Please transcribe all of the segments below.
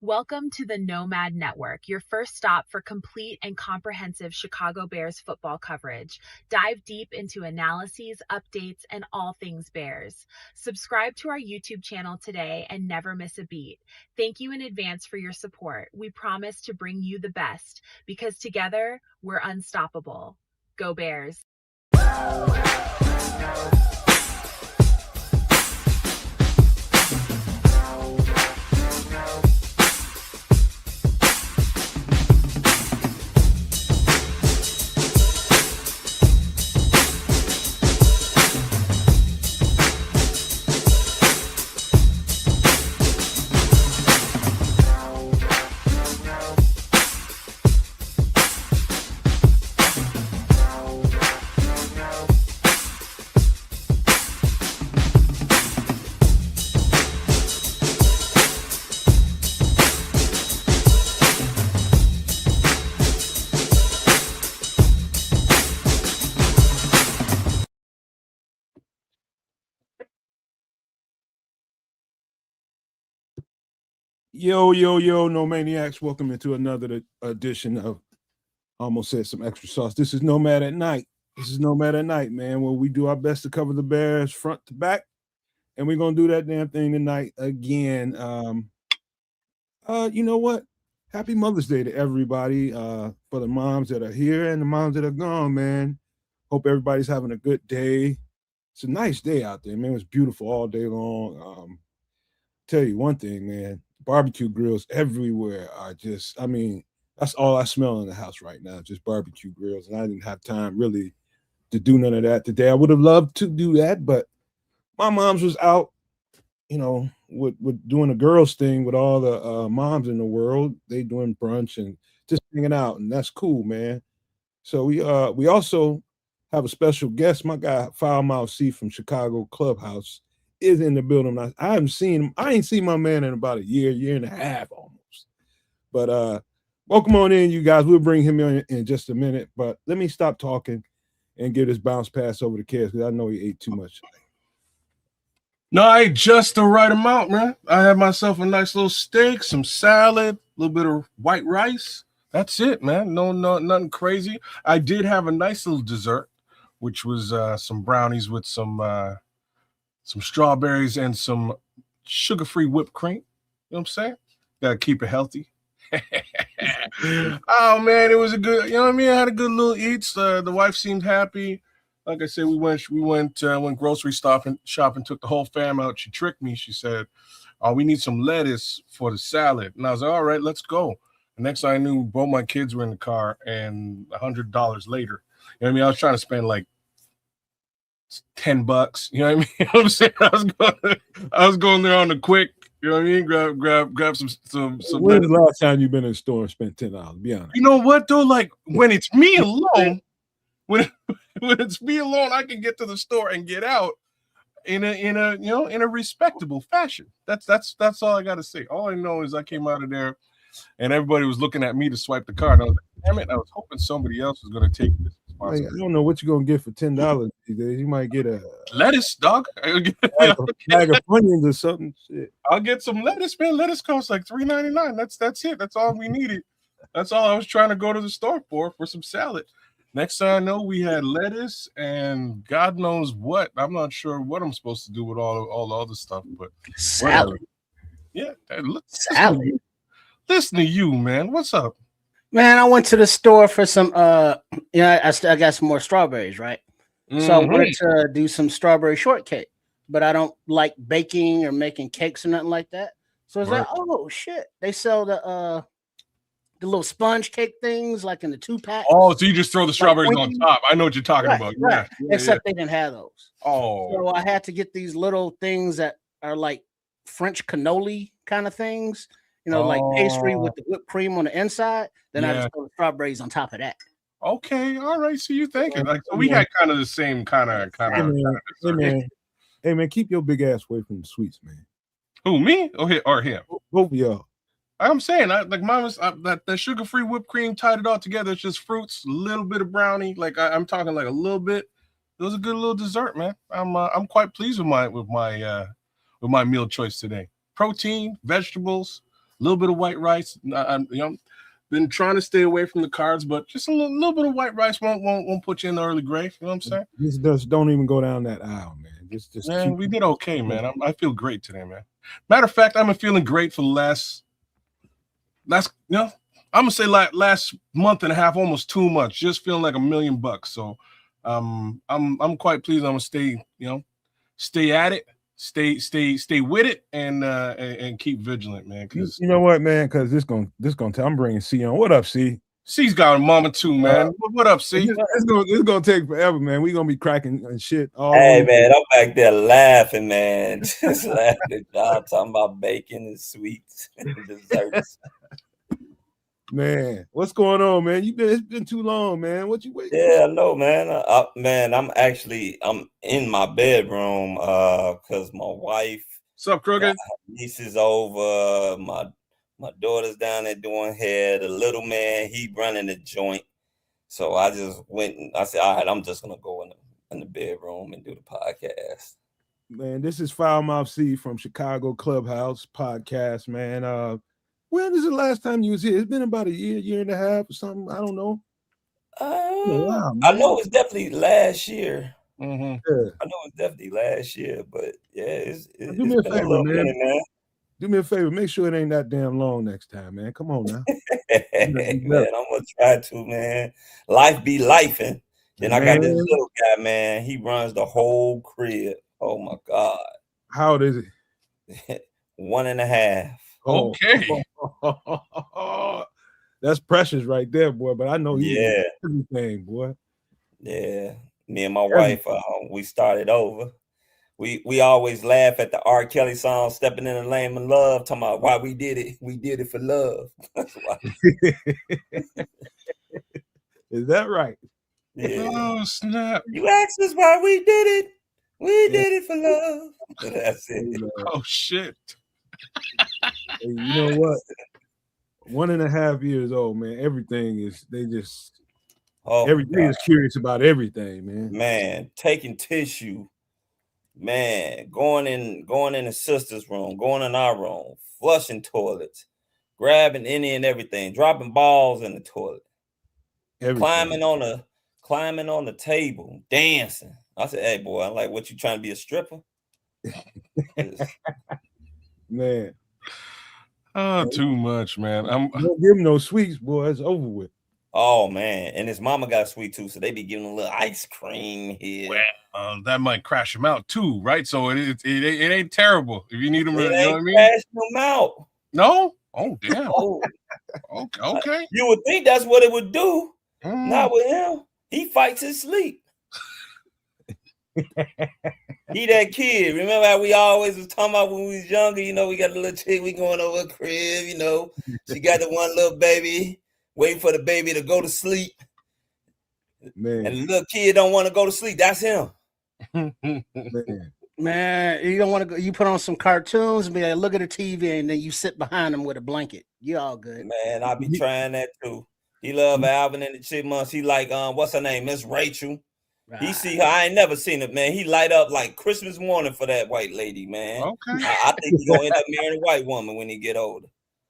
Welcome to the Nomad Network, your first stop for complete and comprehensive Chicago Bears football coverage. Dive deep into analyses, updates, and all things Bears. Subscribe to our YouTube channel today and never miss a beat. Thank you in advance for your support. We promise to bring you the best because together we're unstoppable. Go Bears. Yo, no maniacs. Welcome into another edition of almost said some extra sauce. This is Nomad at Night. Man, where we do our best to cover the Bears front to back. And we're gonna do that damn thing tonight again. You know what? Happy Mother's Day to everybody. For the moms that are here and the moms that are gone, man. Hope everybody's having a good day. It's a nice day out there, man. It was beautiful all day long. Tell you one thing, man. Barbecue grills everywhere are just, that's all I smell in the house right now, just barbecue grills. And I didn't have time really to do none of that today. I would have loved to do that, but my mom's was out, with doing a girls thing with all the moms in the world. They doing brunch and just hanging out, and that's cool, man. So we also have a special guest. My guy, Foul Mouth C from Chicago Clubhouse, is in the building. I haven't seen him. I ain't seen my man in about a year and a half almost. But welcome on in, you guys. We'll bring him in just a minute. But let me stop talking and give this bounce pass over to Kez because I know he ate too much. No, I ate just the right amount, man. I had myself a nice little steak, some salad, a little bit of white rice. That's it, man. No, nothing crazy. I did have a nice little dessert, which was some brownies with some strawberries and some sugar-free whipped cream. You know what I'm saying? Gotta keep it healthy. Oh man, it was a good. You know what I mean? I had a good little eats. The wife seemed happy. Like I said, we went grocery shopping. Took the whole fam out. She tricked me. She said, "Oh, we need some lettuce for the salad." And I was like, "All right, let's go." The next thing I knew, both my kids were in the car, and $100 later, you know what I mean? I was trying to spend like $10, you know what I mean? You know what I'm saying? I was going there on the quick, you know what I mean? Grab some. When's the last time you've been in the store and spent $10? Be honest. You know what though? Like when it's me alone, when it's me alone, I can get to the store and get out in a respectable fashion. That's all I gotta say. All I know is I came out of there and everybody was looking at me to swipe the card. I was like, damn it, I was hoping somebody else was gonna take this. I don't know what you're gonna get for $10 these days. You might get a lettuce, dog. bag of onions or something. Shit. I'll get some lettuce, man. Lettuce costs like $3.99. That's it. That's all we needed. That's all I was trying to go to the store for some salad. Next thing I know, we had lettuce and God knows what. I'm not sure what I'm supposed to do with all the other stuff, but salad. Yeah, salad. Listen to you, man. What's up? Man, I went to the store for some I got some more strawberries, right? Mm-hmm. So I wanted to do some strawberry shortcake, but I don't like baking or making cakes or nothing like that. So it's like, oh shit, they sell the little sponge cake things like in the 2-pack. Oh, so you just throw the strawberries on top. I know what you're talking about. Right. Yeah. Except they didn't have those. Oh. So I had to get these little things that are like French cannoli kind of things. Like pastry with the whipped cream on the inside. Then I just throw the strawberries on top of that. Okay, all right. So you thinking like so we had kind of the same kind of. Hey man, keep your big ass away from the sweets, man. Who, me or him? Both of y'all. I'm saying, like mine was that sugar-free whipped cream tied it all together. It's just fruits, a little bit of brownie. Like I'm talking like a little bit. It was a good little dessert, man. I'm quite pleased with my meal choice today. Protein, vegetables. little bit of white rice. Been trying to stay away from the carbs, but just a little bit of white rice won't put you in the early grave. You know what I'm saying? Just don't even go down that aisle, man. Just Man, keep. we did okay, man. I feel great today, man. Matter of fact, I've been feeling great for the last, I'm gonna say like last month and a half, almost 2 months. Just feeling like $1,000,000. So, I'm quite pleased. I'm gonna stay at it, stay with it, and keep vigilant, man. Because You know what, man? Because this gonna tell. I'm bringing C on. What up, C? C's got a mama too, man. What up, C? It's gonna take forever, man. We gonna be cracking and shit all Hey, over. man, I'm back there laughing, man. Just laughing at y'all talking about bacon and sweets and desserts. Man, what's going on, man? It's been too long, man. What you waiting? Yeah, I know, man. I'm in my bedroom because my wife What's up, got Crooked? her nieces over. My daughter's down there doing hair. The little man, he running the joint. So I just went and I said, all right, I'm just gonna go in the bedroom and do the podcast. Man, this is Foul Mouth C from Chicago Clubhouse podcast, man. When is the last time you was here? It's been about a year and a half or something. I don't know. Wow, I know it's definitely last year. Mm-hmm. Yeah. I know it's definitely last year, but yeah, it's Do me a been favor, a little man. minute, man. Do me a favor. Make sure it ain't that damn long next time, man. Come on now. Man, I'm gonna try to, man. Life be lifing. Then I got this little guy, man. He runs the whole crib. Oh my God. How old is it? 1.5. Oh. Okay. That's precious right there, boy. But I know he Yeah. everything, boy. Yeah. Me and my wife, we started over. We always laugh at the R. Kelly song, Stepping in the Lane of Love, talking about why we did it. We did it for love. That's why. Is that right? Yeah. Oh, snap. You asked us why we did it. We did it for love. That's it. Oh, shit. Hey, you know what? 1.5 years old, man. Everything is, everything is curious about everything, man. Man, taking tissue. Man, going in the sister's room, going in our room, flushing toilets, grabbing any and everything, dropping balls in the toilet, climbing on the table, dancing. I said, "Hey, boy, I'm like, what you trying to be a stripper?" Man. Oh, too much, man. Don't give him no sweets, boy. It's over with. Oh man, and his mama got sweet too, so they be giving a little ice cream here. Well, that might crash him out too, right? So it ain't terrible if you need him. It you know ain't what I mean? crashing him out. No. Oh damn. Oh. Okay. You would think that's what it would do. Not with him. He fights his sleep. He that kid. Remember how we always was talking about when we was younger? You know, we got a little chick. We going over a crib. You know, she got the one little baby. Waiting for the baby to go to sleep. Man. And the little kid don't want to go to sleep. That's him. Man, you don't want to go. You put on some cartoons and be like, look at the TV, and then you sit behind them with a blanket. You all good. Man, I be trying that too. He love Alvin and the Chipmunks. He like what's her name? Miss Rachel. Right. He see her. I ain't never seen it, man. He light up like Christmas morning for that white lady, man. Okay. I think he gonna end up marrying a white woman when he get older.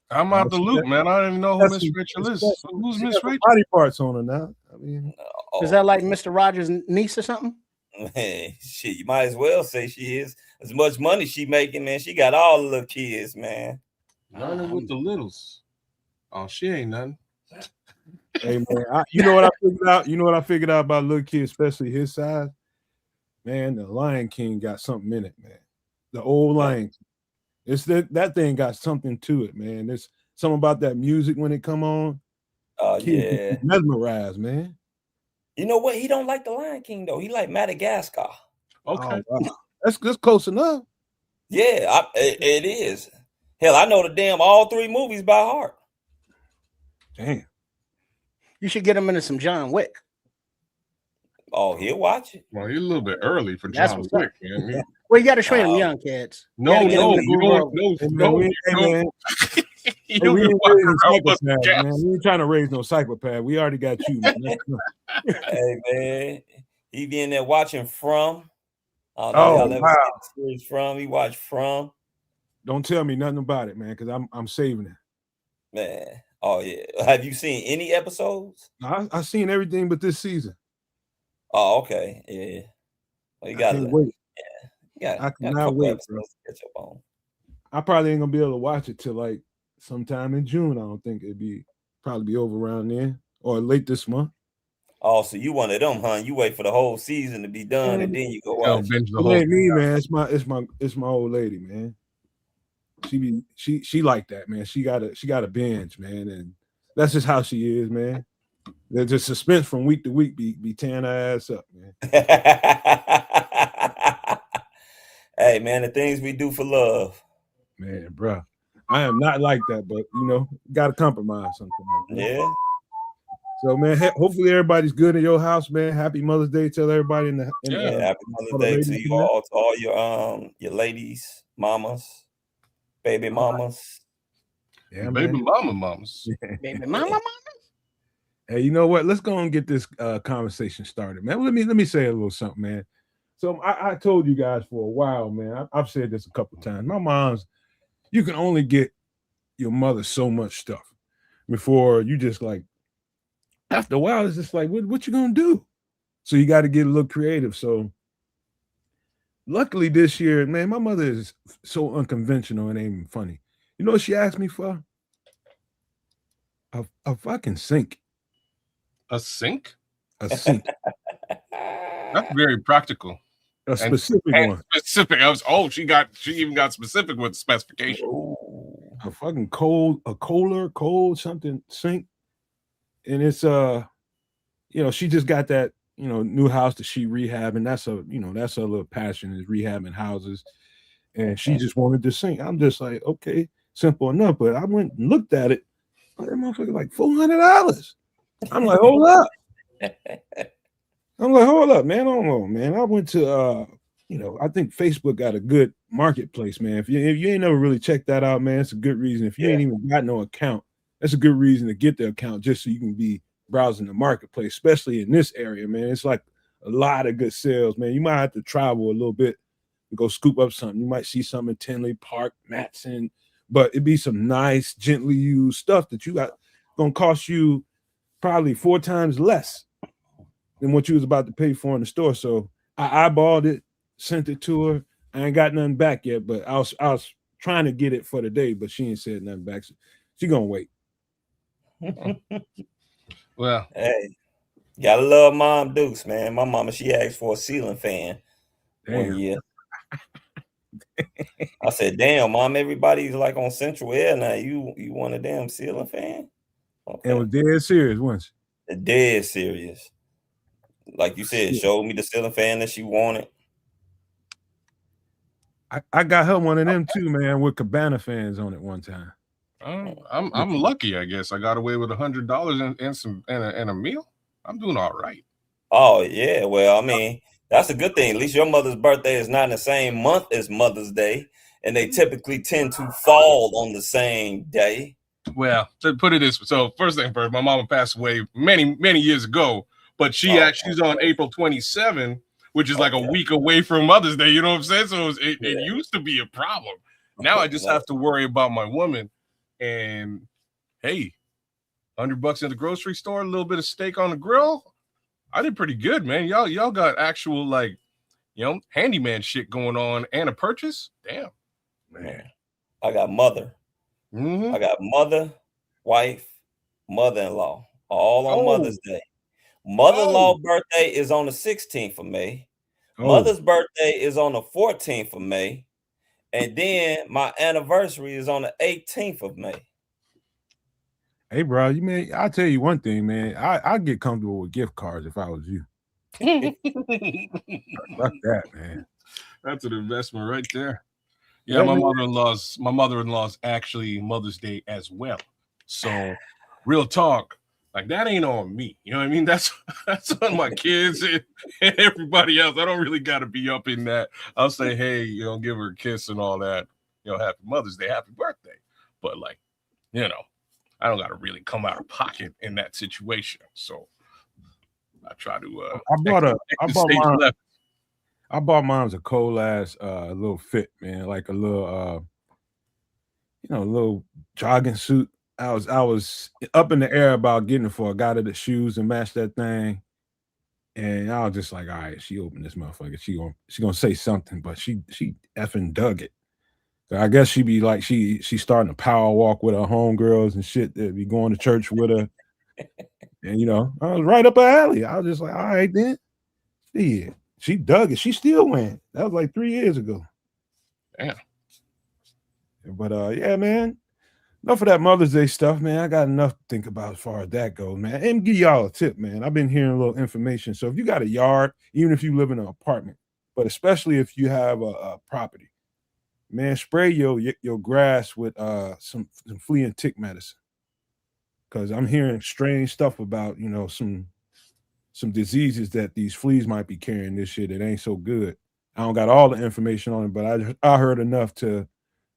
I'm out the loop, man. I don't even know who Miss Rachel is. So who's Miss Rachel? Body parts on her now. I mean, is that like Mr. Rogers' niece or something? Man, shit, you might as well say she is. As much money she making, man. She got all the little kids, man. None with the littles. Oh, she ain't nothing. Hey man, you know what I figured out? You know what I figured out about little kids, especially his size? Man, the Lion King got something in it, man. The old Lion King. It's that thing got something to it, man. There's something about that music when it come on. Oh yeah, mesmerized, man. You know what? He don't like the Lion King though. He like Madagascar. Okay, wow. That's close enough. Yeah, it is. Hell, I know all 3 movies by heart. Damn. You should get him into some John Wick. Oh, he'll watch it. Well, you're a little bit early for John Wick, man. Well, you got to train them young kids. No. We ain't trying to raise no psychopath. We already got you, man. Hey, man. He be in there watching From. Oh, wow. From. He watched From. don't tell me nothing about it, man, because I'm saving it. Man. Oh yeah. Have you seen any episodes? I seen everything but this season. Oh, okay. Yeah. Well, you I can't wait. I got a cannot couple wait, bro. episodes to catch up on. I probably ain't gonna be able to watch it till like sometime in June. I don't think probably be over around there or late this month. Oh, so you one of them, huh? You wait for the whole season to be done and then you go Yo, watch it. binge the It whole ain't me, thing. man. It's my old lady, man. She like that, man. She got a binge, man, and that's just how she is, man. There's just suspense from week to week be tearing her ass up, man. Hey, man, the things we do for love. Man, bro. I am not like that, but you know, gotta compromise sometimes. Man. Yeah. So, man, hopefully everybody's good in your house, man. Happy Mother's Day. Tell everybody in the Happy Mother's Day to you all, to all your ladies, mamas, baby mamas. Yeah, baby mamas. Baby mama. Hey, you know what? Let's go and get this conversation started, man. Let me say a little something, man. So I told you guys for a while, man. I've said this a couple times. My mom's, you can only get your mother so much stuff before you just like. After a while, it's just like, what you gonna do? So you got to get a little creative. So luckily this year, man, my mother is so unconventional and ain't even funny. You know what she asked me for? A fucking sink. A sink? A sink. That's very practical. A specific one. Specific. She even got specific with the specification. A fucking cold something sink. And it's she just got that, new house that she rehabbing. That's a little passion is rehabbing houses. And she just wanted to sink. I'm just like, okay, simple enough. But I went and looked at it. That motherfucker like $400. I'm like, hold up. Man. I don't know, man. I went to I think Facebook got a good marketplace, man. If you ain't never really checked that out, man, it's a good reason. If you ain't even got no account, that's a good reason to get the account just so you can be browsing the marketplace, especially in this area, man. It's like a lot of good sales, man. You might have to travel a little bit to go scoop up something. You might see something in Tinley Park, Matson, but it'd be some nice, gently used stuff that you got gonna cost you probably 4 times less than what you was about to pay for in the store. So I eyeballed it, sent it to her. I ain't got nothing back yet, but I was trying to get it for the day, but she ain't said nothing back. So she gonna wait. Well, hey, gotta love Mom Dukes, man. My mama, she asked for a ceiling fan one year. I said, "Damn, Mom, everybody's like on central air now. You want a damn ceiling fan?" Okay. It was dead serious once. Dead serious. Like you said, showed me the ceiling fan that she wanted. I got her one of them too, man, with Cabana fans on it one time. I'm lucky, I guess. I got away with $100 and a meal. I'm doing all right. Oh yeah, well, I mean, that's a good thing. At least your mother's birthday is not in the same month as Mother's Day, and they typically tend to fall on the same day. Well, to put it this way, so first thing first, my mama passed away many years ago, but she's on April 27, which is like a week away from Mother's Day. You know what I'm saying? So it used to be a problem. Now I just have to worry about my woman. And hey, $100 in the grocery store, a little bit of steak on the grill. I did pretty good, man. Y'all got actual handyman shit going on and a purchase. Damn, man. I got mother. Mm-hmm. I got mother, wife, mother-in-law, all on Mother's Day. Mother-in-law birthday is on the 16th of May. Mother's birthday is on the 14th of May. And then my anniversary is on the 18th of May. Hey, bro, I'll tell you one thing, man. I'd get comfortable with gift cards if I was you. Fuck that, man. That's an investment right there. Yeah, my mother-in-law's actually Mother's Day as well. So real talk, like that ain't on me. You know what I mean? That's on my kids and everybody else. I don't really gotta be up in that. I'll say, hey, give her a kiss and all that. Happy Mother's Day, happy birthday. But I don't gotta really come out of pocket in that situation. So I try to I bought mom's a cold ass little fit, man, like a little a little jogging suit. I was up in the air about getting it for a guy to the shoes and match that thing. And I was just like, all right, she opened this motherfucker. She gonna say something, but she effing dug it. So I guess she be like she starting to power walk with her homegirls and shit that be going to church with her. And I was right up her alley. I was just like, all right then. Yeah. She dug it. She still went. That was like 3 years ago. Damn. But yeah, man. Enough of that Mother's Day stuff, man. I got enough to think about as far as that goes, man. And give y'all a tip, man. I've been hearing a little information. So if you got a yard, even if you live in an apartment, but especially if you have a property, man, spray your grass with some flea and tick medicine. Because I'm hearing strange stuff about some diseases that these fleas might be carrying. This shit, it ain't so good. I don't got all the information on it, but I heard enough to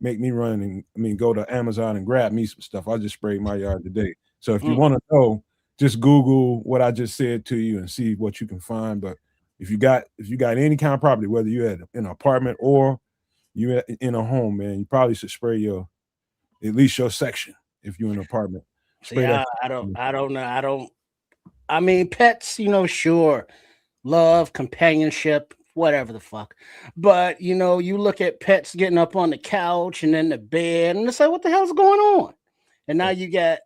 make me run and go to Amazon and grab me some stuff. I just sprayed my yard today. So if you want to know, just Google what I just said to you and see what you can find. But if you got any kind of property, whether you're in an apartment or you in a home, man, you probably should spray at least your section if you're in an apartment. Yeah, I don't know. I mean, pets, sure, love, companionship, whatever the fuck. But, you look at pets getting up on the couch and in the bed, and it's like, what the hell's going on? And now you get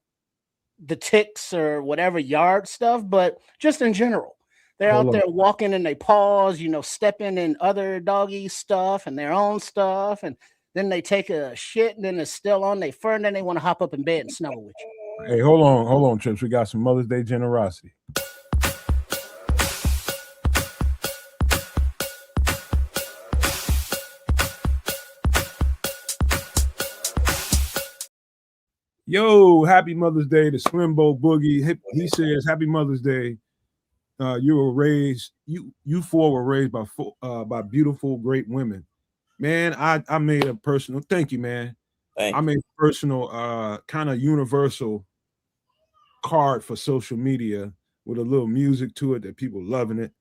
the ticks or whatever yard stuff, but just in general, they're out there walking in their paws, stepping in other doggy stuff and their own stuff. And then they take a shit and then it's still on their fur and then they want to hop up in bed and snuggle with you. Hey, hold on, Trips. We got some Mother's Day generosity. Yo, happy Mother's Day to Slimbo Boogie. He says, happy Mother's Day. You four were raised by beautiful, great women. Man, I made a personal, thank you, man. I made a personal, kind of universal card for social media with a little music to it that people loving it.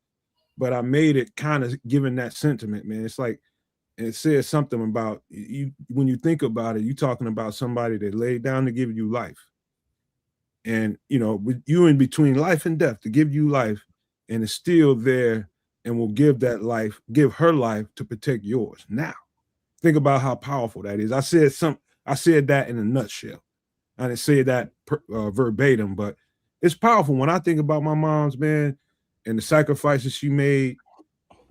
But I made it kind of giving that sentiment, man. It's like, it says something about you when you think about it, you're talking about somebody that laid down to give you life. And with you in between life and death to give you life, and is still there and will give her life to protect yours. Now, think about how powerful that is. I said that in a nutshell. I didn't say that verbatim, but it's powerful when I think about my mom's, man, and the sacrifices she made.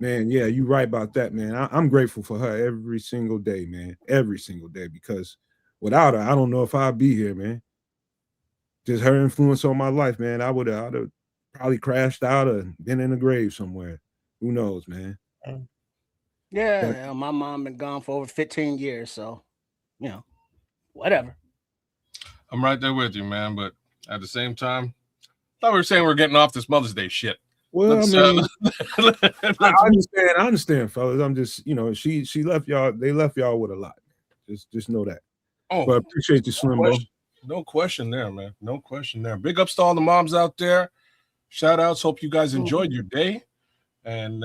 Man, yeah, you're right about that, man. I'm grateful for her every single day, man. Every single day, because without her, I don't know if I'd be here, man. Just her influence on my life, man. I'd have probably crashed out or been in the grave somewhere. Who knows, man? Yeah, my mom been gone for over 15 years, so whatever. I'm right there with you, man. But at the same time, I thought we were saying we're getting off this Mother's Day shit. Well, I understand, fellas. I'm just, she left y'all. They left y'all with a lot. Just know that. Oh, but I appreciate you, Slimbo. No question there, man. No question there. Big ups to all the moms out there. Shout outs. Hope you guys enjoyed your day, and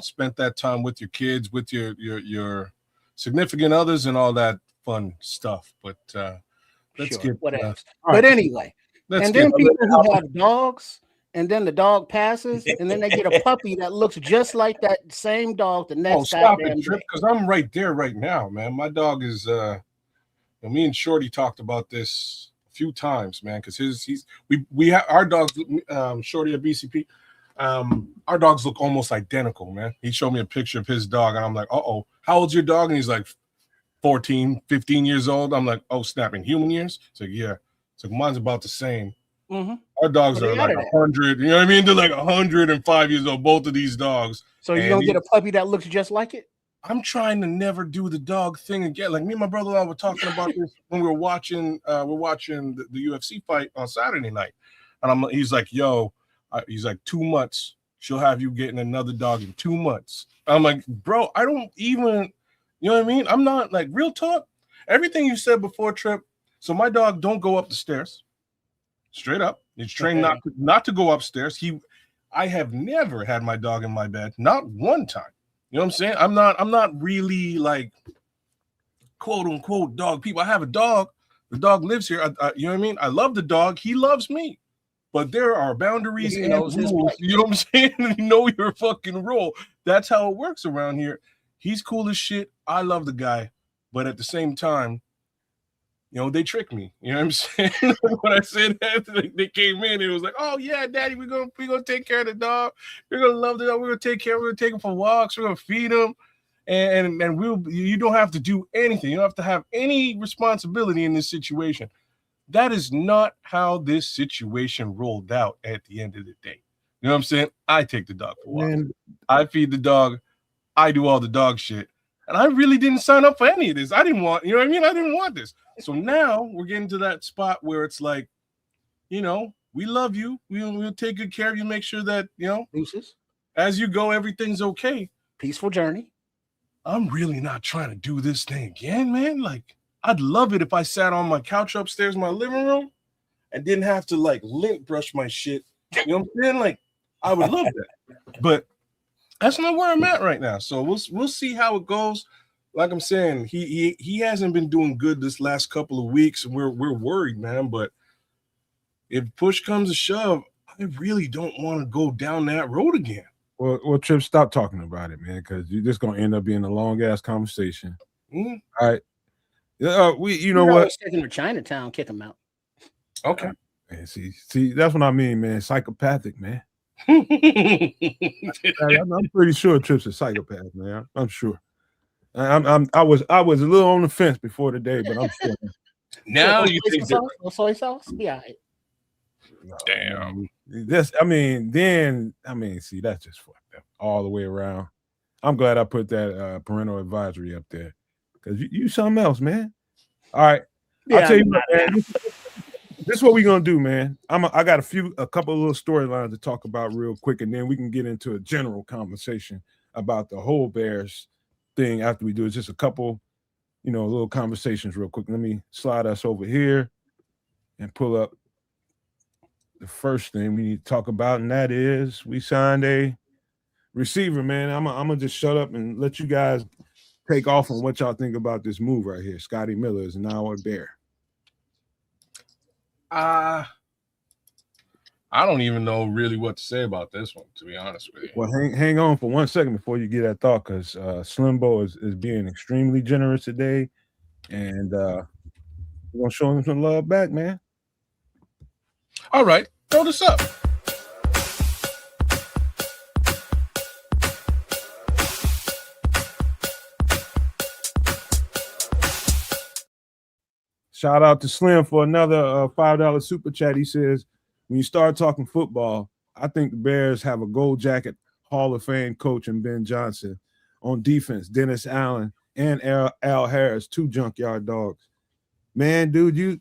spent that time with your kids, with your significant others, and all that fun stuff. But let's get whatever. But anyway, and then people who have dogs. And then the dog passes, and then they get a puppy that looks just like that same dog the next goddamn day. Because I'm right there right now, man. My dog is me and Shorty talked about this a few times, man, because we have our dogs, Shorty at BCP, our dogs look almost identical, man. He showed me a picture of his dog, and I'm like, how old's your dog? And he's like 14, 15 years old. I'm like, oh, snap, in human years? So yeah. So mine's about the same. Mm-hmm. Our dogs are like 100. You know what I mean? They're like 105 years old, both of these dogs. So you don't get a puppy that looks just like it? I'm trying to never do the dog thing again. Like me and my brother-in-law were talking about this when we were watching the UFC fight on Saturday night. And he's like, he's like, 2 months. She'll have you getting another dog in 2 months. I'm like, bro, I don't even, you know what I mean? I'm not like, real talk. Everything you said before, Trip. So my dog don't go up the stairs. Straight up. He's trained not to go upstairs. I have never had my dog in my bed. Not one time. You know what I'm saying? I'm not really like quote unquote dog people. I have a dog. The dog lives here. You know what I mean? I love the dog. He loves me. But there are boundaries and rules. You know what I'm saying? You know your fucking role. That's how it works around here. He's cool as shit. I love the guy. But at the same time, you know, they tricked me. You know what I'm saying? When I said that, they came in and it was like, oh yeah, daddy, we're gonna take care of the dog. We're gonna love the dog. We're gonna take him for walks. We're gonna feed him. And you don't have to do anything. You don't have to have any responsibility in this situation. That is not how this situation rolled out at the end of the day. You know what I'm saying? I take the dog for walks. I feed the dog. I do all the dog shit. And I really didn't sign up for any of this. I didn't want, you know what I mean? I didn't want this. So now we're getting to that spot where it's like, you know, we love you. We'll take good care of you. Make sure that, you know, as you go, everything's okay. Peaceful journey. I'm really not trying to do this thing again, man. Like, I'd love it if I sat on my couch upstairs in my living room and didn't have to like lint brush my shit. You know what I'm saying? Like, I would love that. But that's not where I'm at right now. So we'll see how it goes. Like I'm saying, he hasn't been doing good this last couple of weeks, and we're worried, man. But if push comes to shove, I really don't want to go down that road again. Well, Trip, stop talking about it, man, because you're just gonna end up being a long ass conversation. Mm-hmm. All right. You know what? Take him to Chinatown, kick him out. Okay. Man, see, that's what I mean, man. Psychopathic, man. I'm pretty sure Trip's a psychopath, man. I'm sure. I was a little on the fence before today, but I'm sure. Now you think that soy sauce? Yeah. Damn. See, that's just fucked up all the way around. I'm glad I put that parental advisory up there because you something else, man. All right, yeah, I'll tell you what, man. This is what we're gonna do, man. I got a couple of little storylines to talk about real quick, and then we can get into a general conversation about the whole Bears thing after we do. It's just a couple, little conversations real quick. Let me slide us over here and pull up the first thing we need to talk about, and that is we signed a receiver, man. I'm gonna just shut up and let you guys take off on what y'all think about this move right here. Scotty Miller is now a Bear. I don't even know really what to say about this one, to be honest with you. Well, hang on for 1 second before you get that thought, because Slimbo is being extremely generous today, and we're gonna show him some love back, man. All right, throw this up. Shout out to Slim for another $5 super chat. He says, when you start talking football, I think the Bears have a gold jacket Hall of Fame coach in Ben Johnson. On defense, Dennis Allen and Al Harris, 2 junkyard dogs. Man, dude,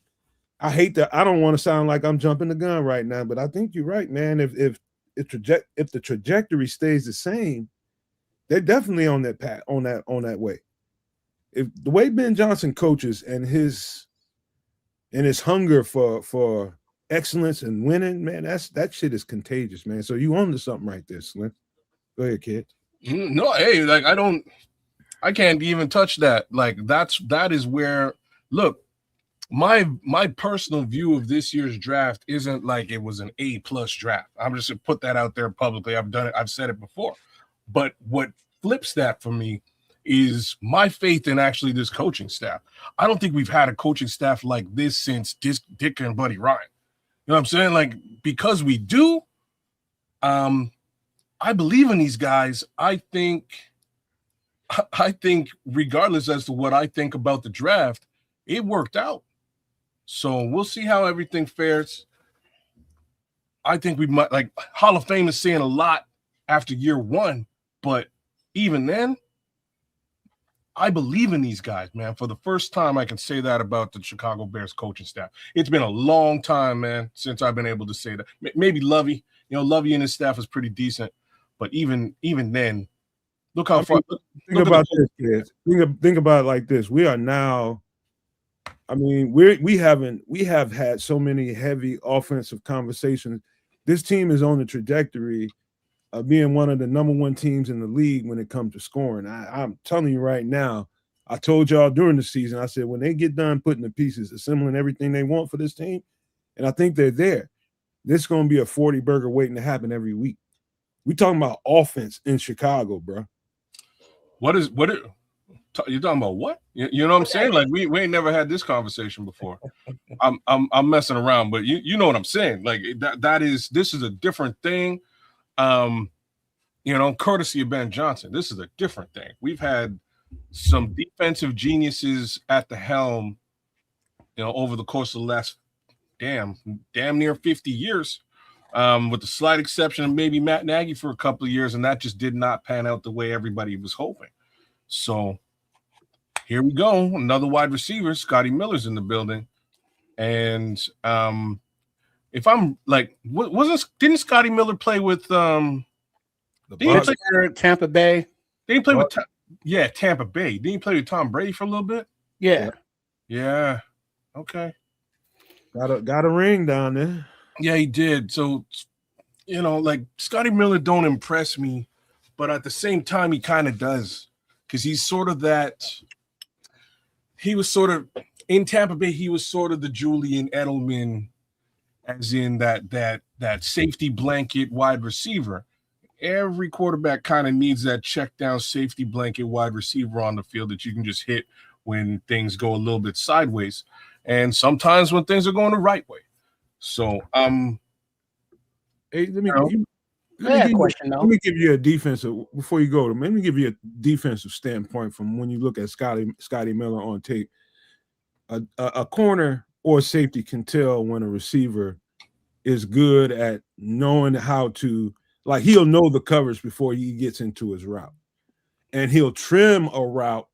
I hate that. I don't want to sound like I'm jumping the gun right now, but I think you're right, man. If the trajectory stays the same, they're definitely on that path, on that way. If the way Ben Johnson coaches and his hunger for excellence and winning, man, that shit is contagious, man. So you on to something right there, Slim. Go ahead, kid. No, hey, like I can't even touch that. Like that is where, look, my personal view of this year's draft isn't like it was an A+ draft. I'm just gonna put that out there publicly. I've done it. I've said it before. But what flips that for me is my faith in actually this coaching staff. I don't think we've had a coaching staff like this since Dick and Buddy Ryan. You know what I'm saying? Like, because we do, I believe in these guys. I think regardless as to what I think about the draft, it worked out. So we'll see how everything fares. I think we might, like, Hall of Fame is saying a lot after year 1, but even then, I believe in these guys, man. For the first time, I can say that about the Chicago Bears coaching staff. It's been a long time, man, since I've been able to say that. Maybe Lovey, Lovey and his staff is pretty decent, but even then, look how far. Think about this, kids. Think about it like this. We are now. I mean, we have had so many heavy offensive conversations. This team is on the trajectory of being one of the number 1 teams in the league when it comes to scoring. I'm telling you right now, I told y'all during the season, I said, when they get done putting the pieces, assembling everything they want for this team, and I think they're there, this is going to be a 40-burger waiting to happen every week. We talking about offense in Chicago, bro. You're talking about what? You know what I'm saying? Like we ain't never had this conversation before. I'm messing around, but you know what I'm saying. Like this is a different thing. Courtesy of Ben Johnson, this is a different thing. We've had some defensive geniuses at the helm, over the course of the last damn near 50 years, with the slight exception of maybe Matt Nagy for a couple of years, and that just did not pan out the way everybody was hoping. So here we go, another wide receiver. Scotty Miller's in the building, and if I'm like, didn't Scotty Miller play with Tampa Bay? Did he play with Tampa Bay? Didn't he play with Tom Brady for a little bit? Yeah. Okay. Got a ring down there. Yeah, he did. So, like Scotty Miller don't impress me, but at the same time, he kind of does, because he's sort of that. He was sort of in Tampa Bay. He was sort of the Julian Edelman, as in that safety blanket wide receiver. Every quarterback kind of needs that check down safety blanket wide receiver on the field that you can just hit when things go a little bit sideways, and sometimes when things are going the right way. So, hey, let me give you a defensive before you go. Let me give you a defensive standpoint from when you look at Scotty Miller on tape. A corner or safety can tell when a receiver is good at knowing how to, like, he'll know the coverage before he gets into his route, and he'll trim a route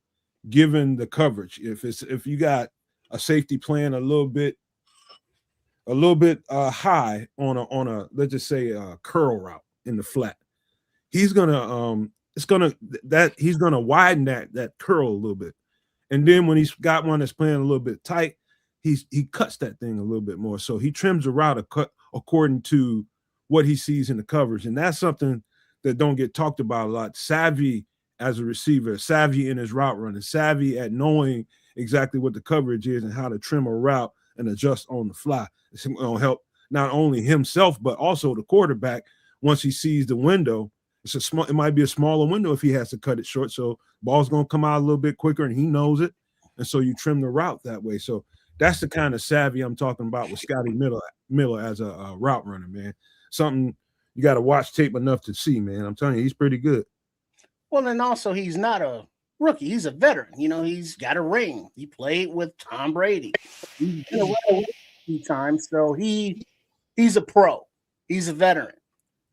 given the coverage. If you got a safety playing a little bit high on a let's just say a curl route in the flat, he's gonna widen that curl a little bit, and then when he's got one that's playing a little bit tight, he cuts that thing a little bit more. So he trims the route according to what he sees in the coverage, and that's something that don't get talked about a lot. Savvy as a receiver, savvy in his route running, savvy at knowing exactly what the coverage is and how to trim a route and adjust on the fly. It's going to help not only himself but also the quarterback once he sees the window. It might be a smaller window if he has to cut it short, so ball's going to come out a little bit quicker, and he knows it, and so you trim the route that way. So that's the kind of savvy I'm talking about with Scotty Miller as a route runner, man. Something you got to watch tape enough to see, man. I'm telling you, he's pretty good. Well, and also he's not a rookie. He's a veteran. He's got a ring. He played with Tom Brady. He's been around a few times, so he's a pro. He's a veteran.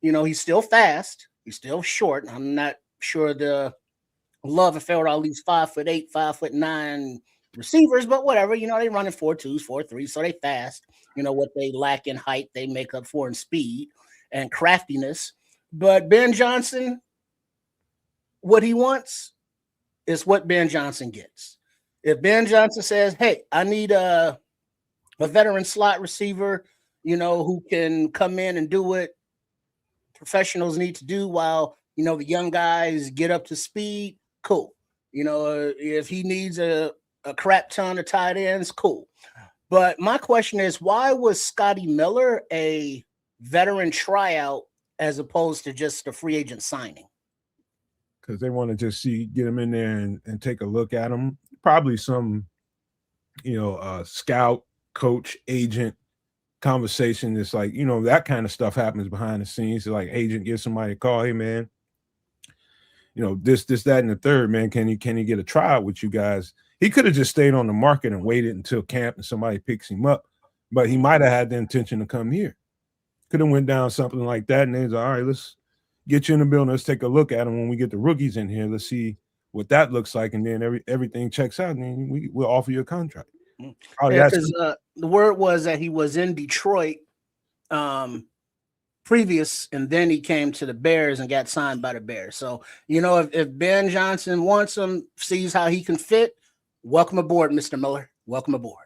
He's still fast. He's still short. I'm not sure the love affair all these 5'8", 5'9" receivers, but whatever. They run in 4.2s, 4.3s, so they fast. What they lack in height, they make up for in speed and craftiness. But Ben Johnson, what he wants is what Ben Johnson gets. If Ben Johnson says, hey, I need a veteran slot receiver, who can come in and do what professionals need to do while, the young guys get up to speed, cool. If he needs a crap ton of tight ends, cool. But my question is, why was Scotty Miller a veteran tryout as opposed to just a free agent signing? Because they want to just get him in there and take a look at him. Probably some, scout, coach, agent conversation. It's like, that kind of stuff happens behind the scenes. It's like agent gives somebody a call, hey man, this, that, and the third, man. Can he get a tryout with you guys? He could have just stayed on the market and waited until camp and somebody picks him up, but he might have had the intention to come here. Could have went down something like that, and they was like, all right, let's get you in the building. Let's take a look at him when we get the rookies in here. Let's see what that looks like, and then everything checks out, and then we'll offer you a contract. Because the word was that he was in Detroit previous, and then he came to the Bears and got signed by the Bears. So, if Ben Johnson wants him, sees how he can fit, welcome aboard, Mr. Miller. Welcome aboard.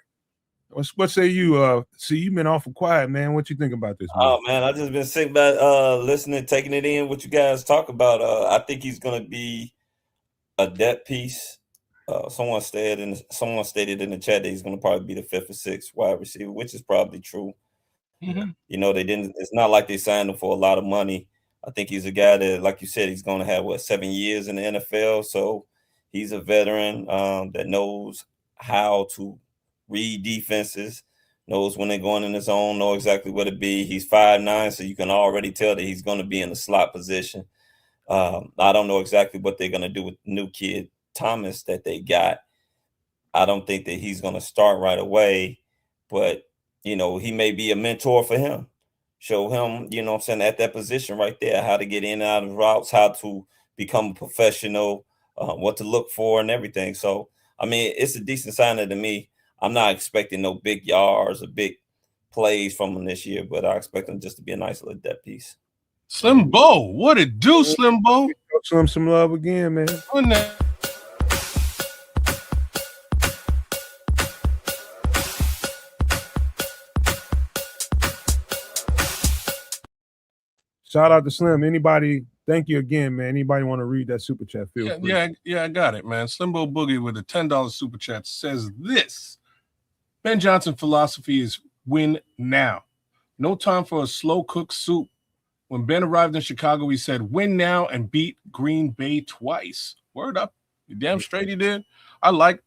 What say you? See, you've been awful quiet, man. What you think about this? Man? Oh man, I just been sitting back, listening, taking it in. What you guys talk about? I think he's gonna be a depth piece Someone stated in the chat that he's going to probably be the 5th or 6th wide receiver, which is probably true. Mm-hmm. You know, they didn't. It's not like they signed him for a lot of money. I think he's a guy that, like you said, he's going to have 7 years in the NFL. So he's a veteran that knows how to read defenses, knows when they're going in his zone, know exactly where to be. He's 5'9", so you can already tell that he's going to be in the slot position. I don't know exactly what they're going to do with the new kid Thomas that they got. I don't think that he's going to start right away, but you know, he may be a mentor for him. Show him, you know what I'm saying, at that position right there, how to get in and out of routes, how to become a professional, what to look for and everything. So, I mean, it's a decent signing to me. I'm not expecting no big yards or big plays from him this year, but I expect him just to be a nice little depth piece. Slim Bo, what it do, Slim Bo? Show him some love again, man. Shout out to Slim. Anybody, thank you again, man. Anybody want to read that super chat? Feel free. Yeah, I got it, man. Slimbo Boogie with a $10 super chat says this: Ben Johnson's philosophy is win now. No time for a slow cooked soup. When Ben arrived in Chicago, he said, win now and beat Green Bay twice. Word up. You damn straight he did. I like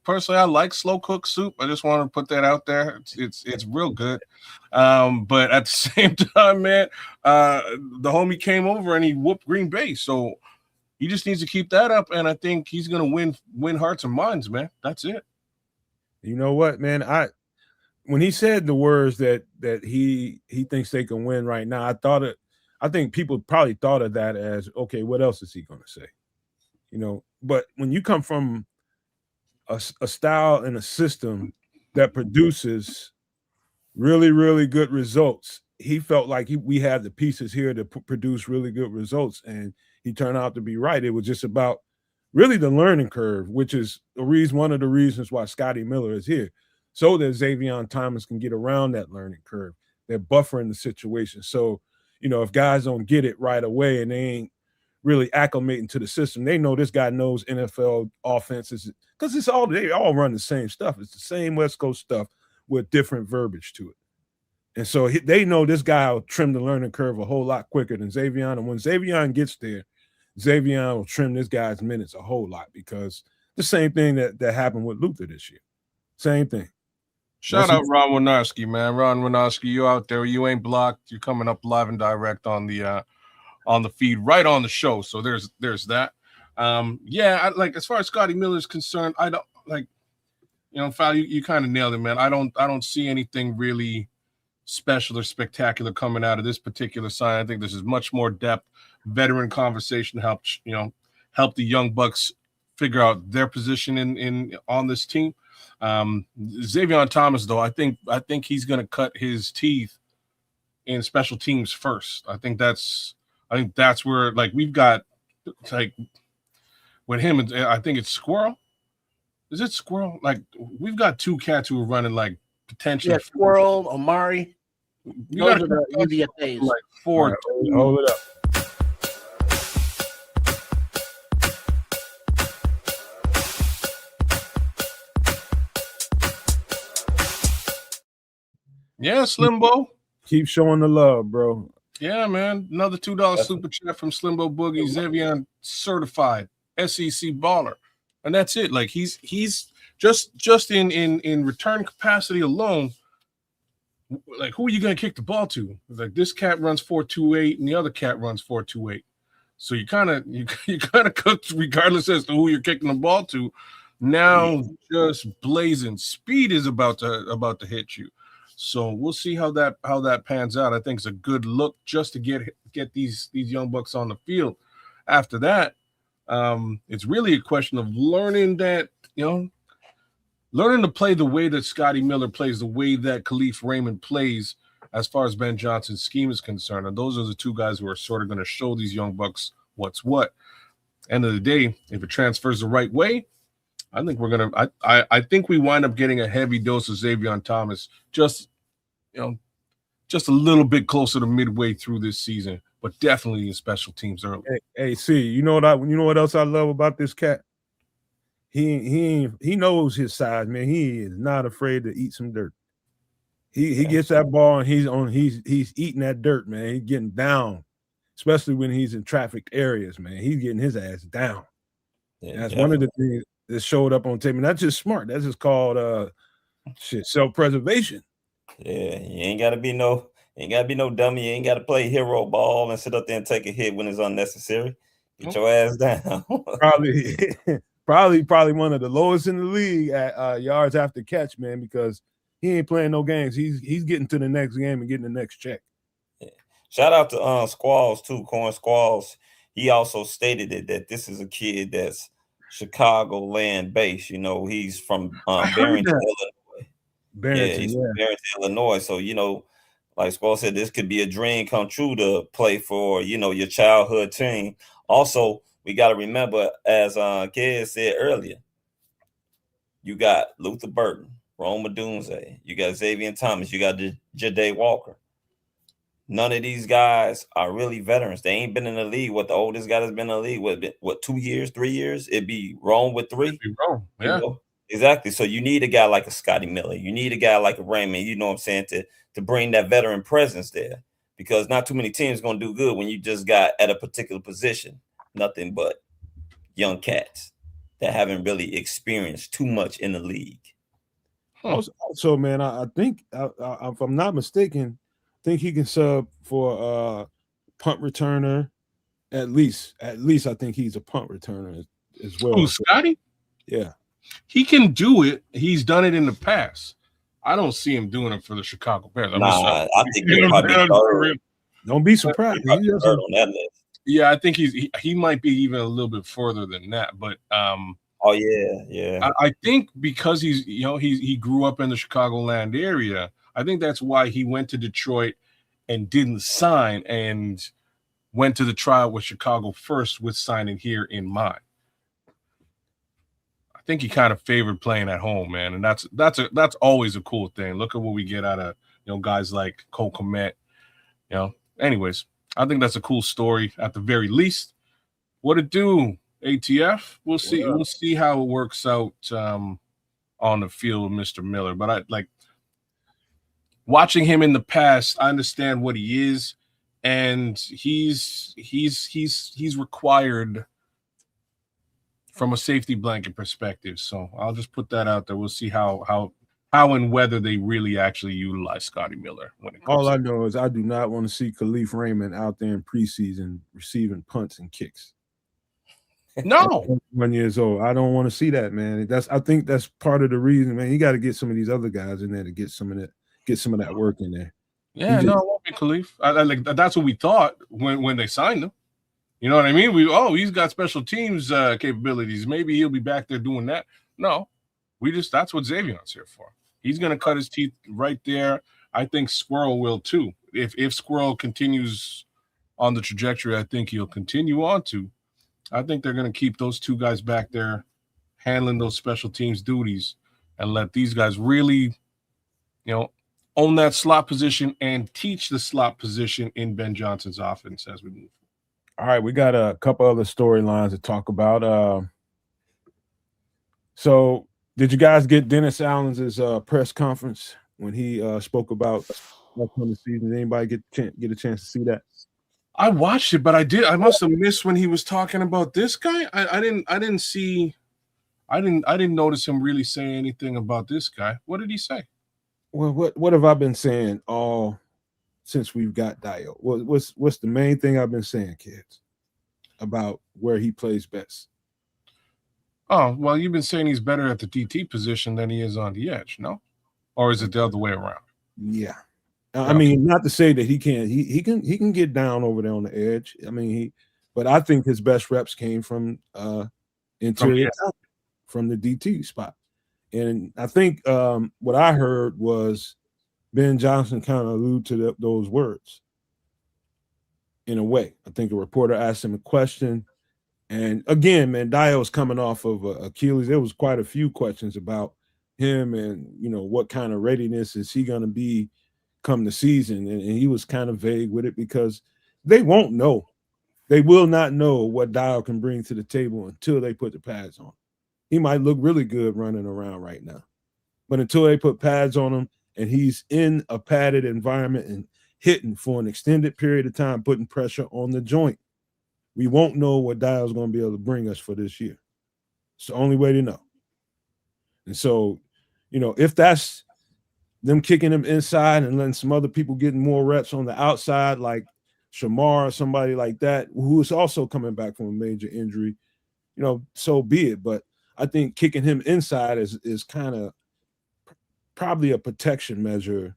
slow cooked soup. I just want to put that out there. It's real good. But at the same time, man, the homie came over and he whooped Green Bay. So he just needs to keep that up. And I think he's going to win hearts and minds, man. That's it. You know what, man? When he said the words that he thinks they can win right now, I think people probably thought of that as, okay, what else is he going to say? You know, but when you come from a style and a system that produces really, really good results, he felt like we had the pieces here to produce really good results, and he turned out to be right. It was just about really the learning curve, which is one of the reasons why Scotty Miller is here, so that Xavier Thomas can get around that learning curve. They're buffering the situation. So, you know, if guys don't get it right away and they ain't really acclimating to the system, they know this guy knows NFL offenses, because they all run the same stuff. It's the same West Coast stuff with different verbiage to it. And so they know this guy will trim the learning curve a whole lot quicker than Xavier. And when Xavier gets there, Xavier will trim this guy's minutes a whole lot, because the same thing that happened with Luther this year. Same thing. Shout out Ron Winarski, man. Ron Winarski, you out there. You ain't blocked. You're coming up live and direct on the feed right on the show. So there's that. As far as Scotty Miller is concerned, I don't like, you know, Fal, you kind of nailed it, man. I don't see anything really special or spectacular coming out of this particular sign. I think this is much more depth, veteran conversation to help the young bucks figure out their position in on this team. Xavier Thomas, though, I think he's going to cut his teeth in special teams first. I think that's where, like, we've got, like, with him, I think it's Squirrel. Is it Squirrel? Like, we've got two cats who are running, like, potentially. Yeah, Squirrel, Omari. Those are the UDFAs. Like 4. Right, hold it up. Yeah, Slimbo. Keep showing the love, bro. Yeah, man. Another $2 super chat from Slimbo Boogie. Xavier certified SEC baller. And that's it. Like, he's just in return capacity alone. Like, who are you going to kick the ball to? Like, this cat runs 4.28 and the other cat runs 4.28. So you kind of cooked regardless as to who you're kicking the ball to. Now just blazing speed is about to hit you. So we'll see how that pans out. I think it's a good look just to get these young bucks on the field. After that, it's really a question of learning to play the way that Scotty Miller plays, the way that Khalif Raymond plays, as far as Ben Johnson's scheme is concerned. And those are the two guys who are sort of going to show these young bucks what's what. End of the day, if it transfers the right way, I think I think we wind up getting a heavy dose of Xavier Thomas, just a little bit closer to midway through this season, but definitely in special teams early. Hey, see, you know what else I love about this cat? he knows his size, man. He is not afraid to eat some dirt. He gets that ball and he's eating that dirt, man. He's getting down, especially when he's in trafficked areas, man. He's getting his ass down. Yeah, That's one of the things that showed up on tape. And that's just smart. That's just called self-preservation. Yeah, you ain't gotta be no dummy. You ain't gotta play hero ball and sit up there and take a hit when it's unnecessary. Get your ass down. probably one of the lowest in the league at yards after catch, man, because he ain't playing no games. He's getting to the next game and getting the next check. Yeah. Shout out to Squalls too, Corn Squalls. He also stated it that this is a kid that's Chicago land based. You know, he's from Barrington, Illinois. Barrington, He's from Barrington, Illinois. So, you know, like Squall said, this could be a dream come true to play for, you know, your childhood team. Also, we got to remember, as Kez said earlier, you got Luther Burton, Rome Odunze, you got Xavier Thomas, you got Ja'Day Walker. None of these guys are really veterans. They ain't been in the league. What the oldest guy that's been in the league, what 2 years, 3 years? It'd be Rome with 3. It'd be Rome, yeah. You know? Exactly. So you need a guy like a Scotty Miller. You need a guy like a Raymond, you know what I'm saying, to bring that veteran presence there. Because not too many teams going to do good when you just got at a particular position nothing but young cats that haven't really experienced too much in the league. Also, man, I think, if I'm not mistaken, I think he can sub for punt returner. At least I think he's a punt returner as well. Oh, Scotty? Yeah. He can do it. He's done it in the past. I don't see him doing it for the Chicago Bears. I think he'll probably be Don't be surprised. on that list. Yeah, I think he might be even a little bit further than that. But oh yeah. I think because he grew up in the Chicagoland area. I think that's why he went to Detroit and didn't sign and went to the trial with Chicago first with signing here in mind. I think he kind of favored playing at home, man, and that's always a cool thing. Look at what we get out of guys like Cole Kmet. Anyways, I think that's a cool story at the very least. What it do, ATF? We'll see. Yeah. We'll see how it works out on the field with Mr. Miller. But I like watching him in the past. I understand what he is, and he's required from a safety blanket perspective. So I'll just put that out there. We'll see how and whether they really actually utilize Scotty Miller when it comes. All I know is I do not want to see Khalif Raymond out there in preseason receiving punts and kicks. No, 1 year old. I don't want to see that, man. I think that's part of the reason, man. You got to get some of these other guys in there to get some of that work in there. Yeah, no, it won't be Khalif. Like that's what we thought when they signed him. You know what I mean? He's got special teams capabilities. Maybe he'll be back there doing that. No, that's what Xavion's here for. He's going to cut his teeth right there. I think Squirrel will too. If Squirrel continues on the trajectory, I think he'll continue on to. I think they're going to keep those two guys back there handling those special teams duties and let these guys really, own that slot position and teach the slot position in Ben Johnson's offense as we move. All right, we got a couple other storylines to talk about. So did you guys get Dennis Allen's press conference when he spoke about upcoming season? Did anybody get a chance to see that? I watched it, but I must have missed when he was talking about this guy. I didn't notice him really say anything about this guy. What did he say? Well, what have I been saying all since we've got Dio? What's the main thing I've been saying, kids, about where he plays best? Oh, well, you've been saying he's better at the DT position than he is on the edge, no? Or is it the other way around? Yeah. I mean, not to say that he can't. He can get down over there on the edge. I mean, but I think his best reps came from interior, from the DT spot. And I think what I heard was Ben Johnson kind of alluded to those words in a way. I think a reporter asked him a question. And again, man, Dio was coming off of Achilles. There was quite a few questions about him and, what kind of readiness is he going to be come the season. And he was kind of vague with it because they won't know. They will not know what Dio can bring to the table until they put the pads on. he might look really good running around right now. But until they put pads on him and he's in a padded environment and hitting for an extended period of time, putting pressure on the joint, we won't know what Dial's going to be able to bring us for this year. It's the only way to know. And so, if that's them kicking him inside and letting some other people getting more reps on the outside, like Shamar or somebody like that, who is also coming back from a major injury, so be it. But I think kicking him inside is kind of probably a protection measure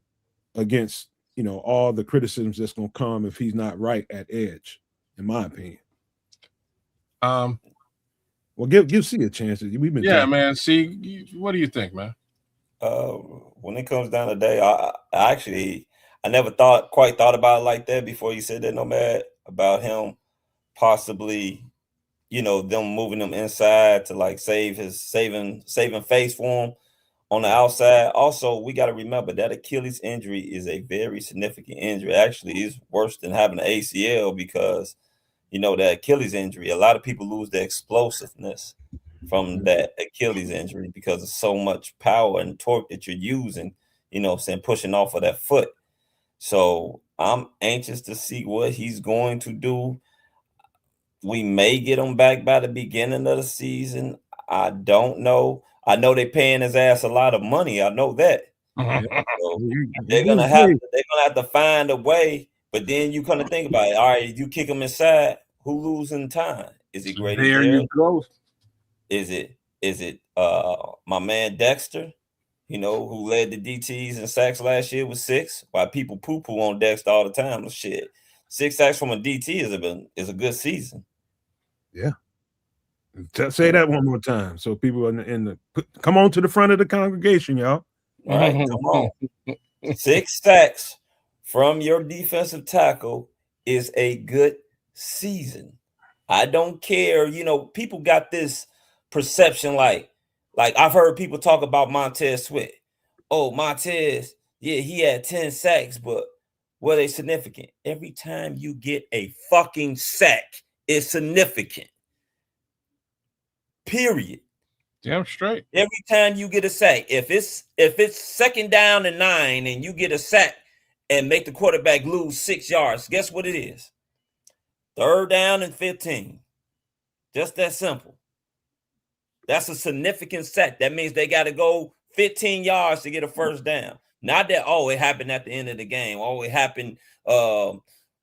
against, all the criticisms that's going to come if he's not right at edge, in my opinion. Well, give C a chance. We've been talking. Man. C, what do you think, man? When it comes down to day, I never quite thought about it like that before you said that, Nomad, about him possibly, them moving him inside to like saving face for him on the outside. Also, we got to remember that Achilles injury is a very significant injury. Actually, it's worse than having an ACL because, that Achilles injury, a lot of people lose their explosiveness from that Achilles injury because of so much power and torque that you're using, pushing off of that foot. So I'm anxious to see what he's going to do. We may get him back by the beginning of the season. I don't know. I know they're paying his ass a lot of money. I know that. So they're gonna have to find a way. But then you kind of think about it. All right, you kick him inside. Who losing time? Is it Grady? There you go. Is it my man Dexter? Who led the DTs and sacks last year with 6? While people poo-poo on Dexter all the time. Shit, 6 sacks from a DT is a good season. Yeah. Say that one more time, so people come on to the front of the congregation, y'all. All right, come on. 6 sacks from your defensive tackle is a good season. I don't care. People got this perception like I've heard people talk about Montez Sweat. Oh, Montez, yeah, he had 10 sacks, but were they significant? Every time you get a fucking sack, it's significant. Period. Damn straight. Every time you get a sack, if it's 2nd down and 9 and you get a sack and make the quarterback lose 6 yards, guess what it is? 3rd down and 15. Just that simple. That's a significant sack. That means they got to go 15 yards to get a 1st down. Not that, it happened at the end of the game. It happened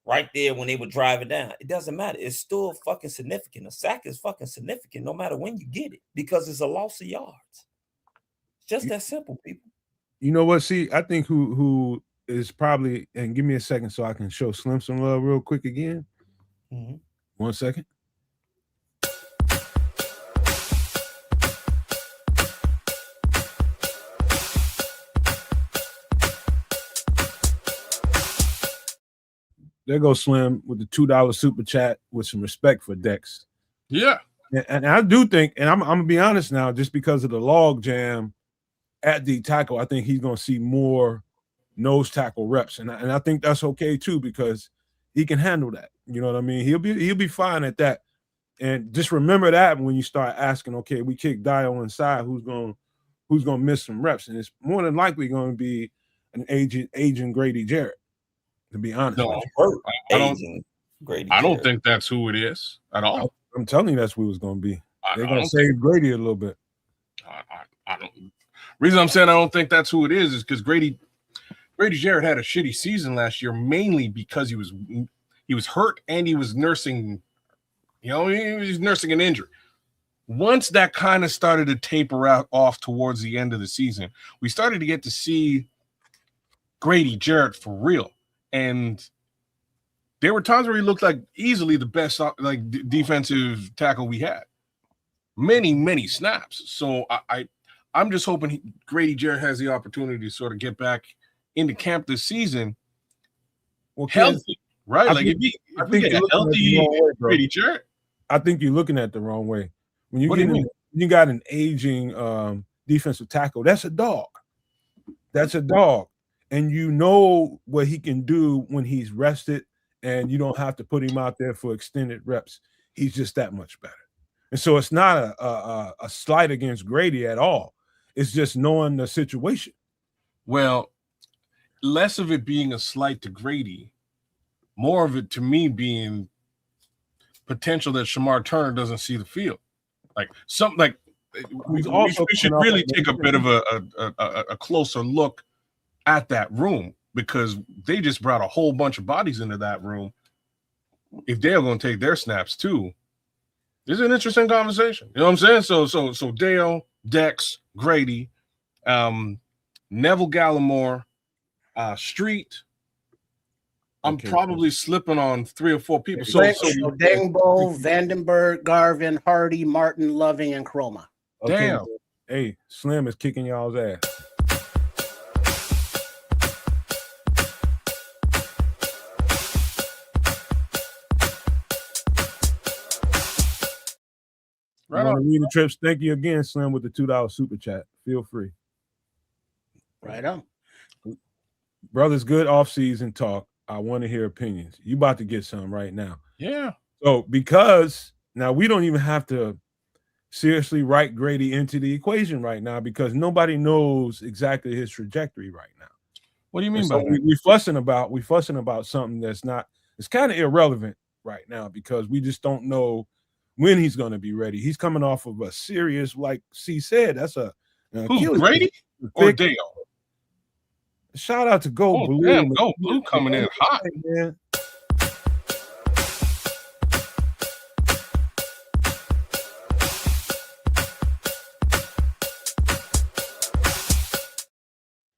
right there when they were driving down. It doesn't matter. It's still fucking significant. A sack is fucking significant no matter when you get it because it's a loss of yards. It's just that simple, people. You know what? See, I think who is probably, and give me a second so I can show Slim some love real quick again. Mm-hmm. 1 second. There goes Slim with the $2 super chat with some respect for Dex. Yeah. And I do think, and I'm going to be honest now, just because of the log jam at the tackle, I think he's going to see more nose tackle reps. And I think that's okay too, because he can handle that. You know what I mean? He'll be fine at that. And just remember that when you start asking, okay, we kick Dio inside, who's going to miss some reps? And it's more than likely going to be an aging Grady Jarrett. To be honest, I don't think that's who it is at all. I'm telling you, that's who it's going to be. They're going to save Grady a little bit. I don't. Reason I'm saying I don't think that's who it is because Grady Jarrett had a shitty season last year, mainly because he was hurt and he was nursing. He was nursing an injury. Once that kind of started to taper off towards the end of the season, we started to get to see Grady Jarrett for real. And there were times where he looked like easily the best defensive tackle we had. Many snaps. So I'm just hoping Grady Jarrett has the opportunity to sort of get back into camp this season. Well, healthy, right? If we get a healthy Grady Jarrett. I think you're looking at the wrong way. When you got an aging defensive tackle, that's a dog. That's a dog. And you know what he can do when he's rested and you don't have to put him out there for extended reps. He's just that much better. And so it's not a slight against Grady at all. It's just knowing the situation. Well, less of it being a slight to Grady, more of it to me being potential that Shamar Turner doesn't see the field. Like something like we should really take a bit of a closer look at that room, because they just brought a whole bunch of bodies into that room. If they're going to take their snaps too, this is an interesting conversation. You know what I'm saying? So Dale, Dex, Grady, Neville Gallimore, Street. I'm probably slipping on 3 or 4 people. So Dangbo, Vandenberg, Garvin, Hardy, Martin, Loving, and Chroma. Okay. Damn. Hey, Slim is kicking y'all's ass. Right on. Reading trips. Thank you again, Slim, with the $2 super chat. Feel free. Right on. Brothers, good off-season talk. I want to hear opinions. You about to get some right now. Yeah. So because now we don't even have to seriously write Grady into the equation right now, because nobody knows exactly his trajectory right now. What do you mean by that? We fussing about something that's not, it's kind of irrelevant right now, because we just don't know when he's going to be ready. He's coming off of a serious, like C said, that's who, Grady or Dale? Shout out to Go Blue. Damn, Go Blue coming in hot, man.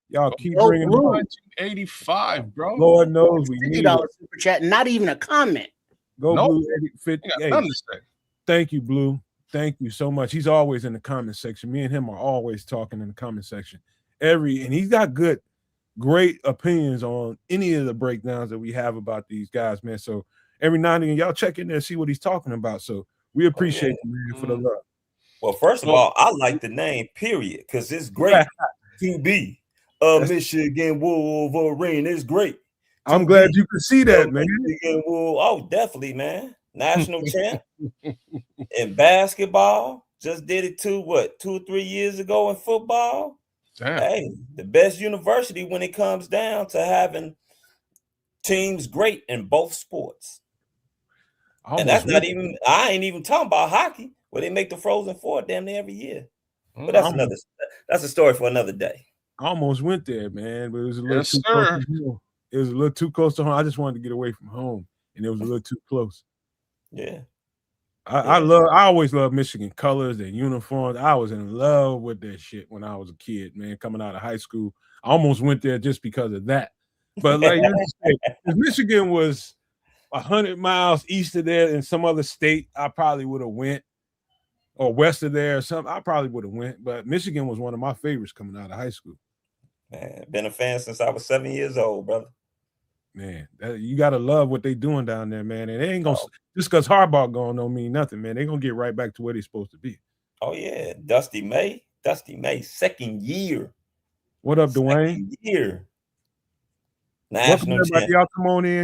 Y'all keep bringing 1985, bro. Lord knows we need $50 super chat, not even a comment. Go Blue 50. Thank you, Blue. Thank you so much. He's always in the comment section. Me and him are always talking in the comment section. And he's got great opinions on any of the breakdowns that we have about these guys, man. So every now and then, y'all check in there and see what he's talking about. So we appreciate you, man, for the love. Well, first of all, I like the name, period, because it's great to be a Michigan Wolverine. It's great. I'm glad you could see that, man. Oh, definitely, man. National champ in basketball. Just did it 2 or 3 years ago in football. Damn. Hey, the best university when it comes down to having teams great in both sports. And that's not even, I ain't even talking about hockey, where they make the Frozen Four damn near every year. But that's a story for another day. I almost went there, man, but it was a little too close to home. It was a little too close to home. I just wanted to get away from home, and it was a little too close. Yeah. I always loved Michigan colors and uniforms. I was in love with that shit when I was a kid, man, coming out of high school. I almost went there just because of that. But like if Michigan was 100 miles east of there in some other state, I probably would have went, or west of there or something. I probably would have went. But Michigan was one of my favorites coming out of high school. Man, been a fan since I was 7 years old, brother. Man, you gotta love what they doing down there, man. And they ain't gonna just because Harbaugh gone don't mean nothing, man. They gonna get right back to where they're supposed to be. Oh yeah, Dusty May, second year. What up, Dwayne? Year. Welcome everybody, y'all.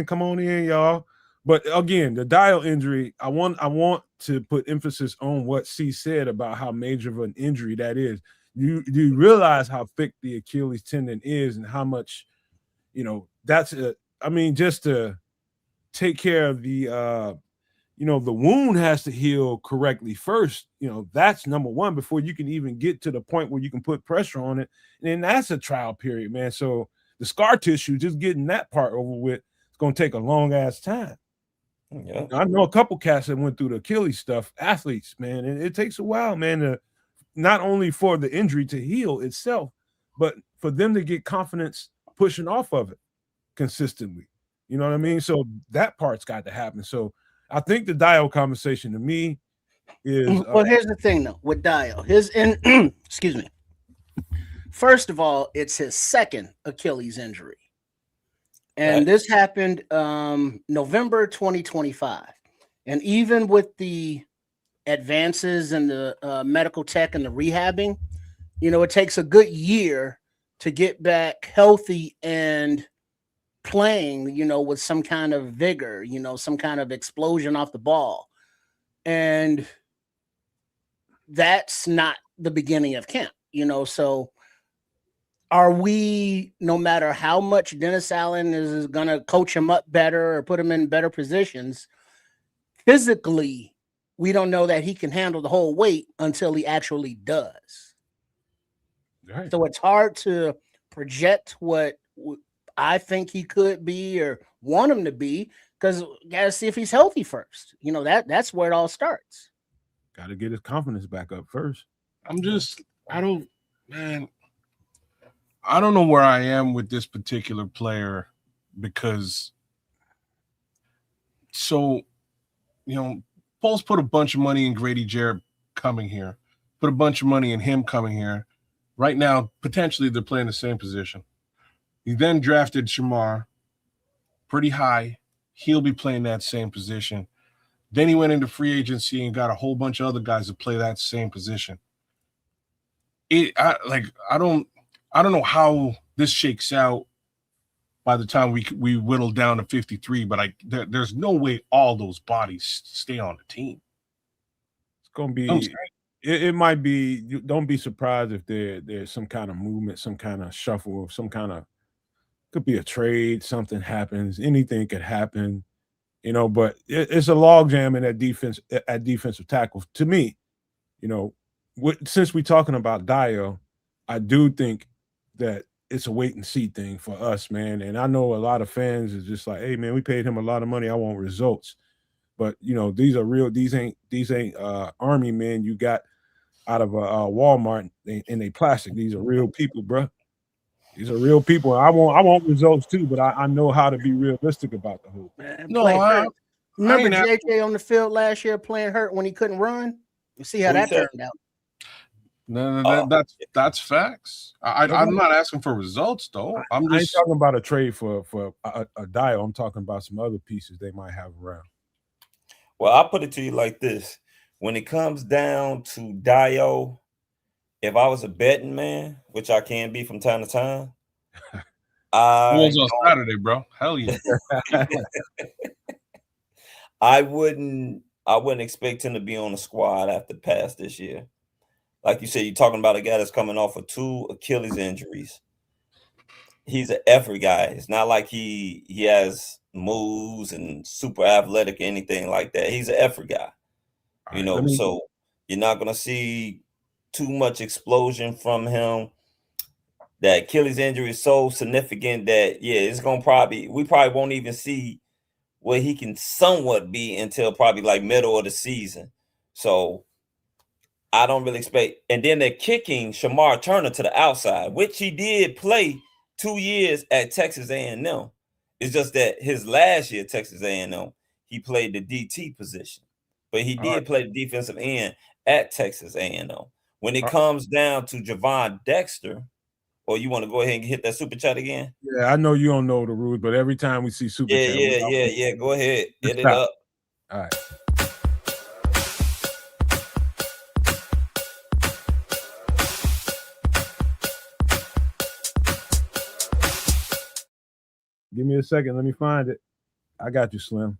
Come on in, y'all. But again, the Dial injury, I want to put emphasis on what C said about how major of an injury that is. You realize how thick the Achilles tendon is and how much, that's just to take care of the the wound has to heal correctly first. That's number one before you can even get to the point where you can put pressure on it. And then that's a trial period, man. So the scar tissue, just getting that part over with, it's going to take a long ass time. Yeah. I know a couple cats that went through the Achilles stuff, athletes, man, and it takes a while, man, to not only for the injury to heal itself, but for them to get confidence pushing off of it consistently. You know what I mean? So that part's got to happen. So I think the Dial conversation to me is well, here's the thing though with Dial. Excuse me. First of all, it's his second Achilles injury. And this happened November 2025. And even with the advances in the medical tech and the rehabbing, it takes a good year to get back healthy and playing, with some kind of vigor, some kind of explosion off the ball. And that's not the beginning of camp, so are we, no matter how much Dennis Allen is going to coach him up better or put him in better positions, physically, we don't know that he can handle the whole weight until he actually does. Right. So it's hard to project what I think he could be or want him to be, because got to see if he's healthy first. That's where it all starts. Got to get his confidence back up first. I don't know where I am with this particular player, because Paul's put a bunch of money in Grady Jarrett coming here, put a bunch of money in him coming here. Right now, potentially they're playing the same position. He then drafted Shamar pretty high. He'll be playing that same position. Then he went into free agency and got a whole bunch of other guys to play that same position. I don't know how this shakes out by the time we whittle down to 53, but there's no way all those bodies stay on the team. It's gonna be. It might be. Don't be surprised if there's some kind of movement, some kind of shuffle, some kind of, could be a trade. Something happens. Anything could happen. But it's a logjam in that defense at defensive tackle. To me, since we're talking about Dio, I do think that it's a wait and see thing for us, man. And I know a lot of fans is just like, hey, man, we paid him a lot of money. I want results. But these are real. These ain't army men you got out of Walmart and they plastic. These are real people, bro. These are real people. I want results too, but I know how to be realistic about the whole thing. Remember JJ on the field last year playing hurt when he couldn't run? You see how that turned out. No, that's facts. I'm not asking for results though. I ain't talking about a trade for a Dio. I'm talking about some other pieces they might have around. Well, I'll put it to you like this: when it comes down to Dio, if I was a betting man, which I can be from time to time, on Saturday, bro. Hell yeah. I wouldn't expect him to be on the squad after past this year. Like you said, you're talking about a guy that's coming off of 2 Achilles injuries. He's an effort guy. It's not like he has moves and super athletic or anything like that. He's an effort guy. So you're not going to see too much explosion from him. That Achilles injury is so significant that, it's going to we probably won't even see what he can somewhat be until probably like middle of the season. So I don't really expect. And then they're kicking Shamar Turner to the outside, which he did play 2 years at Texas A&M. It's just that his last year at Texas A&M, he played the DT position, but he did play the defensive end at Texas A&M. When it comes down to Javon Dexter, or you want to go ahead and hit that super chat again? Yeah, I know you don't know the rules, but every time we see super chat, yeah. Go ahead, hit it up. All right. Give me a second. Let me find it. I got you, Slim.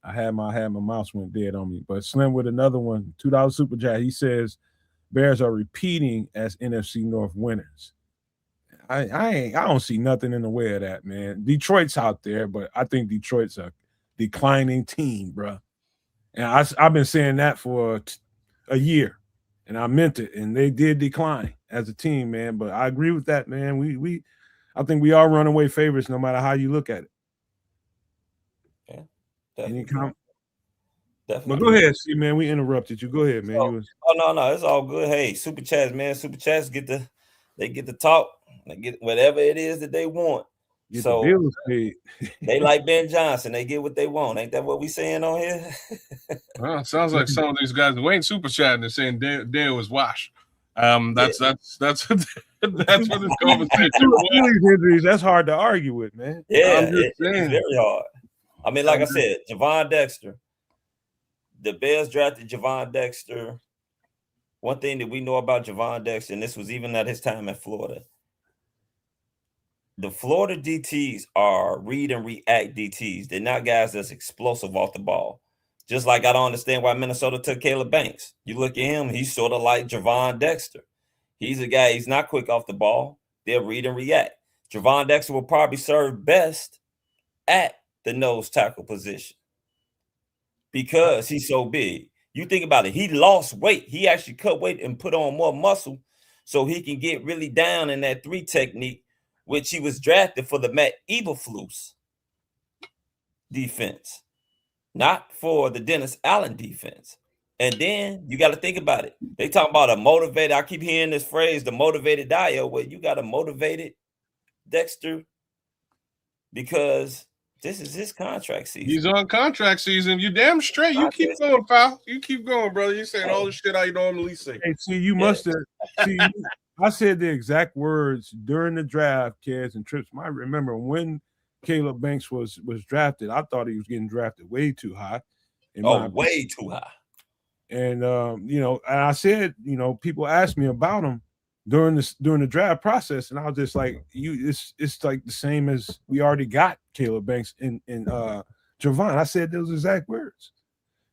I had my mouse went dead on me. But Slim with another one, $2 super chat. He says Bears are repeating as NFC North winners. I don't see nothing in the way of that, man. Detroit's out there, but I think Detroit's a declining team, bro. And I've been saying that for a year, and I meant it. And they did decline as a team, man. But I agree with that, man. I think we are runaway favorites, no matter how you look at it. Yeah, definitely. Definitely. But go ahead, see, man. We interrupted you. Go ahead, man. No, it's all good. Hey, super chats, man. Super chats get to talk. They get whatever it is that they want. Get so the bills paid. They like Ben Johnson. They get what they want. Ain't that what we saying on here? Well, it sounds like some of these guys who ain't super chatting are saying Dale was washed. That's what this conversation was. That's hard to argue with, man. Yeah, it's very hard. I mean, like I said, Javon Dexter. The Bears drafted Javon Dexter. One thing that we know about Javon Dexter, and this was even at his time in Florida, the Florida DTs are read and react DTs. They're not guys that's explosive off the ball. Just like I don't understand why Minnesota took Caleb Banks. You look at him, he's sort of like Javon Dexter. He's a guy, he's not quick off the ball. They'll read and react. Javon Dexter will probably serve best at the nose tackle position because he's so big. You think about it, he lost weight. He actually cut weight and put on more muscle so he can get really down in that 3 technique, which he was drafted for the Matt Eberflus defense, not for the Dennis Allen defense. And then you got to think about it. They talk about a motivated, I keep hearing this phrase, the motivated Dio. Well, you got a motivated Dexter because this is his contract season. He's on contract season. You damn straight. You keep going, pal. You keep going, brother. You're saying all the shit I normally say. Hey, see, you must have. See, I said the exact words during the draft, kids and Trips. I remember when Caleb Banks was drafted. I thought he was getting drafted way too high. Way too high. And you know, and I said, you know, people asked me about him during the draft process, and I was just like, it's like the same as we already got Caleb Banks in Javon. I said those exact words.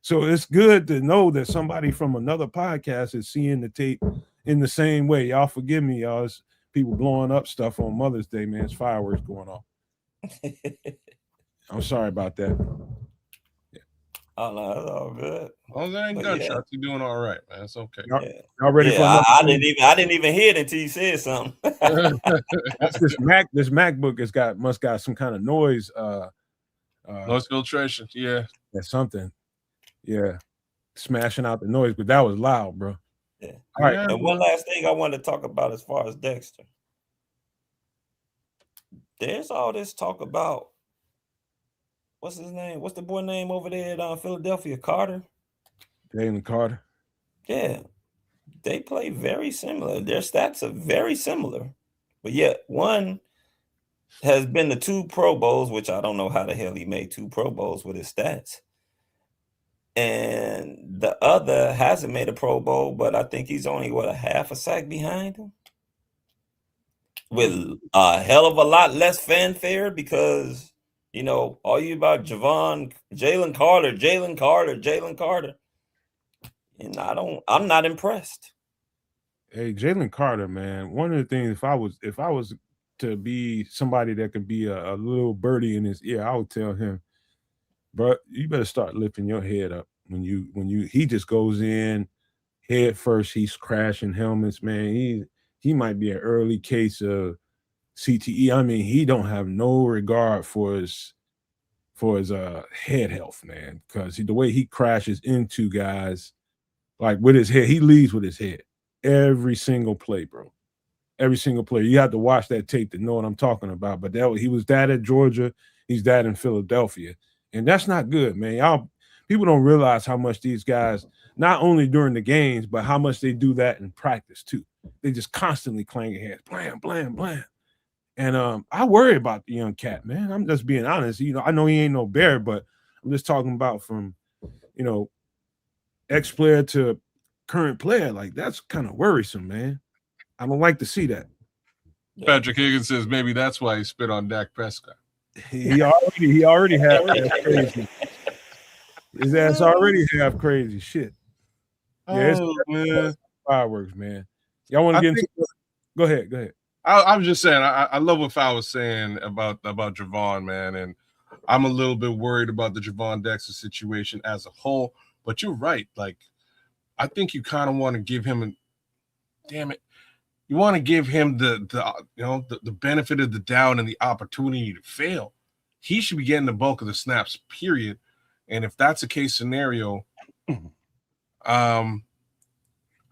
So it's good to know that somebody from another podcast is seeing the tape in the same way. Y'all forgive me, y'all. It's people blowing up stuff on Mother's Day, man. It's fireworks going on. I'm sorry about that. Oh no, that's all good. As long as there ain't gunshots, you're doing all right, man. It's okay. Y'all ready for I didn't even hear it until you said something. That's this MacBook must got some kind of noise. Noise filtration, yeah. That's something. Yeah. Smashing out the noise, but that was loud, bro. Yeah. All right. And one last thing I wanted to talk about as far as Dexter. There's all this talk about what's his name? What's the boy name over there at Philadelphia? Carter? Jalen Carter. Yeah. They play very similar. Their stats are very similar. But yet one has been to 2 Pro Bowls, which I don't know how the hell he made 2 Pro Bowls with his stats. And the other hasn't made a Pro Bowl, but I think he's only, a half a sack behind him? With a hell of a lot less fanfare because, you know, all you about Jalen Carter. And I'm not impressed. Hey, Jalen Carter, man. One of the things, if I was to be somebody that could be a little birdie in his ear, I would tell him, bro, you better start lifting your head up when he just goes in head first. He's crashing helmets, man. He might be an early case of CTE. I mean, he don't have no regard for his head health, man, because the way he crashes into guys, like with his head, he leads with his head every single play, bro. Every single play. You have to watch that tape to know what I'm talking about. But he was that at Georgia. He's that in Philadelphia. And that's not good, man. People don't realize how much these guys, not only during the games, but how much they do that in practice too. They just constantly clanging heads, blam, blam, blam. And I worry about the young cat, man. I'm just being honest. You know, I know he ain't no bear, but I'm just talking about from, you know, ex-player to current player. Like, that's kind of worrisome, man. I don't like to see that. Patrick Higgins says maybe that's why he spit on Dak Prescott. He already had crazy. His ass already have crazy shit. Yeah, it's fireworks, man. Y'all want to get into it? Go ahead. I was just saying, I love what Fal was saying about Javon, man, and I'm a little bit worried about the Javon Dexter situation as a whole. But you're right. Like, I think you kind of want to give him you want to give him the benefit of the doubt and the opportunity to fail. He should be getting the bulk of the snaps, period. And if that's a case scenario,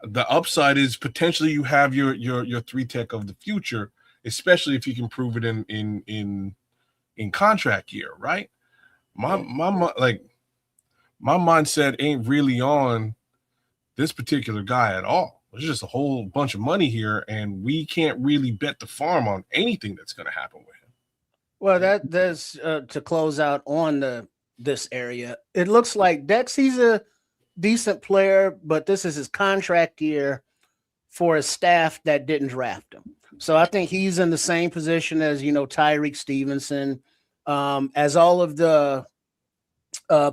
the upside is potentially you have your 3 tech of the future, especially if you can prove it in contract year, right? My mindset ain't really on this particular guy at all. There's just a whole bunch of money here, and we can't really bet the farm on anything that's going to happen with him. Well, there's to close out on this area. It looks like Dex, he's a decent player, but this is his contract year for a staff that didn't draft him. So I think he's in the same position as, Tyreek Stevenson, as all of the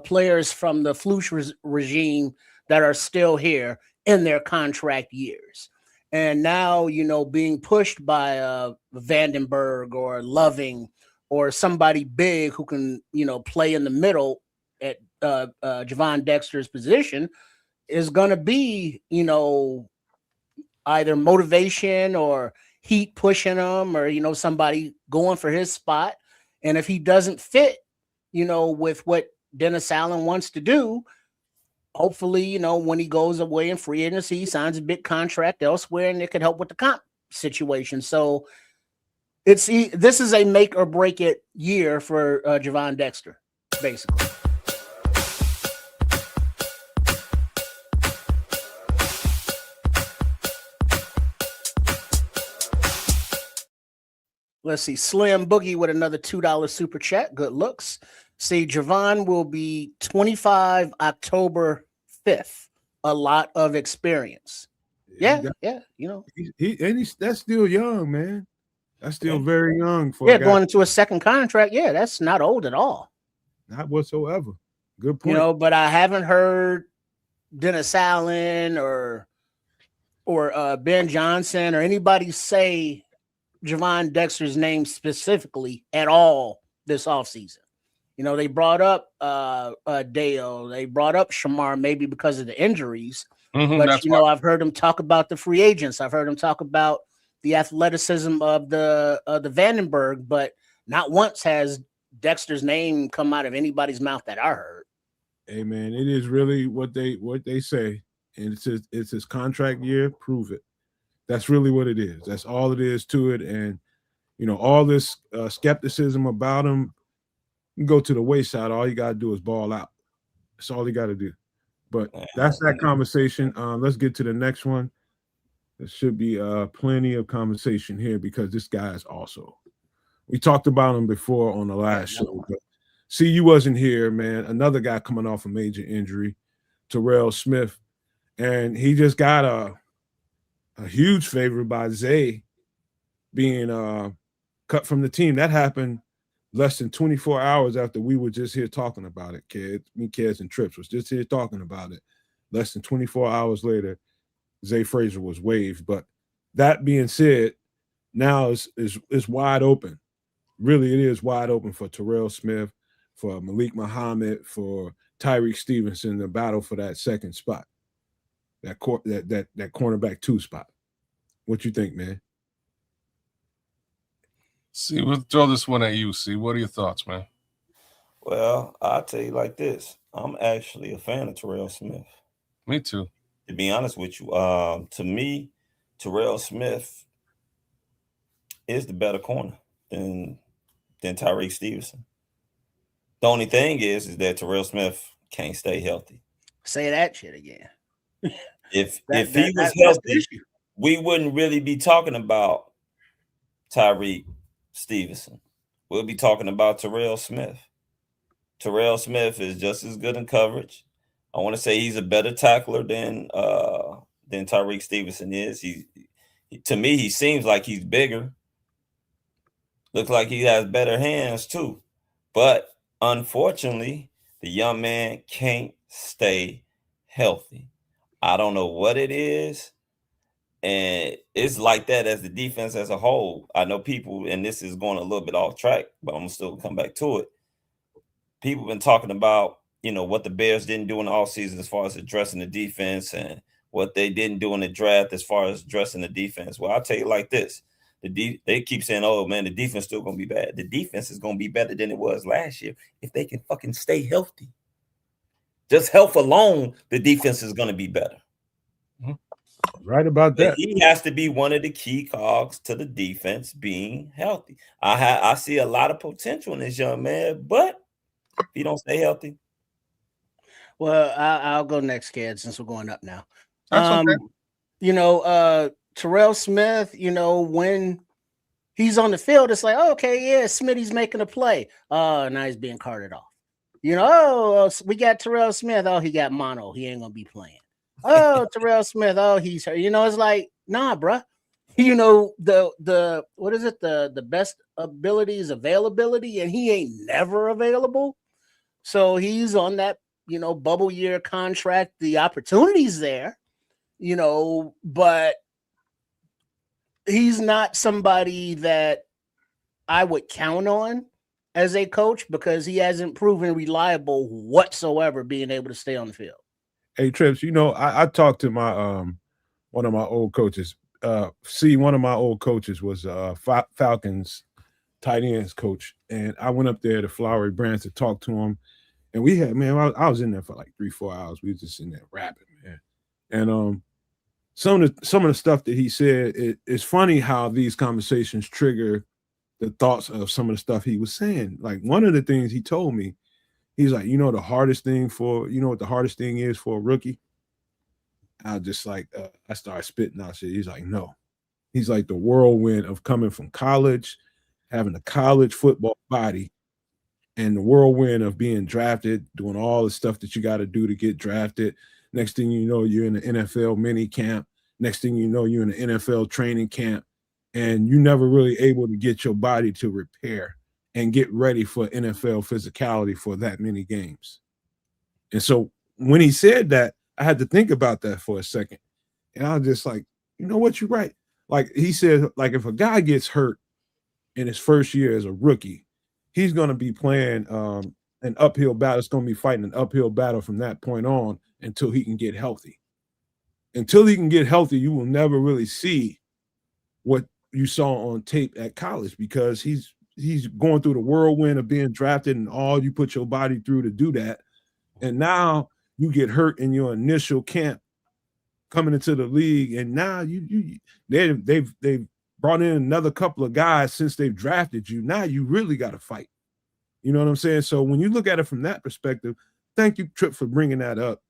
players from the Flush regime that are still here in their contract years. And now, being pushed by Vandenberg or Loving or somebody big who can, play in the middle at Javon Dexter's position is going to be, either motivation or heat pushing him or, somebody going for his spot. And if he doesn't fit, with what Dennis Allen wants to do, hopefully, when he goes away in free agency, he signs a big contract elsewhere and it could help with the comp situation. So this is a make or break it year for Javon Dexter, basically. Let's see. Slim Boogie with another $2 super chat. Good looks. See, Javon will be 25 October 5th. A lot of experience. Yeah. That's still young, man. That's still very young for going into a second contract. Yeah, that's not old at all. Not whatsoever. Good point. But I haven't heard Dennis Allen or Ben Johnson or anybody say Javon Dexter's name specifically at all this offseason. They brought up Dale, they brought up Shamar, maybe because of the injuries. But I've heard him talk about the free agents. I've heard him talk about the athleticism of the Vandenberg, but not once has Dexter's name come out of anybody's mouth that I heard. Hey man, it is really what they say, and it's his contract year. Prove it. That's really what it is. That's all it is to it. And all this skepticism about him, go to the wayside. All you got to do is ball out. That's all you got to do. But that's that conversation. Let's get to the next one. There should be plenty of conversation here because this guy is also. We talked about him before on the last show. But see, you wasn't here, man. Another guy coming off a major injury, Terrell Smith, and he just got a huge favor by Zay being cut from the team. That happened less than 24 hours after we were just here talking about it, kids. Me, Kids, and Trips was just here talking about it. Less than 24 hours later, Zah Frazier was waived. But that being said, now is wide open. Really, it is wide open for Terrell Smith, for Malik Muhammad, for Tyreek Stevenson, the battle for that second spot, that cornerback 2 spot. What you think, man? See, we'll throw this one at you. See, what are your thoughts, man? Well, I'll tell you like this. I'm actually a fan of Terrell Smith. Me too. To be honest with you, to me, Terrell Smith is the better corner than Tyreek Stevenson. The only thing is that Terrell Smith can't stay healthy. Say that shit again. If he was healthy, we wouldn't really be talking about Tyreek Stevenson. We'll be talking about Terrell Smith. Terrell Smith is just as good in coverage. I want to say he's a better tackler than Tyreek Stevenson is. To me, he seems like he's bigger. Looks like he has better hands too. But unfortunately, the young man can't stay healthy. I don't know what it is. And it's like that as the defense as a whole. I know people, and this is going a little bit off track, but I'm still come back to it. People have been talking about, what the Bears didn't do in the offseason as far as addressing the defense and what they didn't do in the draft as far as addressing the defense. Well, I'll tell you like this. They keep saying, oh, man, the defense still going to be bad. The defense is going to be better than it was last year if they can fucking stay healthy. Just health alone, the defense is going to be better. Right about that. He has to be one of the key cogs to the defense being healthy. I see a lot of potential in this young man, but if he don't stay healthy. Well, I'll go next, kid, since we're going up now. That's okay. Terrell Smith, when he's on the field, it's like, okay, yeah, Smitty's making a play. Now he's being carted off. We got Terrell Smith. Oh, he got mono. He ain't gonna be playing. Oh, Terrell Smith. Oh, he's hurt. It's like, nah, bruh. The what is it? The best ability is availability, and he ain't never available. So he's on that, bubble year contract. The opportunity's there, but he's not somebody that I would count on as a coach because he hasn't proven reliable whatsoever being able to stay on the field. Hey Trips, I talked to my one of my old coaches. One of my old coaches was Falcons tight ends coach, and I went up there to Flowery Branch to talk to him, and we had I was in there for like 3-4 hours. We were just in there rapping, man, and some of the stuff that he said, it's funny how these conversations trigger the thoughts of some of the stuff he was saying. Like one of the things he told me, he's like, the hardest thing what the hardest thing is for a rookie? I just I started spitting out shit. He's like, no. He's like the whirlwind of coming from college, having a college football body, and the whirlwind of being drafted, doing all the stuff that you got to do to get drafted. Next thing you know, you're in the NFL mini camp. Next thing you know, you're in the NFL training camp, and you never really able to get your body to repair and get ready for NFL physicality for that many games. And so when he said that, I had to think about that for a second. And I was just like, you know what, you're right. Like he said, like if a guy gets hurt in his first year as a rookie, he's going to be playing an uphill battle. It's going to be fighting an uphill battle from that point on until he can get healthy. Until he can get healthy, you will never really see what you saw on tape at college because he's going through the whirlwind of being drafted and all you put your body through to do that. And now you get hurt in your initial camp coming into the league, and now they've brought in another couple of guys since they've drafted you. Now you really got to fight. You know what I'm saying? So when you look at it from that perspective, thank you, Trip, for bringing that up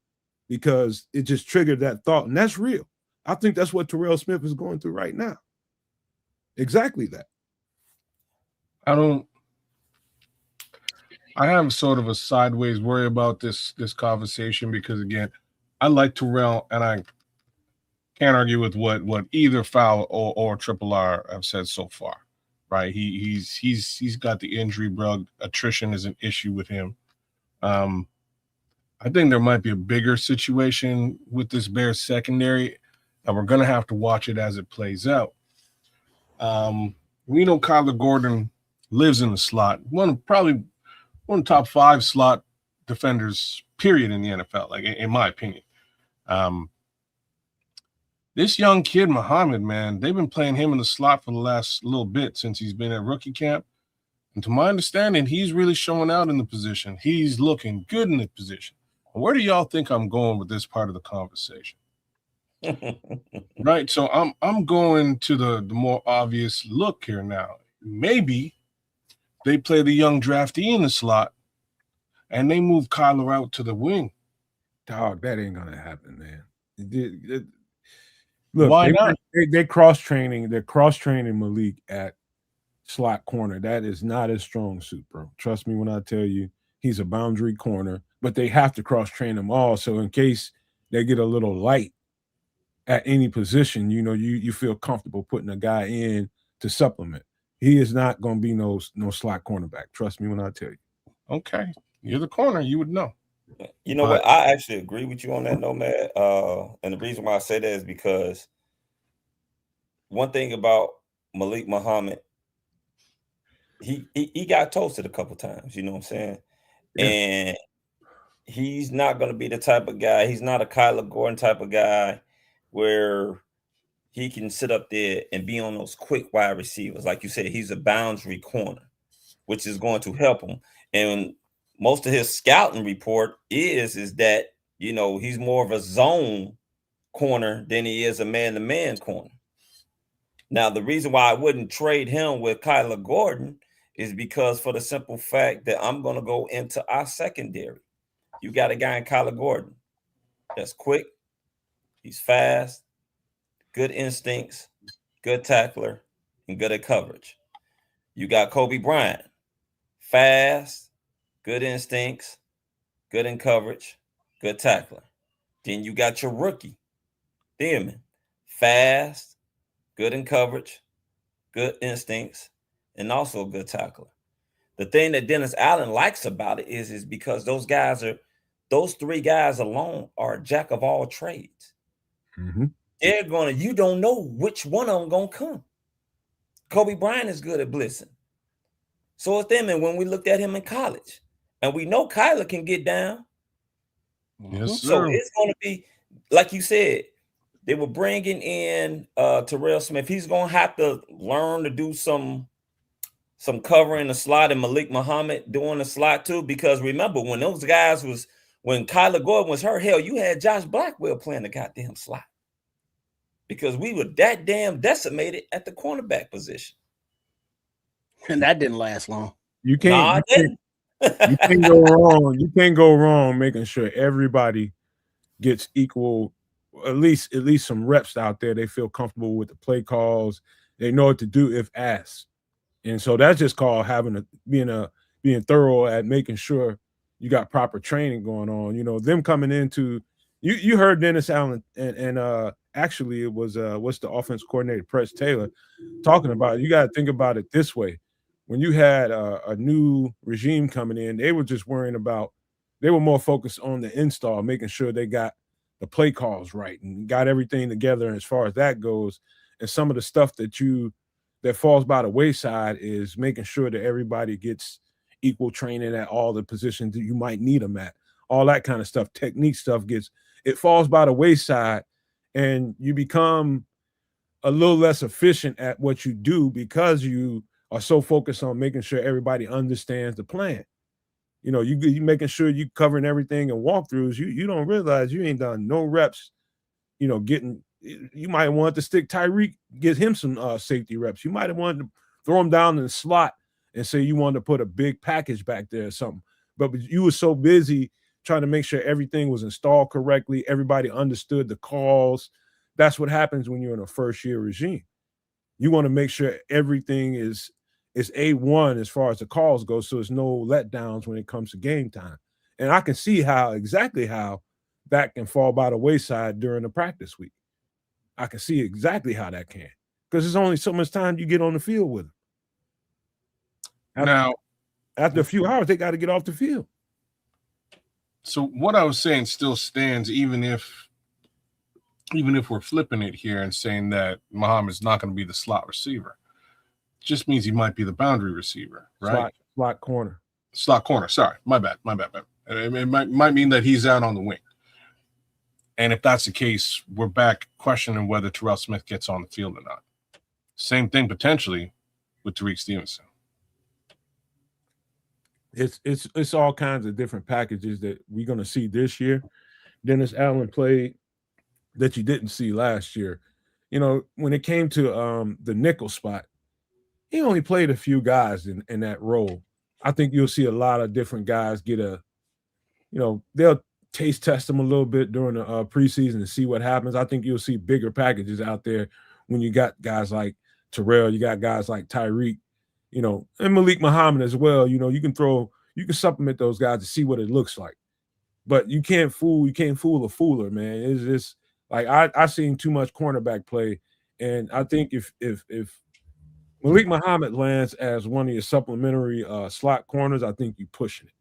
because it just triggered that thought, and that's real. I think that's what Terrell Smith is going through right now. Exactly that. I have sort of a sideways worry about this conversation because again, I like Terrell and I can't argue with what either Foul or Triple R have said so far. Right. He's got the injury bug. Attrition is an issue with him. I think there might be a bigger situation with this Bears secondary, and we're gonna have to watch it as it plays out. We know Kyler Gordon lives in the slot, one of the top 5 slot defenders, period, in the NFL, like in my opinion. This young kid, Muhammad, man, they've been playing him in the slot for the last little bit since he's been at rookie camp. And to my understanding, he's really showing out in the position. He's looking good in the position. Where do y'all think I'm going with this part of the conversation? Right. So I'm going to the more obvious look here now. Maybe they play the young draftee in the slot and they move Kyler out to the wing. Dog, that ain't gonna happen, man. Look, why not? They're cross-training Malik at slot corner. That is not his strong suit, bro. Trust me when I tell you he's a boundary corner, but they have to cross-train them all. So in case they get a little light at any position, you feel comfortable putting a guy in to supplement. He is not going to be no slot cornerback. Trust me when I tell you. Okay. You're the corner. You would know. You know what? I actually agree with you on that, Nomad. And the reason why I say that is because one thing about Malik Muhammad, he got toasted a couple times, you know what I'm saying? Yeah. And he's not going to be the type of guy. He's not a Kyler Gordon type of guy where he can sit up there and be on those quick wide receivers. Like you said, he's a boundary corner, which is going to help him. And most of his scouting report is that, he's more of a zone corner than he is a man-to-man corner. Now, the reason why I wouldn't trade him with Kyler Gordon is because for the simple fact that I'm going to go into our secondary. You got a guy in Kyler Gordon that's quick. He's fast, good instincts, good tackler, and good at coverage. You got Kobe Bryant, fast, good instincts, good in coverage, good tackler. Then you got your rookie, Thiemann, fast, good in coverage, good instincts, and also a good tackler. The thing that Dennis Allen likes about it is because those three guys alone are a jack of all trades. Mm-hmm. You don't know which one of them gonna come. Kobe Bryant is good at blitzing. So it's them. And when we looked at him in college, and we know Kyler can get down. Yes, sir. So it's going to be, like you said, they were bringing in Terrell Smith. He's going to have to learn to do some covering the slot, and Malik Muhammad doing the slot too. Because remember, when Kyler Gordon was hurt, hell, you had Josh Blackwell playing the goddamn slot. Because we were that damn decimated at the cornerback position. And that didn't last long. You can't go wrong. You can't go wrong making sure everybody gets equal, at least some reps out there. They feel comfortable with the play calls. They know what to do if asked. And so that's just called being thorough at making sure you got proper training going on. You know, them coming into you heard Dennis Allen and actually it was what's the offense coordinator, Press Taylor, talking about it. You got to think about it this way. When you had a new regime coming in, they were just worrying about, they were more focused on the install, making sure they got the play calls right and got everything together as far as that goes. And some of the stuff that falls by the wayside is making sure that everybody gets equal training at all the positions that you might need them at. All that kind of stuff, technique stuff it falls by the wayside, and you become a little less efficient at what you do because you are so focused on making sure everybody understands the plan. You know, you making sure you covering everything in walkthroughs. You don't realize you ain't done no reps. You know, you might want to stick Tyreek, get him some safety reps. You might have wanted to throw him down in the slot and say you wanted to put a big package back there or something. But you were so busy trying to make sure everything was installed correctly, everybody understood the calls. That's what happens when you're in a first-year regime. You want to make sure everything is A1 as far as the calls go, so there's no letdowns when it comes to game time. And I can see exactly how that can fall by the wayside during the practice week. I can see exactly how that can, because there's only so much time you get on the field with them. After a few hours, they got to get off the field. So what I was saying still stands, even if we're flipping it here and saying that Muhammad's not going to be the slot receiver. It just means he might be the boundary receiver, right? Slot corner. Slot corner. Sorry, my bad. It might mean that he's out on the wing. And if that's the case, we're back questioning whether Terrell Smith gets on the field or not. Same thing potentially with Tariq Stevenson. It's all kinds of different packages that we're going to see this year. Dennis Allen played that you didn't see last year. You know, when it came to the nickel spot, he only played a few guys in that role. I think you'll see a lot of different guys they'll taste test them a little bit during the preseason and see what happens. I think you'll see bigger packages out there when you got guys like Terrell, you got guys like Tyreek, you know, and Malik Muhammad as well. You know, you can supplement those guys to see what it looks like. But you can't fool a fooler, man. It's just like I've seen too much cornerback play. And I think if Malik Muhammad lands as one of your supplementary slot corners, I think you're pushing it.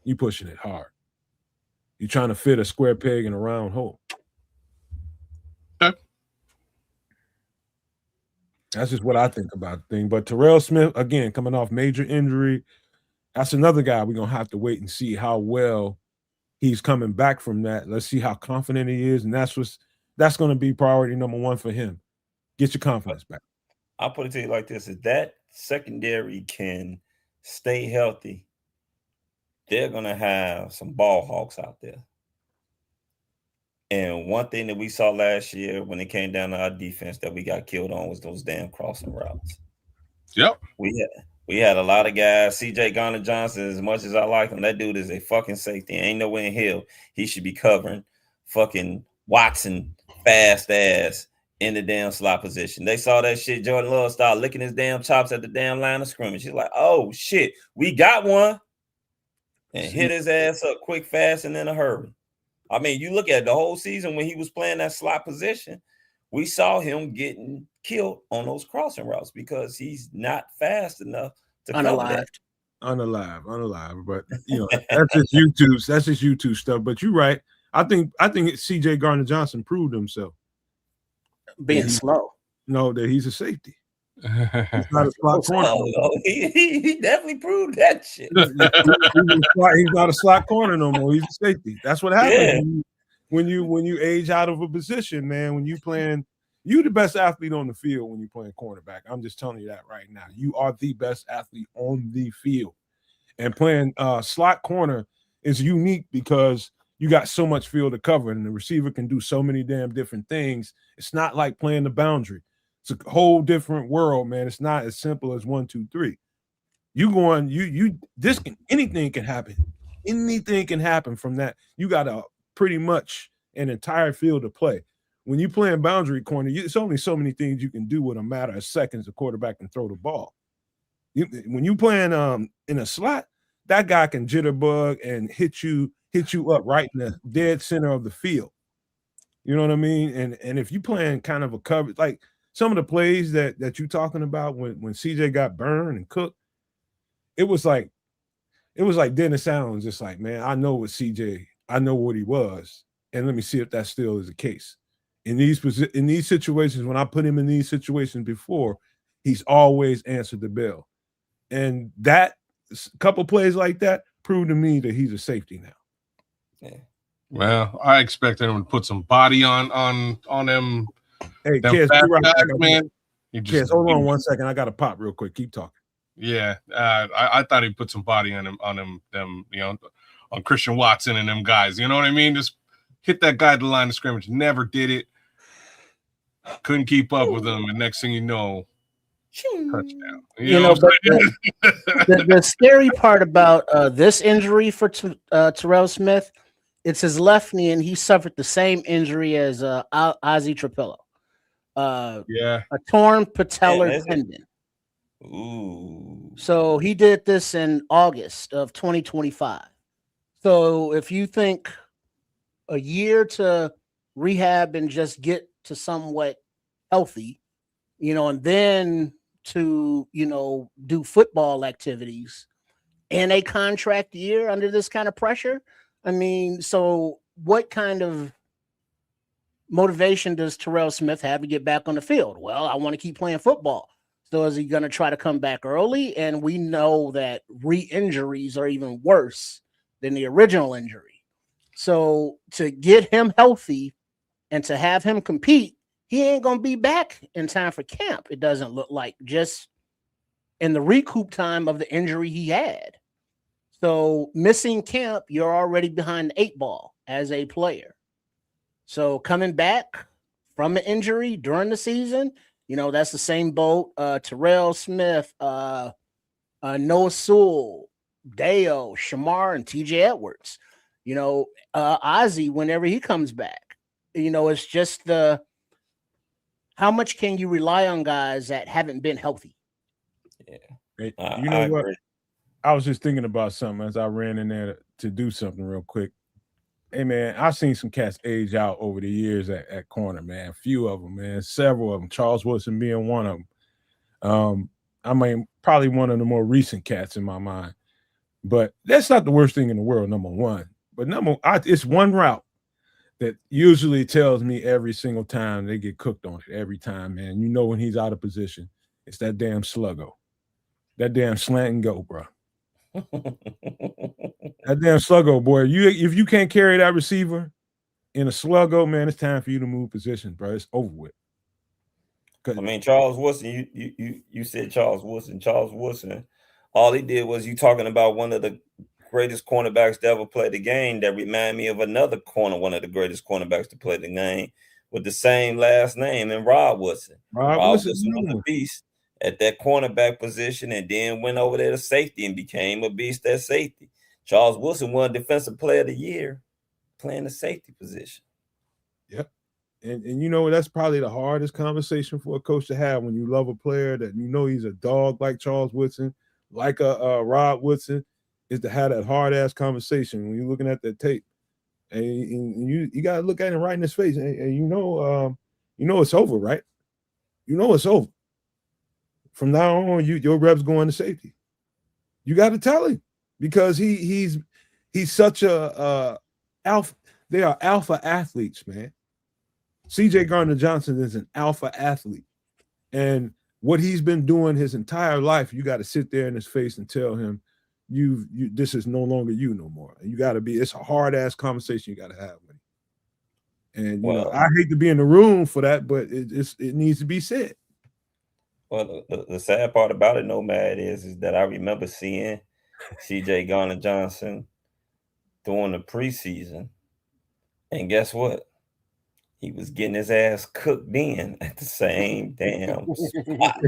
You're pushing it hard. You're trying to fit a square peg in a round hole. Okay. That's just what I think about the thing. But Terrell Smith, again, coming off major injury, that's another guy we're going to have to wait and see how well he's coming back from that. Let's see how confident he is. And that's going to be priority number one for him. Get your confidence back. I'll put it to you like this. If that secondary can stay healthy, they're going to have some ball hawks out there. And one thing that we saw last year when it came down to our defense that we got killed on was those damn crossing routes. Yep. We had a lot of guys. C.J. Garner-Johnson, as much as I like him, that dude is a fucking safety. Ain't nowhere in hell he should be covering fucking Watson fast ass in the damn slot position. They saw that shit. Jordan Love start licking his damn chops at the damn line of scrimmage. He's like, oh, shit, we got one. And hit his ass up quick, fast, and in a hurry. I mean, you look at the whole season when he was playing that slot position, we saw him getting killed on those crossing routes because he's not fast enough to cover that. unalive. But that's just YouTube stuff. But you're right. I think CJ Gardner-Johnson proved himself. Being slow. No, that he's a safety. He's He's not a slot corner. He definitely proved that shit. He's not a slot corner no more. He's a safety. That's what happens when you age out of a position, man. When you playing, you the best athlete on the field when you're playing cornerback. I'm just telling you that right now. You are the best athlete on the field. And playing slot corner is unique because you got so much field to cover, and the receiver can do so many damn different things. It's not like playing the boundary. It's a whole different world, man. It's not as simple as 1, 2, 3. Anything can happen. Anything can happen from that. You got pretty much an entire field to play. When you playing boundary corner, it's only so many things you can do with a matter of seconds. The quarterback can throw the ball. When you playing in a slot, that guy can jitterbug and hit you up right in the dead center of the field. You know what I mean? And if you playing kind of a coverage, like some of the plays that you're talking about when CJ got burned and cooked, it was like Dennis Allen, just like, man, I know what CJ, I know what he was, and let me see if that still is the case. In these situations, when I put him in these situations before, he's always answered the bell. And that couple plays like that proved to me that he's a safety now. Yeah. Well, I expected him to put some body on him. Hey, Kes, man. Kes, hold on 1 second. I got to pop real quick. Keep talking. Yeah, I thought he'd put some body on him, on Christian Watson and them guys. You know what I mean? Just hit that guy at the line of scrimmage. Never did it. Couldn't keep up with him, and next thing you know, touchdown. But the scary part about this injury for Terrell Smith, it's his left knee, and he suffered the same injury as Ozzie Trapillo. A torn patellar tendon. Ooh. So he did this in August of 2025. So if you think a year to rehab and just get to somewhat healthy, and then to, do football activities in a contract year under this kind of pressure. I mean, so what kind of motivation does Terrell Smith have to get back on the field? Well, I want to keep playing football. So is he going to try to come back early? And we know that re-injuries are even worse than the original injury. So to get him healthy and to have him compete, he ain't going to be back in time for camp. It doesn't look like, just in the recoup time of the injury he had. So missing camp, you're already behind the 8 ball as a player. So coming back from an injury during the season, that's the same boat. Terrell Smith, Noah Sewell, Deo, Shamar, and TJ Edwards. Ozzie, whenever he comes back, it's just how much can you rely on guys that haven't been healthy? Yeah. Hey, you know what? I was just thinking about something as I ran in there to do something real quick. Hey, man, I've seen some cats age out over the years at corner, man. A few of them, man. Several of them. Charles Woodson being one of them. I mean, probably one of the more recent cats in my mind. But that's not the worst thing in the world, number one. But it's one route that usually tells me every single time they get cooked on it. Every time, man. When he's out of position. It's that damn sluggo. That damn slant and go, bro. That damn sluggo, boy. If you can't carry that receiver in a sluggo, man, it's time for you to move positions, bro. It's over with. I mean, Charles Woodson, you said Charles Woodson. Charles Woodson, all he did was, you talking about one of the greatest cornerbacks to ever play the game, that remind me of another corner, one of the greatest cornerbacks to play the game with the same last name, and Rod Woodson. Rod Woodson was a beast at that cornerback position, and then went over there to safety and became a beast at safety. Charles Woodson won Defensive Player of the Year playing the safety position. Yep. And that's probably the hardest conversation for a coach to have when you love a player that he's a dog like Charles Woodson, like a Rod Woodson, is to have that hard-ass conversation when you're looking at that tape. And you got to look at him right in his face. And it's over, right? It's over. From now on, your rep's going to safety. You got to tell him because he's such a alpha. They are alpha athletes, man. C.J. Gardner-Johnson is an alpha athlete, and what he's been doing his entire life, you got to sit there in his face and tell him, you this is no longer you no more. You got to be. It's a hard ass conversation you got to have with him. And you know, I hate to be in the room for that, but it needs to be said. Well, the sad part about it, Nomad, is that I remember seeing C.J. Gardner-Johnson during the preseason, and guess what? He was getting his ass cooked in at the same damn spot.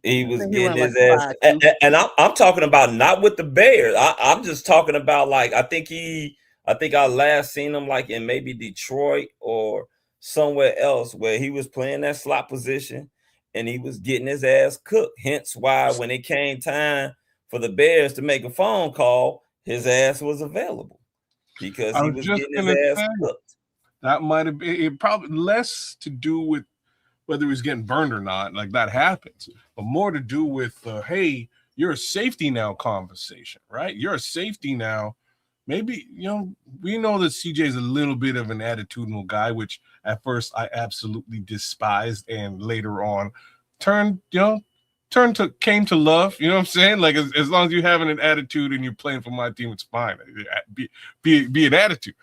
He was getting his ass, and I'm talking about not with the Bears. I'm just talking about like I think I last seen him like in maybe Detroit or somewhere else where he was playing that slot position and he was getting his ass cooked. Hence why when it came time for the Bears to make a phone call, his ass was available because he was getting his ass cooked. That might have been it, probably less to do with whether he's getting burned or not, like that happens, but more to do with, hey, you're a safety now conversation, right? You're a safety now. Maybe, you know, we know that CJ is a little bit of an attitudinal guy, which at first I absolutely despised and later on came to love, you know what I'm saying? Like as long as you're having an attitude and you're playing for my team, it's fine. Be an attitude.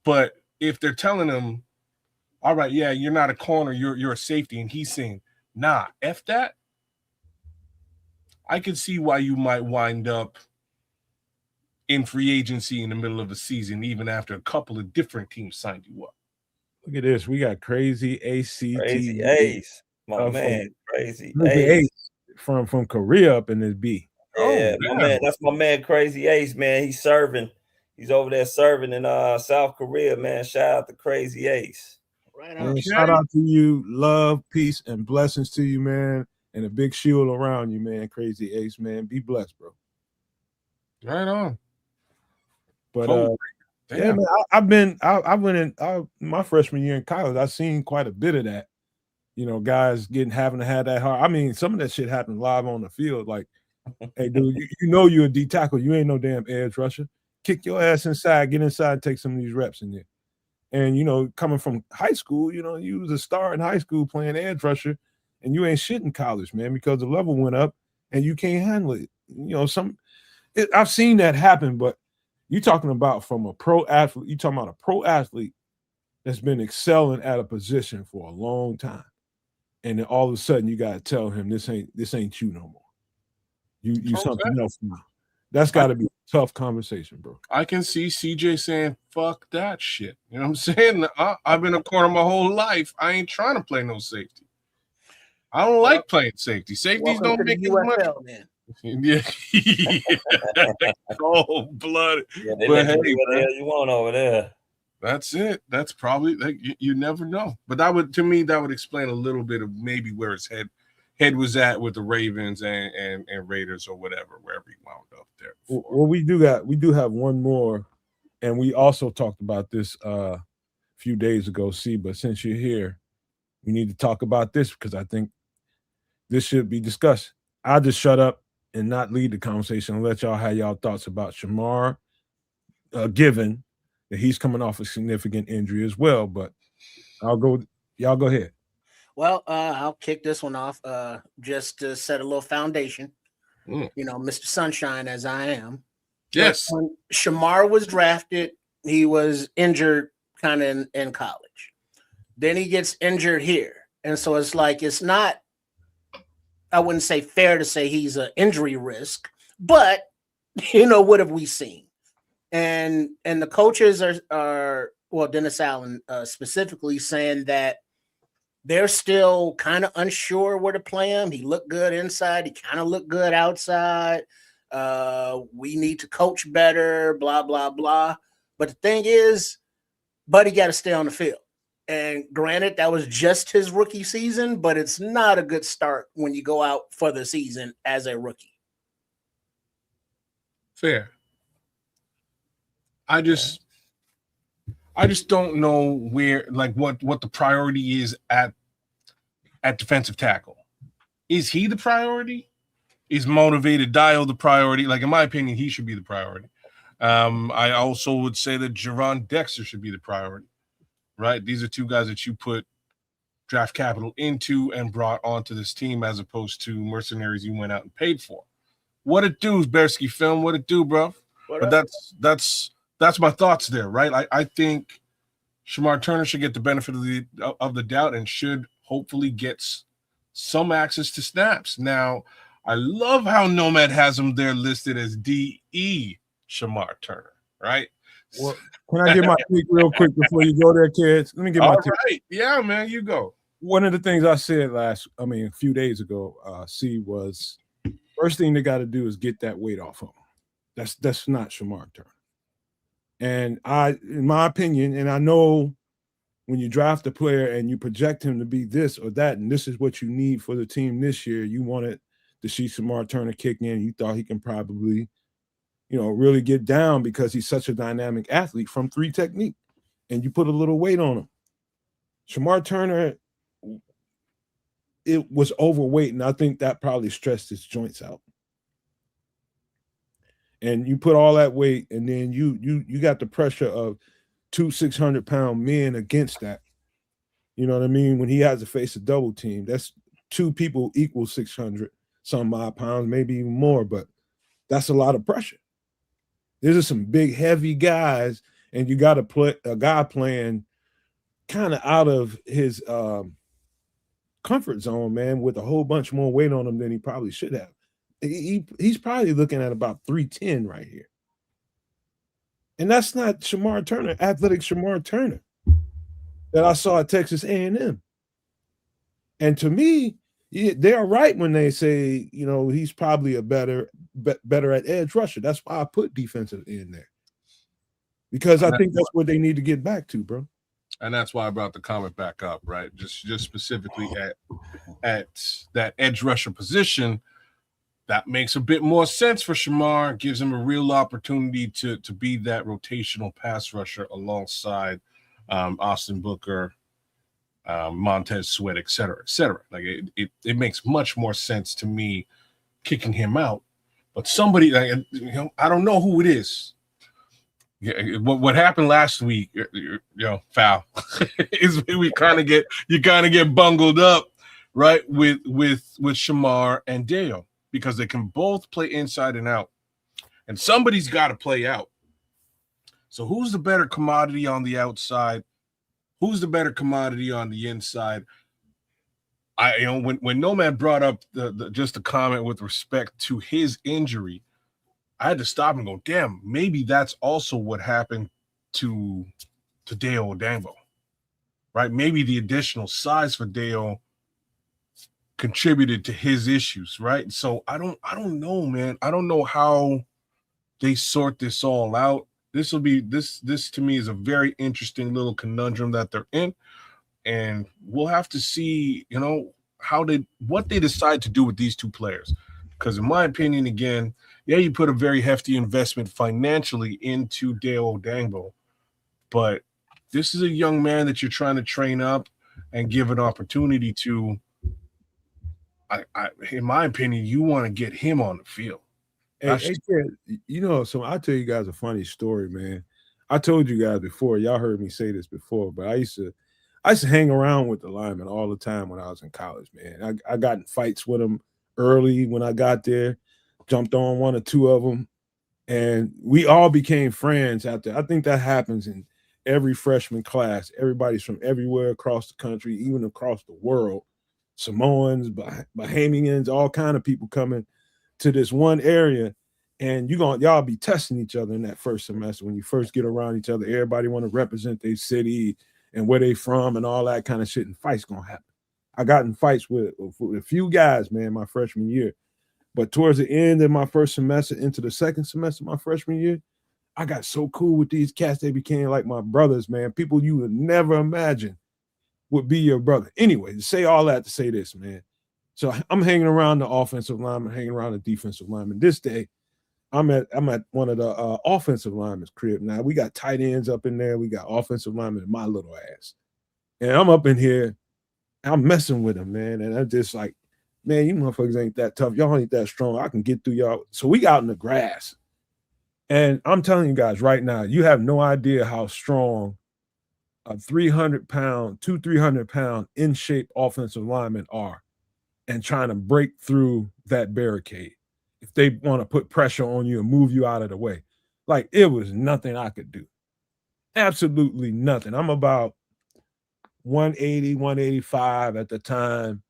But if they're telling him, all right, yeah, you're not a corner, you're a safety, and he's saying, nah, F that, I can see why you might wind up in free agency in the middle of the season, even after a couple of different teams signed you up. Look at this. We got Crazy Crazy Ace. My man, Crazy Ace. From Korea up in this B. Yeah, my man. That's my man, Crazy Ace, man. He's serving. He's over there serving in South Korea, man. Shout out to Crazy Ace. Right on. Shout out to you. Love, peace, and blessings to you, man. And a big shield around you, man. Crazy Ace, man. Be blessed, bro. Right on. But yeah, man, I went in my freshman year in college. I've seen quite a bit of that. You know, guys having to have that hard. I mean, some of that shit happened live on the field. Like, hey, dude, you know you're a D tackle. You ain't no damn edge rusher. Kick your ass inside, get inside, and take some of these reps in there. And, you know, coming from high school, you know, you was a star in high school playing edge rusher, and you ain't shit in college, man, because the level went up and you can't handle it. You know, I've seen that happen, but you're talking about from a pro athlete, you're talking about a pro athlete that's been excelling at a position for a long time. And then all of a sudden you got to tell him this ain't you no more. You something else now. That's got to be a tough conversation, bro. I can see CJ saying, fuck that shit. You know what I'm saying? I've been a corner my whole life. I ain't trying to play no safety. I don't like playing safety. Safeties don't make as much. Man. Yeah. Cold blooded. Yeah, they let you do what the hell you want over there. That's it. That's probably like you never know. But that would explain a little bit of maybe where his head was at with the Ravens and Raiders or whatever, wherever he wound up there. Well, we do have one more, and we also talked about this a few days ago, but since you're here, we need to talk about this because I think this should be discussed. I'll just shut up and not lead the conversation and let y'all have y'all thoughts about Shamar, given that he's coming off a significant injury as well. But y'all go ahead. Well, I'll kick this one off just to set a little foundation. You know, Mr. Sunshine as I am. Yes. But when Shamar was drafted, he was injured kind of in college. Then he gets injured here. And so it's like, it's not, I wouldn't say fair to say he's an injury risk, but you know, what have we seen? And the coaches are well, Dennis Allen specifically saying that they're still kind of unsure where to play him. He looked good inside. He kind of looked good outside. We need to coach better, blah, blah, blah. But the thing is, Buddy got to stay on the field. And granted, that was just his rookie season, but it's not a good start when you go out for the season as a rookie. Fair. I just don't know where, like, what the priority is at defensive tackle. Is he the priority? He's motivated. Dio the priority. Like, in my opinion, he should be the priority. I also would say that Javon Dexter should be the priority, right? These are two guys that you put draft capital into and brought onto this team as opposed to mercenaries you went out and paid for. What it do, Bearsky Film? What it do, bro? But that's my thoughts there, right? I think Shamar Turner should get the benefit of the doubt and should hopefully get some access to snaps. Now, I love how Nomad has him there listed as DE Shamar Turner, right? Well, can I get my take real quick before you go there, kids? Let me get my take. Right. Yeah, man, you go. One of the things I said a few days ago, was first thing they got to do is get that weight off him. That's not Shamar Turner. And in my opinion, and I know when you draft a player and you project him to be this or that, and this is what you need for the team this year, you wanted to see Shamar Turner kick in. You thought he can probably, really get down because he's such a dynamic athlete from 3 technique, and you put a little weight on him. Shamar Turner, it was overweight, and I think that probably stressed his joints out. And you put all that weight, and then you got the pressure of 2 600-pound men against that. You know what I mean? When he has to face a double team, that's 2 people equal 600 some odd pounds, maybe even more, but that's a lot of pressure. These are some big, heavy guys, and you got to play a guy playing kind of out of his comfort zone, man, with a whole bunch more weight on him than he probably should have. He's probably looking at about 310 right here. And that's not Shamar Turner, athletic Shamar Turner that I saw at Texas A&M. And to me, they are right when they say, he's probably a better at edge rusher. That's why I put defensive in there. Because I think that's what they need to get back to, bro. And that's why I brought the comment back up, right? Just specifically at that edge rusher position. That makes a bit more sense for Shamar, gives him a real opportunity to be that rotational pass rusher alongside Austin Booker, Montez Sweat, et cetera, et cetera. Like it makes much more sense to me kicking him out. But somebody, I don't know who it is. Yeah, what happened last week, foul, is you kind of get bungled up, right, with Shamar and Dale. Because they can both play inside and out. And somebody's got to play out. So who's the better commodity on the outside? Who's the better commodity on the inside? When Nomad brought up just a comment with respect to his injury, I had to stop and go, damn, maybe that's also what happened to Dale Odangbo. Right? Maybe the additional size for Dale contributed to his issues, right? So I don't know, man. I don't know how they sort this all out. This to me is a very interesting little conundrum that they're in, and we'll have to see, what they decide to do with these 2 players. Because in my opinion, again, you put a very hefty investment financially into Dale Odangbo, but this is a young man that you're trying to train up and give an opportunity to. In my opinion, you want to get him on the field. Hey, so I'll tell you guys a funny story, man. I told you guys before, y'all heard me say this before, but I used to hang around with the linemen all the time when I was in college, man. I got in fights with them early when I got there, jumped on 1 or 2 of them, and we all became friends after. I think that happens in every freshman class. Everybody's from everywhere across the country, even across the world. Samoans, Bahamians, all kind of people coming to this one area, and y'all be testing each other in that first semester when you first get around each other. Everybody want to represent their city and where they from and all that kind of shit, and fights gonna happen. I got in fights with a few guys, man, my freshman year, but towards the end of my first semester into the second semester my freshman year, I got so cool with these cats. They became like my brothers, man. People you would never imagine would be your brother. Anyway, to say all that to say this, man. So I'm hanging around the offensive lineman, hanging around the defensive lineman. This day, I'm at one of the offensive linemen's crib. Now we got tight ends up in there. We got offensive linemen in my little ass. And I'm up in here, I'm messing with them, man. And I'm just like, man, you motherfuckers ain't that tough. Y'all ain't that strong. I can get through y'all. So we out in the grass. And I'm telling you guys right now, you have no idea how strong a 300-pound, 300-pound in shape offensive linemen are and trying to break through that barricade. If they want to put pressure on you and move you out of the way, like it was nothing I could do. Absolutely nothing. I'm about 180, 185 at the time.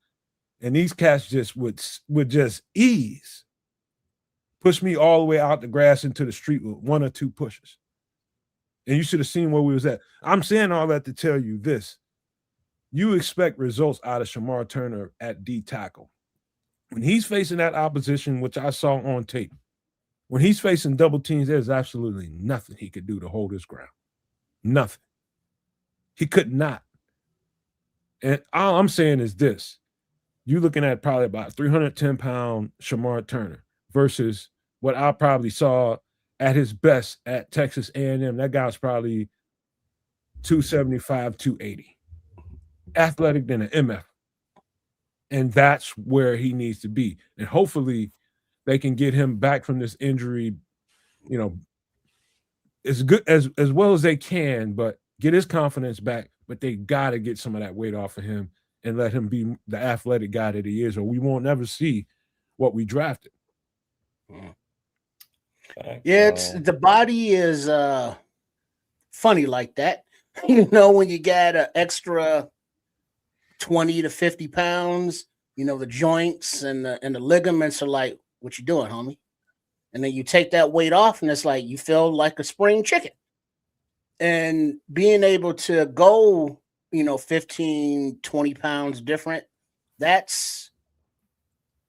And these cats just would just ease, push me all the way out the grass into the street with 1 or 2 pushes. And you should have seen where we was at. I'm saying all that to tell you this. You expect results out of Shamar Turner at D tackle. When he's facing that opposition, which I saw on tape, when he's facing double teams, there's absolutely nothing he could do to hold his ground. Nothing. He could not. And all I'm saying is this. You're looking at probably about 310-pound Shamar Turner versus what I probably saw at his best at Texas A&M. That guy's probably 275, 280. Athletic than an MF. And that's where he needs to be. And hopefully they can get him back from this injury, you know, as good as well as they can, but get his confidence back. But they got to get some of that weight off of him and let him be the athletic guy that he is, or we won't ever see what we drafted. Yeah, it's the body is funny like that. You know, when you got an extra 20 to 50 pounds, you know, the joints and the ligaments are like, what you doing, homie? And then you take that weight off and it's like you feel like a spring chicken. And being able to go, you know, 15, 20 pounds different, that's,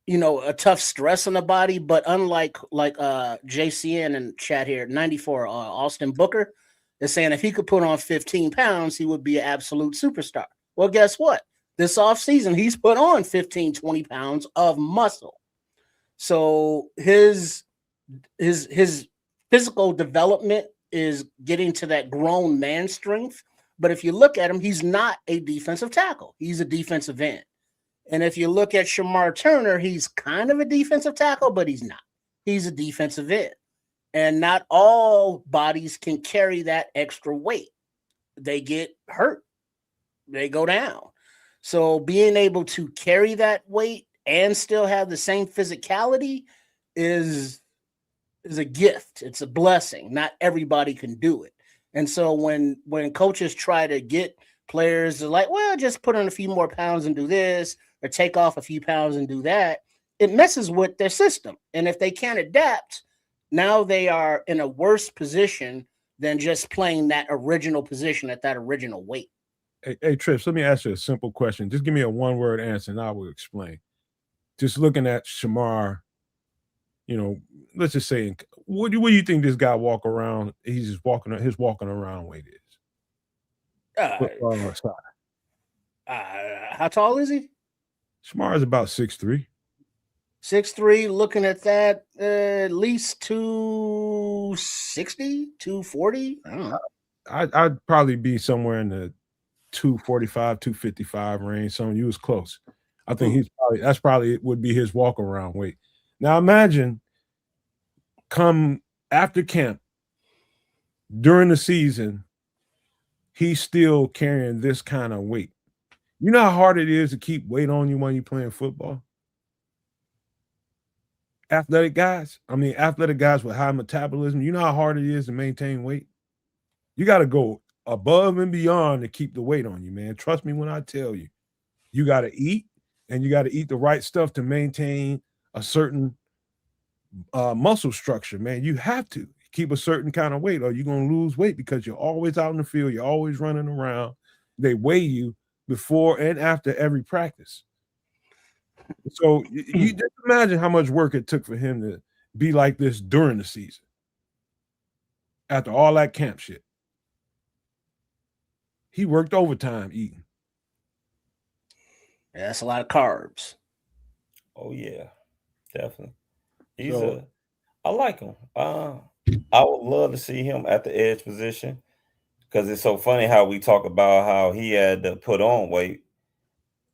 you know, a tough stress on the body. But unlike JCN and chat here, 94, Austin Booker is saying if he could put on 15 pounds, he would be an absolute superstar. Well, guess what? This offseason, he's put on 15, 20 pounds of muscle. So his physical development is getting to that grown man strength. But if you look at him, he's not a defensive tackle. He's a defensive end. And if you look at Shamar Turner, he's kind of a defensive tackle, but he's not. He's a defensive end. And not all bodies can carry that extra weight. They get hurt. They go down. So being able to carry that weight and still have the same physicality is a gift. It's a blessing. Not everybody can do it. And so when coaches try to get players to like, well, just put on a few more pounds and do this, or take off a few pounds and do that, it messes with their system. And if they can't adapt, now they are in a worse position than just playing that original position at that original weight. Hey, Trips, let me ask you a simple question. Just give me a one-word answer and I will explain. Just looking at Shamar, you know, let's just say, what do you think this guy walk around? He's just walking around weight is. How tall is he? Shamar is about 6'3". 6'3", looking at that, at least 260, 240. I don't know. I'd probably be somewhere in the 245, 255 range. So you was close. I think that's probably would be his walk around weight. Now imagine come after camp during the season, he's still carrying this kind of weight. You know how hard it is to keep weight on you when you're playing football? Athletic guys with high metabolism, you know how hard it is to maintain weight? You got to go above and beyond to keep the weight on you, man. Trust me when I tell you. You got to eat, and you got to eat the right stuff to maintain a certain muscle structure, man. You have to keep a certain kind of weight or you're going to lose weight because you're always out in the field. You're always running around. They weigh you before and after every practice. So you just imagine how much work it took for him to be like this during the season. After all that camp shit. He worked overtime eating. Yeah, that's a lot of carbs. Oh yeah, definitely. I like him. I would love to see him at the edge position because it's so funny how we talk about how he had to put on weight.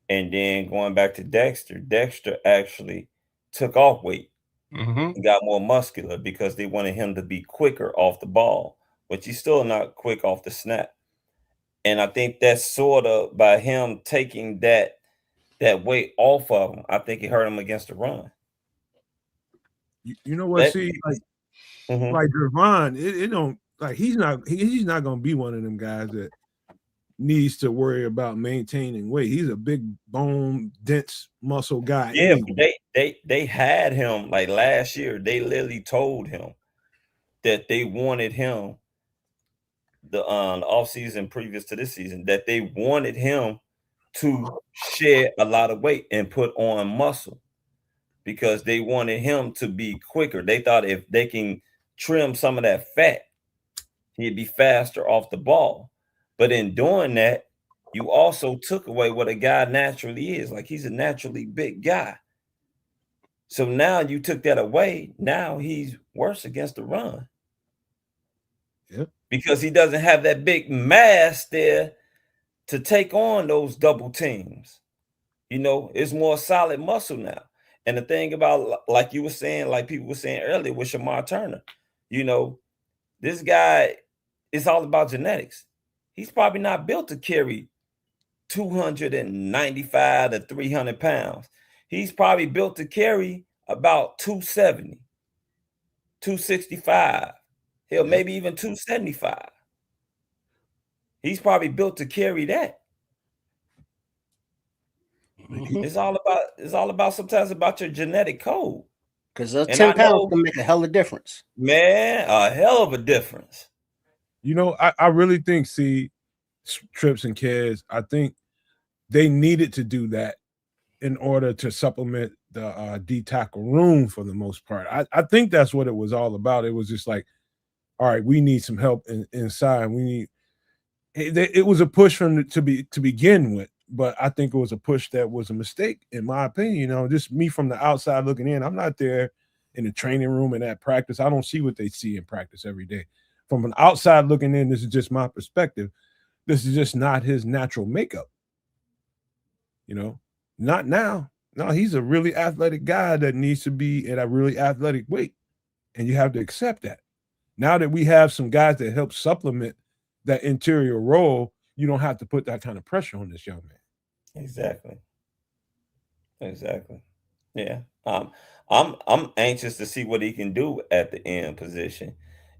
And then going back to Dexter actually took off weight and got more muscular because they wanted him to be quicker off the ball, but he's still not quick off the snap. And I think that's sort of by him taking that weight off of him, I think it hurt him against the run. You know what? That, See, like Javon, it don't like he's not gonna be one of them guys that needs to worry about maintaining weight. He's a big bone, dense muscle guy. yeah, Anyway. but they had him like last year. They literally told him that they wanted him the off season previous to this season that they wanted him to shed a lot of weight and put on muscle because they wanted him to be quicker. They thought if they can trim some of that fat, he'd be faster off the ball. But in doing that, you also took away what a guy naturally is. Like he's a naturally big guy. So now you took that away. Now he's worse against the run. Yep. Because he doesn't have that big mass there to take on those double teams. You know, it's more solid muscle now. And the thing about, like you were saying, like people were saying earlier with Shamar Turner, you know, this guy is all about genetics. He's probably not built to carry 295 to 300 pounds. He's probably built to carry about 270, 265. Hell, maybe even 275. He's probably built to carry that. It's all about sometimes about your genetic code. Because those 10 pounds can make a hell of a difference. Man, a hell of a difference. You know, I really think, Trips and Kez, I think they needed to do that in order to supplement the D tackle room for the most part. I think that's what it was all about. It was just like, all right, we need some help inside. We need it was a push from to begin with, but I think it was a push that was a mistake, in my opinion. You know, just me from the outside looking in. I'm not there in the training room and at practice. I don't see what they see in practice every day. From an outside looking in, this is just my perspective. This is just not his natural makeup. You know, not now. No, he's a really athletic guy that needs to be at a really athletic weight. And you have to accept that. Now that we have some guys that help supplement that interior role, you don't have to put that kind of pressure on this young man. Exactly. Yeah. I'm anxious to see what he can do at the end position.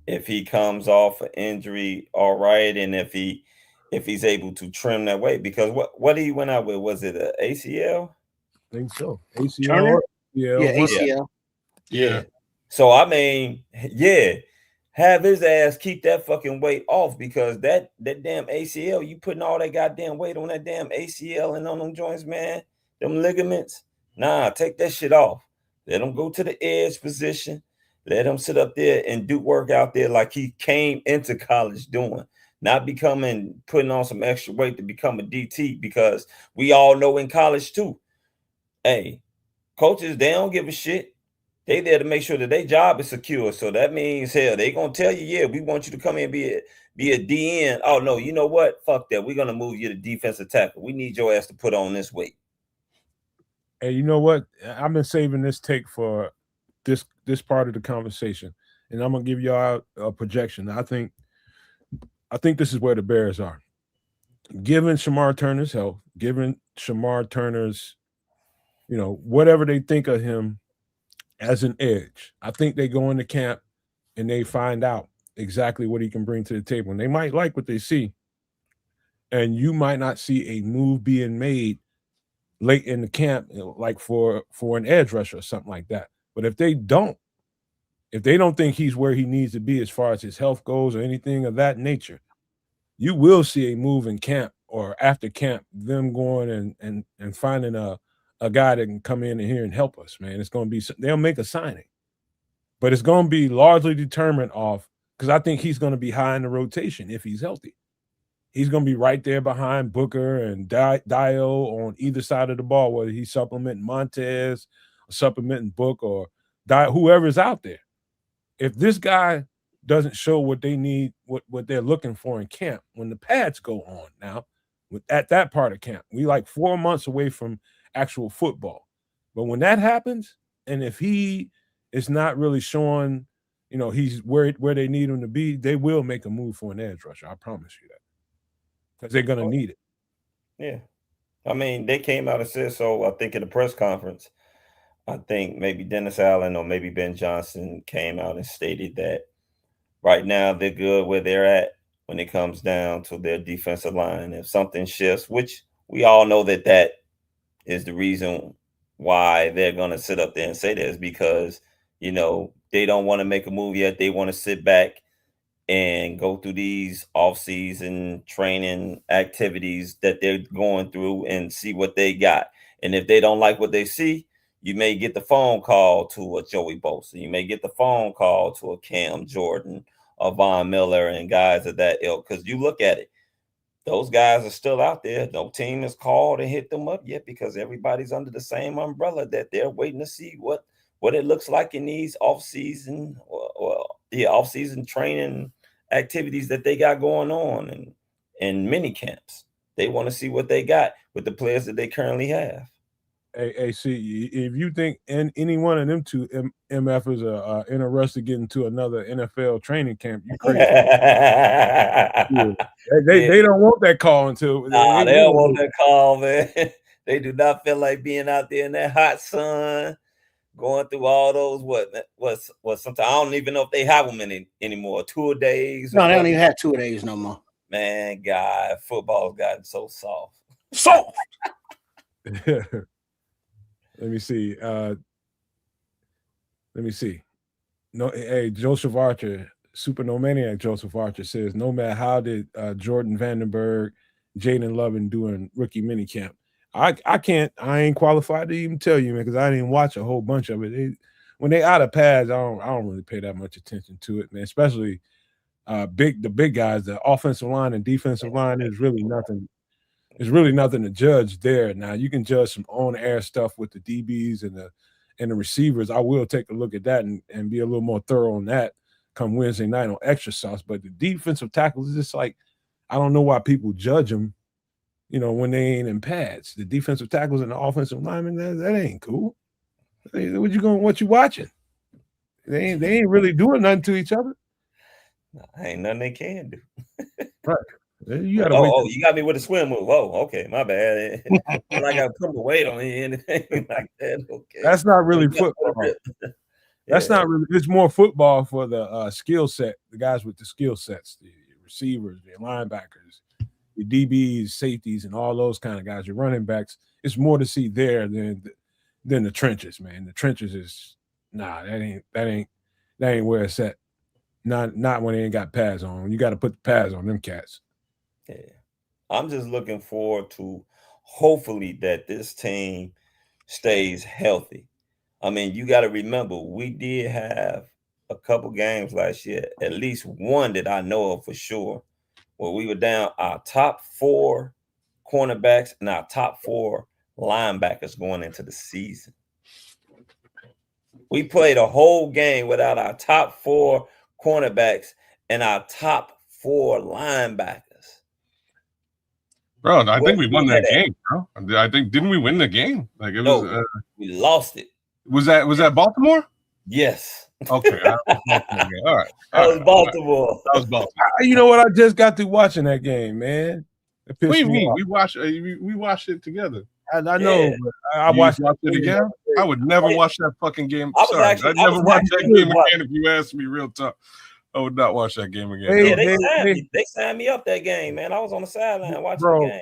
If he comes off an injury, all right, and if he's able to trim that weight, because what he went out with, was it an ACL? I think so. ACL. Turner? Yeah, ACL. Yeah. So I mean, have his ass keep that fucking weight off, because that damn ACL, you putting all that goddamn weight on that damn ACL and on them joints, man, them ligaments. Nah, take that shit off. Let him go to the edge position. Let him sit up there and do work out there like he came into college doing, not putting on some extra weight to become a DT, because we all know in college too, hey, coaches, they don't give a shit. They there to make sure that their job is secure. So that means, hell, they gonna tell you, yeah, we want you to come in and be a DN. Oh no, you know what? Fuck that. We're gonna move you to defensive tackle. We need your ass to put on this weight. Hey, you know what? I've been saving this take for this part of the conversation, and I'm gonna give y'all a projection. I think this is where the Bears are. Given Shamar Turner's health, given Shamar Turner's, whatever they think of him as an edge, I think they go into camp and they find out exactly what he can bring to the table. And they might like what they see. And you might not see a move being made late in the camp, like for an edge rusher or something like that. But if they don't think he's where he needs to be as far as his health goes or anything of that nature, you will see a move in camp or after camp, them going and finding a guy that can come in here and help us, man. It's going to be, they'll make a signing, but it's going to be largely determined off, because I think he's going to be high in the rotation if he's healthy. He's going to be right there behind Booker and Dio on either side of the ball, whether he's supplementing Montez or supplementing Book or whoever's out there. If this guy doesn't show what they need, what they're looking for in camp, when the pads go on now, at that part of camp. We like 4 months away from actual football. But when that happens, and if he is not really showing, he's where they need him to be, they will make a move for an edge rusher. I promise you that. Because they're going to need it. Yeah. I mean, they came out and said so, I think, in the press conference. I think maybe Dennis Allen or maybe Ben Johnson came out and stated that right now they're good where they're at when it comes down to their defensive line. If something shifts, which we all know that is the reason why they're going to sit up there and say this, because, they don't want to make a move yet. They want to sit back and go through these off-season training activities that they're going through and see what they got. And if they don't like what they see, you may get the phone call to a Joey Bosa. You may get the phone call to a Cam Jordan, a Von Miller, and guys of that ilk. Because you look at it, those guys are still out there. No team has called and hit them up yet because everybody's under the same umbrella that they're waiting to see what it looks like in these off-season off-season training activities that they got going on and mini camps. They want to see what they got with the players that they currently have. Hey, see, if you think any one of them two MFers are interested in getting to another NFL training camp, you crazy. They don't want that call until they don't want that call, man. They do not feel like being out there in that hot sun, going through all those what sometimes I don't even know if they have them anymore. 2 days. No, they don't even have 2 days no more. Man, God, football's gotten so soft. Soft. Let me see. No, hey, Joseph Archer, Super Nomaniac Joseph Archer says, Nomad, how did Jordan Vandenberg, Jaden Lovin do in rookie minicamp? I ain't qualified to even tell you, man, because I didn't watch a whole bunch of it. When they out of pads, I don't really pay that much attention to it, man. Especially the big guys, the offensive line and defensive line is really nothing. There's really nothing to judge there. Now you can judge some on-air stuff with the DBs and the receivers. I will take a look at that and be a little more thorough on that come Wednesday night on Extra Sauce. But the defensive tackles is just like, I don't know why people judge them, when they ain't in pads. The defensive tackles and the offensive linemen, that ain't cool. What you watching? They ain't really doing nothing to each other. Ain't nothing they can do. Right. You got me with a swim move. Oh, okay, my bad. Like I put the weight on you, anything like that. Okay, that's not really football. That's not really. It's more football for the skill set. The guys with the skill sets, the receivers, the linebackers, the DBs, safeties, and all those kind of guys. Your running backs. It's more to see there than the trenches, man. The trenches is that ain't where it's at. Not when they ain't got pads on. You got to put the pads on them cats. Yeah, I'm just looking forward to hopefully that this team stays healthy. I mean, you got to remember, we did have a couple games last year, at least one that I know of for sure, where we were down our top 4 cornerbacks and our top 4 linebackers going into the season. We played a whole game without our top 4 cornerbacks and our top 4 linebackers. Bro, I think we won that game, bro. I think, didn't we win the game? Like it was. We lost it. Was that Baltimore? Yes. Okay. All right. That was Baltimore. That was Baltimore. You know what? I just got through watching that game, man. What do you mean? We watched it together. I know. But I watched it again. I would never watch that fucking game. I'd never watch that game again if you asked me real tough. I would not watch that game again. They signed me up that game, man. I was on the sideline watching the game.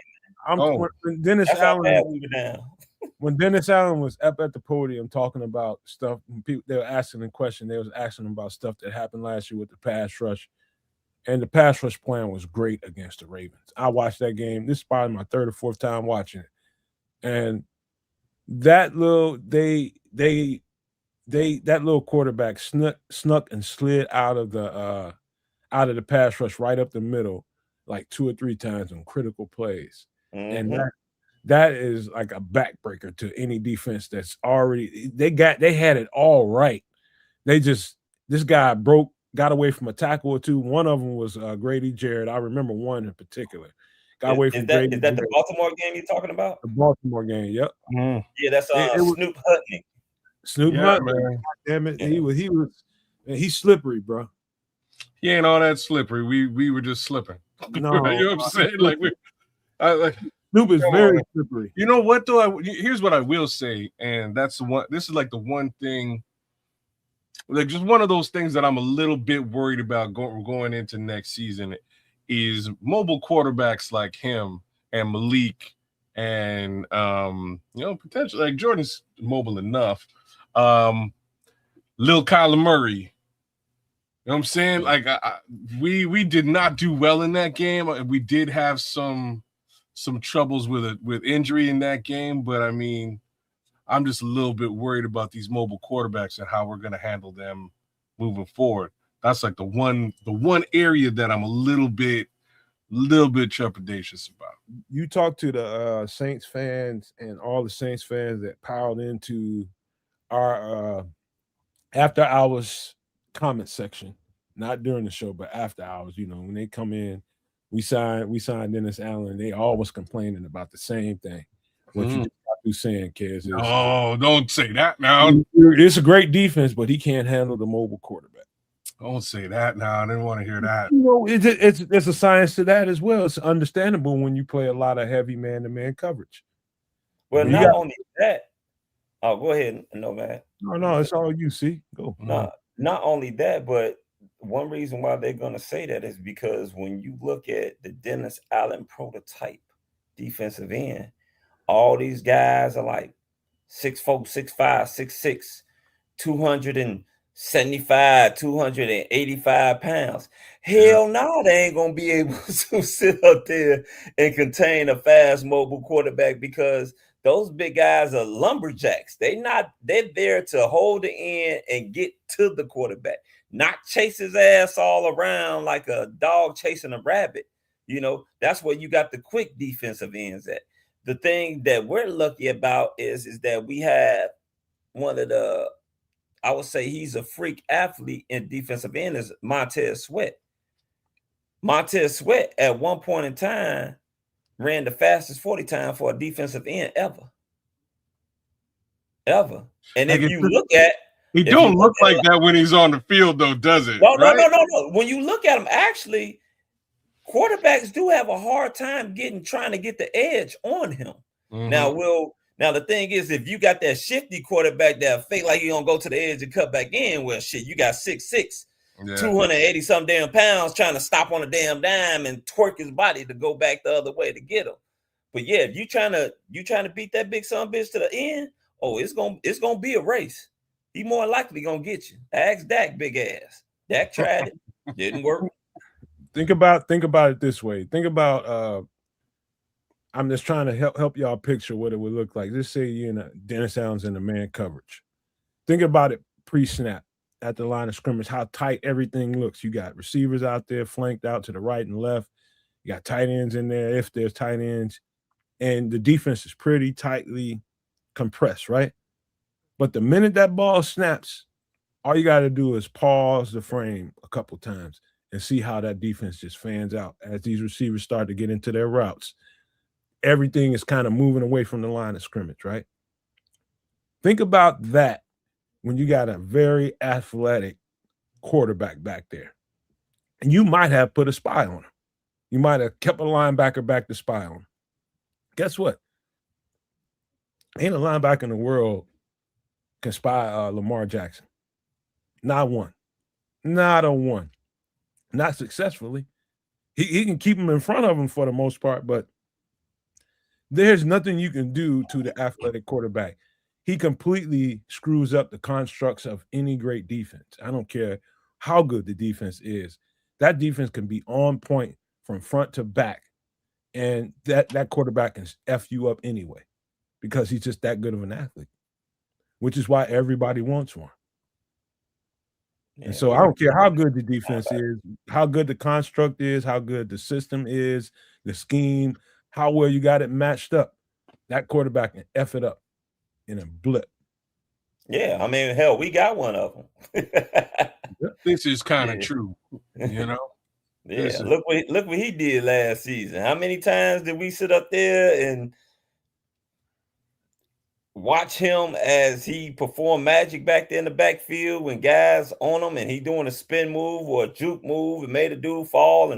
When Dennis Allen was up at the podium talking about stuff, people they were asking a question. They was asking him about stuff that happened last year with the pass rush, and the pass rush plan was great against the Ravens. I watched that game. This is probably my 3rd or 4th time watching it, and that little that little quarterback snuck and slid out of the pass rush right up the middle like 2 or 3 times on critical plays. Mm-hmm. And that is like a backbreaker to any defense that's already they had it all right. This guy got away from a tackle or two. One of them was Grady Jarrett. I remember one in particular. Got away from Grady. Is that the Baltimore game you're talking about? The Baltimore game, yep. Mm. Yeah, that's Snoop Hutney. Snoop Hunt, man. Damn it. Yeah. He's slippery, bro. He ain't all that slippery. We were just slipping. No, you know what I'm saying? Like Snoop is very slippery. You know what though? Here's what I will say, and that's the one. This is like the one thing, like just one of those things that I'm a little bit worried about going into next season is mobile quarterbacks like him and Malik and potentially like Jordan's mobile enough. Lil Kyler Murray. You know what I'm saying? Like we did not do well in that game. We did have some troubles with injury in that game, but I mean, I'm just a little bit worried about these mobile quarterbacks and how we're going to handle them moving forward. That's like the one area that I'm a little bit trepidatious about. You talk to the Saints fans and all the Saints fans that piled into our after hours comment section, not during the show, but after hours. You know, when they come in, we signed Dennis Allen. They always complaining about the same thing. What you just got through saying, Kez. Oh, don't say that now. It's a great defense, but he can't handle the mobile quarterback. Don't say that now. I didn't want to hear that. You know, it's a science to that as well. It's understandable when you play a lot of heavy man-to-man coverage. Well, not only that. Oh, go ahead, Nomad. No, it's all you see. Go. No, not only that, but one reason why they're going to say that is because when you look at the Dennis Allen prototype defensive end, all these guys are like 6'4", 6'5", 6'6", 275, 285 pounds. Hell no, they ain't going to be able to sit up there and contain a fast mobile quarterback because those big guys are lumberjacks. They're there to hold the end and get to the quarterback, not chase his ass all around like a dog chasing a rabbit. You know, that's where you got the quick defensive ends at. The thing that we're lucky about is that we have one of the, I would say he's a freak athlete in defensive end is Montez Sweat. Montez Sweat at one point in time ran the fastest 40 time for a defensive end ever. And if you look at, he don't look like that when he's on the field, though, does it? No. When you look at him, actually, quarterbacks do have a hard time trying to get the edge on him. Mm-hmm. Now the thing is, if you got that shifty quarterback that fake like you gonna go to the edge and cut back in, well, shit, you got 6'6", 280 some damn pounds trying to stop on a damn dime and twerk his body to go back the other way to get him. But yeah, if you trying to beat that big son bitch to the end, it's gonna be a race. He more likely gonna get you. Ask Dak, big ass. Dak tried it, didn't work. Think about it this way. Think about I'm just trying to help y'all picture what it would look like. Let's say Dennis Allen's in the man coverage. Think about it pre-snap at the line of scrimmage, how tight everything looks. You got receivers out there flanked out to the right and left. You got tight ends in there if there's tight ends. And the defense is pretty tightly compressed, right? But the minute that ball snaps, all you got to do is pause the frame a couple times and see how that defense just fans out as these receivers start to get into their routes. Everything is kind of moving away from the line of scrimmage, right? Think about that when you got a very athletic quarterback back there. And you might have put a spy on him. You might have kept a linebacker back to spy on him. Guess what? Ain't a linebacker in the world can spy Lamar Jackson. Not one. Not a one. Not successfully. He can keep him in front of him for the most part, but there's nothing you can do to the athletic quarterback. He completely screws up the constructs of any great defense. I don't care how good the defense is. That defense can be on point from front to back, and that quarterback can F you up anyway because he's just that good of an athlete, which is why everybody wants one. And so I don't care how good the defense is, how good the construct is, how good the system is, the scheme, how well you got it matched up. That quarterback can F it up in a blip. Yeah, I mean, hell, we got one of them. This is kind of true, you know? Yeah, Listen, look what he did last season. How many times did we sit up there and watch him as he performed magic back there in the backfield when guys on him and he doing a spin move or a juke move and made a dude fall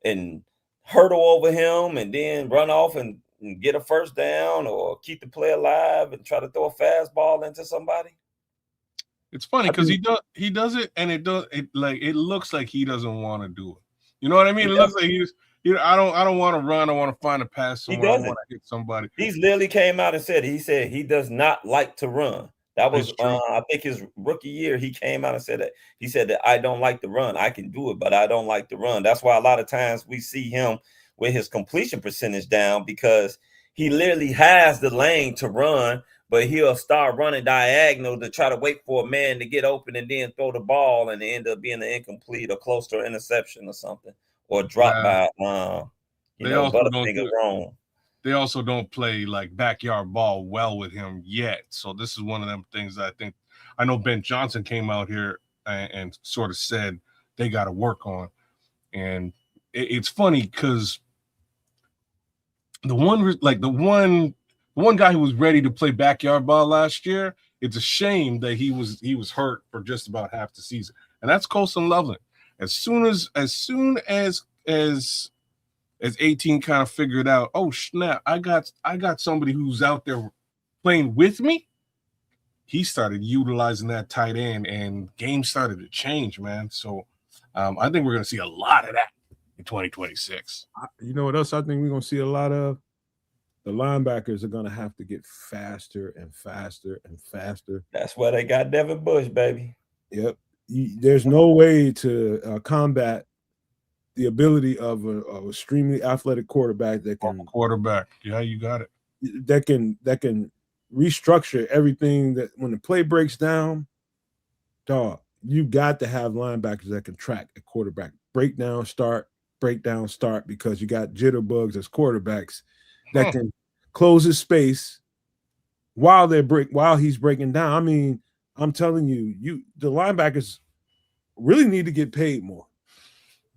and hurdle over him and then run off and get a first down or keep the play alive and try to throw a fastball into somebody? it's funny because he does it, and it looks like he doesn't want to do it. You know what I mean? It looks like I don't want to run. I want to find a pass He somewhere. I doesn't. want to hit somebody. He's literally came out and said he does not like to run. That was true. I think his rookie year. He came out and said that. He said that I don't like to run. I can do it, but I don't like to run. That's why a lot of times we see him with his completion percentage down because he literally has the lane to run, but he'll start running diagonal to try to wait for a man to get open and then throw the ball and end up being an incomplete or close to an interception or something or drop by Butterfinger wrong. They also don't play like backyard ball well with him yet. So this is one of them things that I know Ben Johnson came out here and sort of said they got to work on. And it's funny because the one guy who was ready to play backyard ball last year, it's a shame that he was hurt for just about half the season. And that's Colson Loveland. As soon as 18 kind of figured out, oh snap, I got somebody who's out there playing with me, he started utilizing that tight end and games started to change, man. So I think we're going to see a lot of that in 2026. You know what else I think we're going to see a lot of? The linebackers are going to have to get faster and faster and faster. That's why they got Devin Bush, baby. Yep. There's no way to combat the ability of an extremely athletic quarterback that can Yeah, you got it. That can restructure everything. That when the play breaks down, dog, you got to have linebackers that can track a quarterback. Breakdown, start, because you got jitterbugs as quarterbacks that can close his space while he's breaking down. I mean, I'm telling you, the linebackers really need to get paid more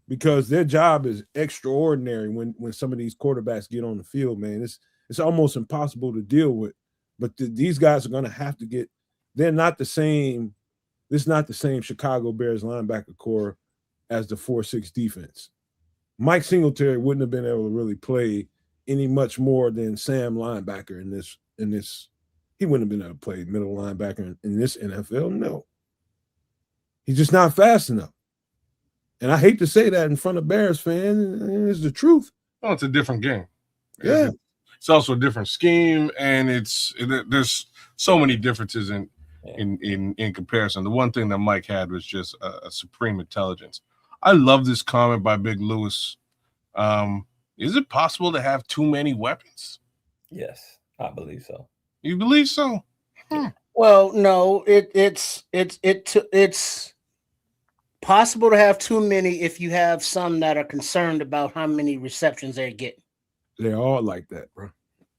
because their job is extraordinary when some of these quarterbacks get on the field, man. It's almost impossible to deal with. But these guys are going to have to get – they're not the same – this is not the same Chicago Bears linebacker core as the 4-6 defense. Mike Singletary wouldn't have been able to really play any much more than Sam linebacker in this. He wouldn't have been able to play middle linebacker in this NFL. No. He's just not fast enough. And I hate to say that in front of Bears fans. It's the truth. Oh, it's a different game. Yeah. It's also a different scheme, and there's so many differences in comparison. The one thing that Mike had was just a supreme intelligence. I love this comment by Big Lewis. Is it possible to have too many weapons? Yes, I believe so. You believe so? Well, no, it's possible to have too many if you have some that are concerned about how many receptions they're getting. They're all like that, bro.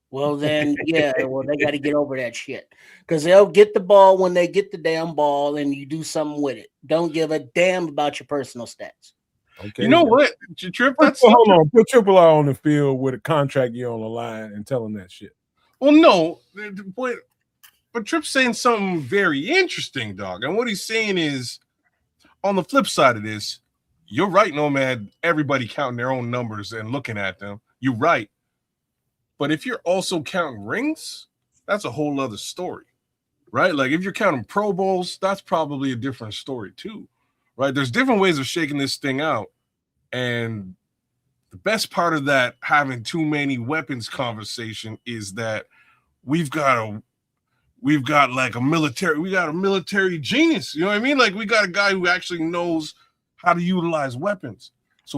Well, then, yeah, they got to get over that shit because they'll get the ball when they get the damn ball and you do something with it. Don't give a damn about your personal stats. Okay. You know what? Trip, hold on. Put Triple R on the field with a contract year on the line and tell him that shit. Well, no, but Tripp's saying something very interesting, dog. And what he's saying is, on the flip side of this, you're right, Nomad. Everybody counting their own numbers and looking at them. You're right. But if you're also counting rings, that's a whole other story, right? Like if you're counting Pro Bowls, that's probably a different story too, right? There's different ways of shaking this thing out. And the best part of that having too many weapons conversation is that we got a military genius. You know what I mean? Like we got a guy who actually knows how to utilize weapons. So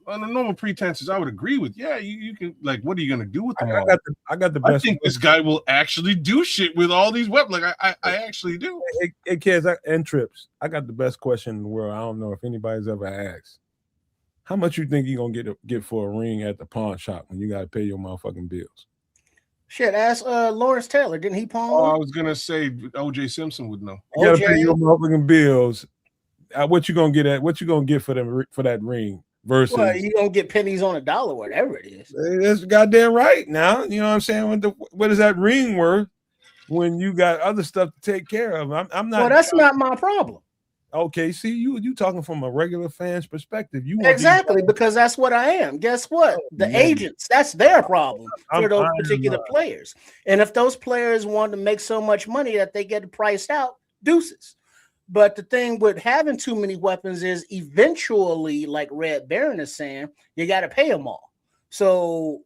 on the normal pretenses, I would agree with, yeah, you can, like, what are you going to do with them all? I got the best. I think this guy will actually do shit with all these weapons. Like I actually do. Hey kids and Trips, I got the best question in the world. I don't know if anybody's ever asked. How much you think you're going to get for a ring at the pawn shop when you got to pay your motherfucking bills? Shit, ask Lawrence Taylor. Didn't he pawn? Oh, I was going to say O.J. Simpson would know. You got to pay your motherfucking bills. What you going to get for that ring? versus. Well, you don't get pennies on a dollar, whatever it is. That's goddamn right. Now you know what I'm saying. What is that ring worth when you got other stuff to take care of? I'm not. Well, that's not my problem. Okay, see you talking from a regular fan's perspective. You want Exactly, because that's what I am. Guess what? The agents, that's their problem for those particular players. And if those players want to make so much money that they get priced out, deuces. But the thing with having too many weapons is eventually, like Red Baron is saying, you got to pay them all. So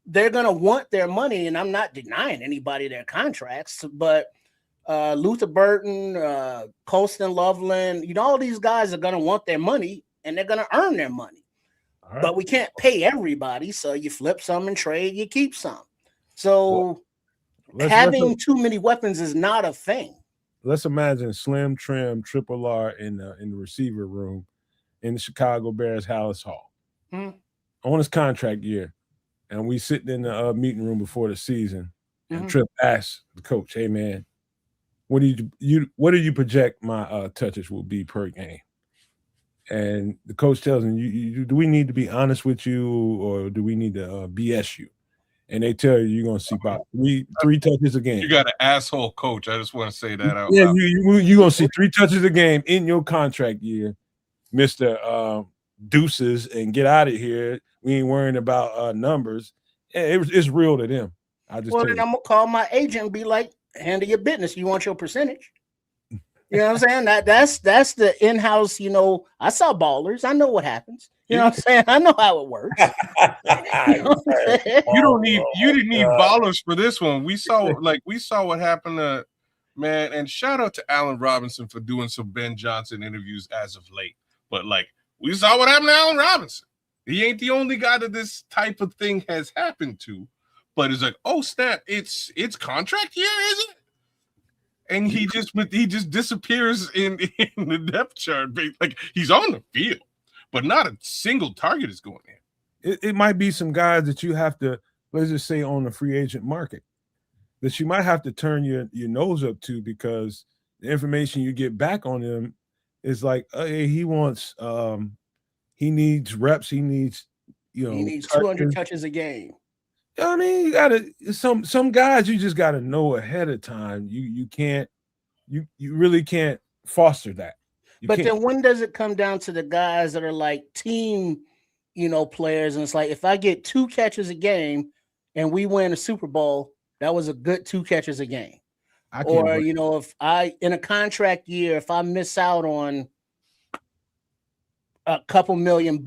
they're going to want their money, and I'm not denying anybody their contracts, but Luther Burton, Colston Loveland, all these guys are going to want their money, and they're going to earn their money. Right. But we can't pay everybody, so you flip some and trade, you keep some. So having too many weapons is not a thing. Let's imagine Slim Trim, Triple R in the receiver room in the Chicago Bears Hallis Hall on his contract year, and we sitting in the meeting room before the season, and Trip asks the coach, "Hey man, what do you project my touches will be per game?" And the coach tells him, "Do we need to be honest with you, or do we need to BS you?" And they tell you you're gonna see about three touches a game. You got an asshole coach. I just want to say that out loud. loud. You're gonna see 3 touches a game in your contract year, Mr. Deuces, and get out of here. We ain't worrying about numbers. It's real to them. Then I'm gonna call my agent and be like, handle your business. You want your percentage? You know what I'm saying? That's the in-house, I saw ballers. I know what happens. You know what I'm saying? I know how it works. You didn't need ballers for this one. We saw what happened to man, and shout out to Allen Robinson for doing some Ben Johnson interviews as of late. But we saw what happened to Allen Robinson. He ain't the only guy that this type of thing has happened to. But it's like, oh snap, it's contract year, is it? And he just disappears in the depth chart. Like he's on the field, but not a single target is going in. It might be some guys that you have to, let's just say, on the free agent market, that you might have to turn your nose up to, because the information you get back on them is like, hey, he wants, he needs reps, he needs, he needs 200 touches a game. I mean, you gotta some guys you just gotta know ahead of time. You can't, you really can't foster that. Then when does it come down to the guys that are like team, players, and it's like, if I get 2 catches a game and we win a Super Bowl, that was a good 2 catches a game. Or if I in a contract year, if I miss out on a couple $1 million,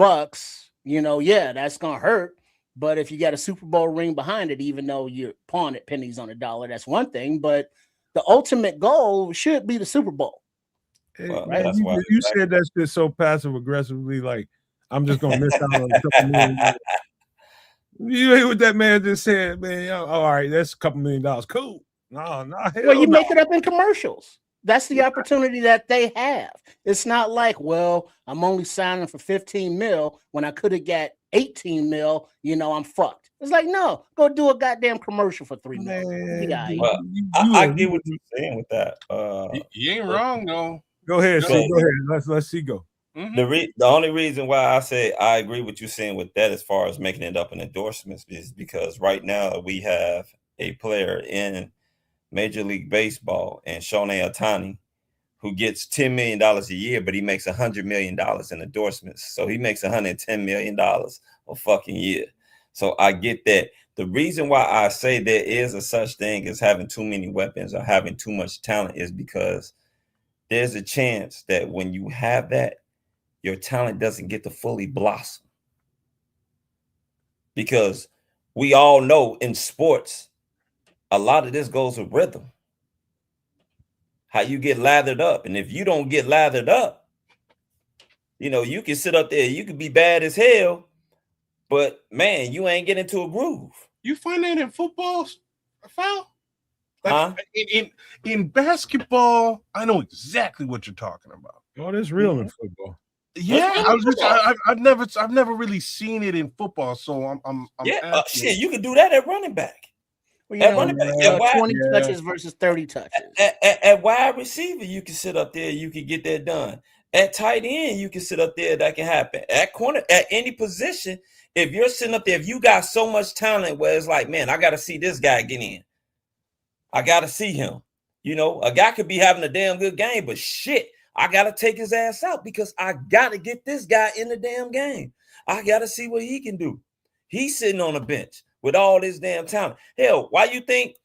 that's gonna hurt. But if you got a Super Bowl ring behind it, even though you're pawning it pennies on a dollar, that's one thing. But the ultimate goal should be the Super Bowl. Well, right? You said that shit so passive aggressively, like I'm just gonna miss out on a couple $1 million. You hear what that man just said, man? All right, that's a couple $1 million. Cool. No. Well, you make it up in commercials. That's the opportunity that they have. It's not like, well, I'm only signing for 15 mil when I could have got 18 mil. I'm fucked. It's like, no, go do a goddamn commercial for $3 million. Well, I get what you're saying with that. You ain't wrong though. Go ahead, go ahead. Let's see go. The only reason why I say I agree with you saying with that, as far as making it up in endorsements, is because right now we have a player in Major League Baseball and Shohei Ohtani, who gets $10 million a year, but he makes $100 million in endorsements. So he makes $110 million a fucking year. So I get that. The reason why I say there is a such thing as having too many weapons or having too much talent is because there's a chance that when you have that, your talent doesn't get to fully blossom. Because we all know in sports, a lot of this goes with rhythm. How you get lathered up. And if you don't get lathered up, you can sit up there, you can be bad as hell, but man, you ain't getting into a groove. You find that in football, foul? In basketball, I know exactly what you're talking about. Oh, that's real in football. Yeah, I've never really seen it in football, so I'm shit, you can do that at running back. Well, 20 touches versus 30 touches. At wide receiver, you can sit up there, you can get that done. At tight end, you can sit up there. That can happen. At corner, at any position, if you're sitting up there, if you got so much talent where it's like, man, I got to see this guy get in. I got to see him. You know, a guy could be having a damn good game, but shit, I got to take his ass out because I got to get this guy in the damn game. I got to see what he can do. He's sitting on the bench with all this damn talent. Hell, why you think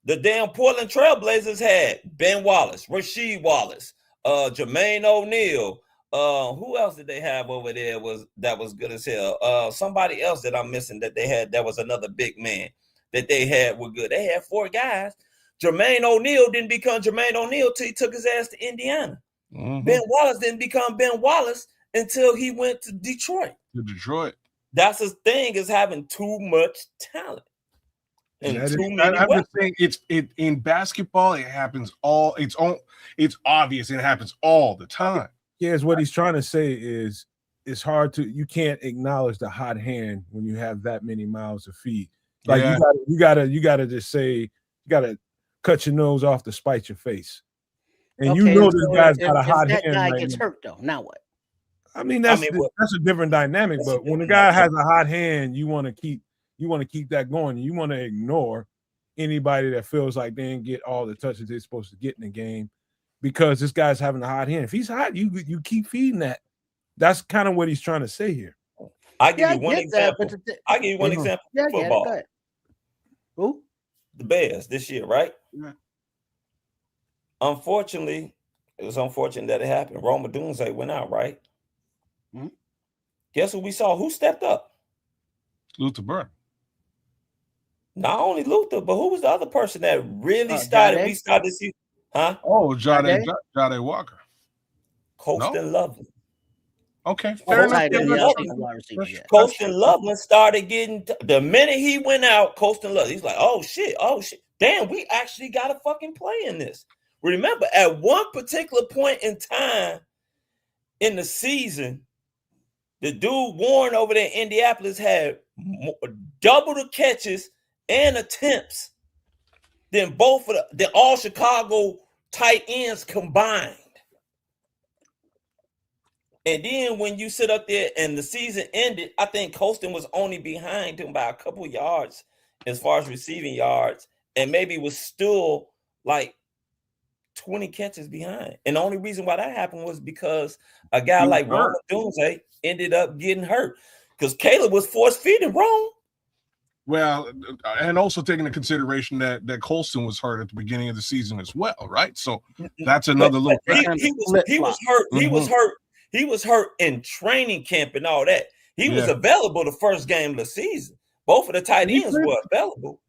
the damn Portland Trailblazers had Ben Wallace, Rasheed Wallace, Jermaine O'Neal? Who else did they have over there that was good as hell? Somebody else that I'm missing that they had that was another big man that they had were good. They had 4 guys. Jermaine O'Neal didn't become Jermaine O'Neal till he took his ass to Indiana. Mhm. Ben Wallace didn't become Ben Wallace until he went to Detroit. To Detroit. That's his thing, is having too much talent. And That is- too many I'm weapons. just saying, it in basketball, it happens all. It's obvious. It happens all the time. Yes, what he's trying to say is it's hard to, you can't acknowledge the hot hand when you have that many mouths to feed. Like Yeah. you gotta just say, you gotta cut your nose off to spite your face. And you know this guy's got a hot that hand. guy right gets now. hurt though. Now what? I mean, that's a different dynamic. That's a But when the different guy has dynamic. a hot hand, you want to keep that going. You want to ignore anybody that feels like they didn't get all the touches they're supposed to get in the game because this guy's having a hot hand. If he's hot, you keep feeding that. That's kind of what he's trying to say here. I give Yeah, you one I get that, example. but I give you one Mhm. example. yeah, I get it. Football. Go ahead. Who? The Bears this year, right? Yeah. Unfortunately, it was unfortunate that it happened. Roma Dunze went out, right? Mhm. Guess who we saw? Who stepped up? Luther Burke. Not only Luther, but who was the other person that really started? Jade? We started to see, huh? Oh, Jade Jade? Walker. Colston Loveland. Okay, Oh, fair enough. tight end, Yeah, yeah, that's I think true. a wide receiver, That's- yeah. that's Colston true. Loveland started getting the minute he went out. Colston Loveland, he's like, oh shit, damn, we actually got a fucking play in this. Remember, at one particular point in time in the season, the dude Warren over there in Indianapolis had double the catches and attempts than both of the all Chicago tight ends combined. And then when you sit up there and the season ended, I think Colston was only behind him by a couple yards as far as receiving yards, and maybe was still like 20 catches behind. And the only reason why that happened was because a guy like Ron Dunze ended up getting hurt because Caleb was force feeding wrong. Well, and also taking into consideration that Colston was hurt at the beginning of the season as well, right? So that's another little He factor. was hurt. He Mhm. was hurt. He was hurt in training camp and all that. He was Yeah. available the first game of the season. Both of the tight ends were available.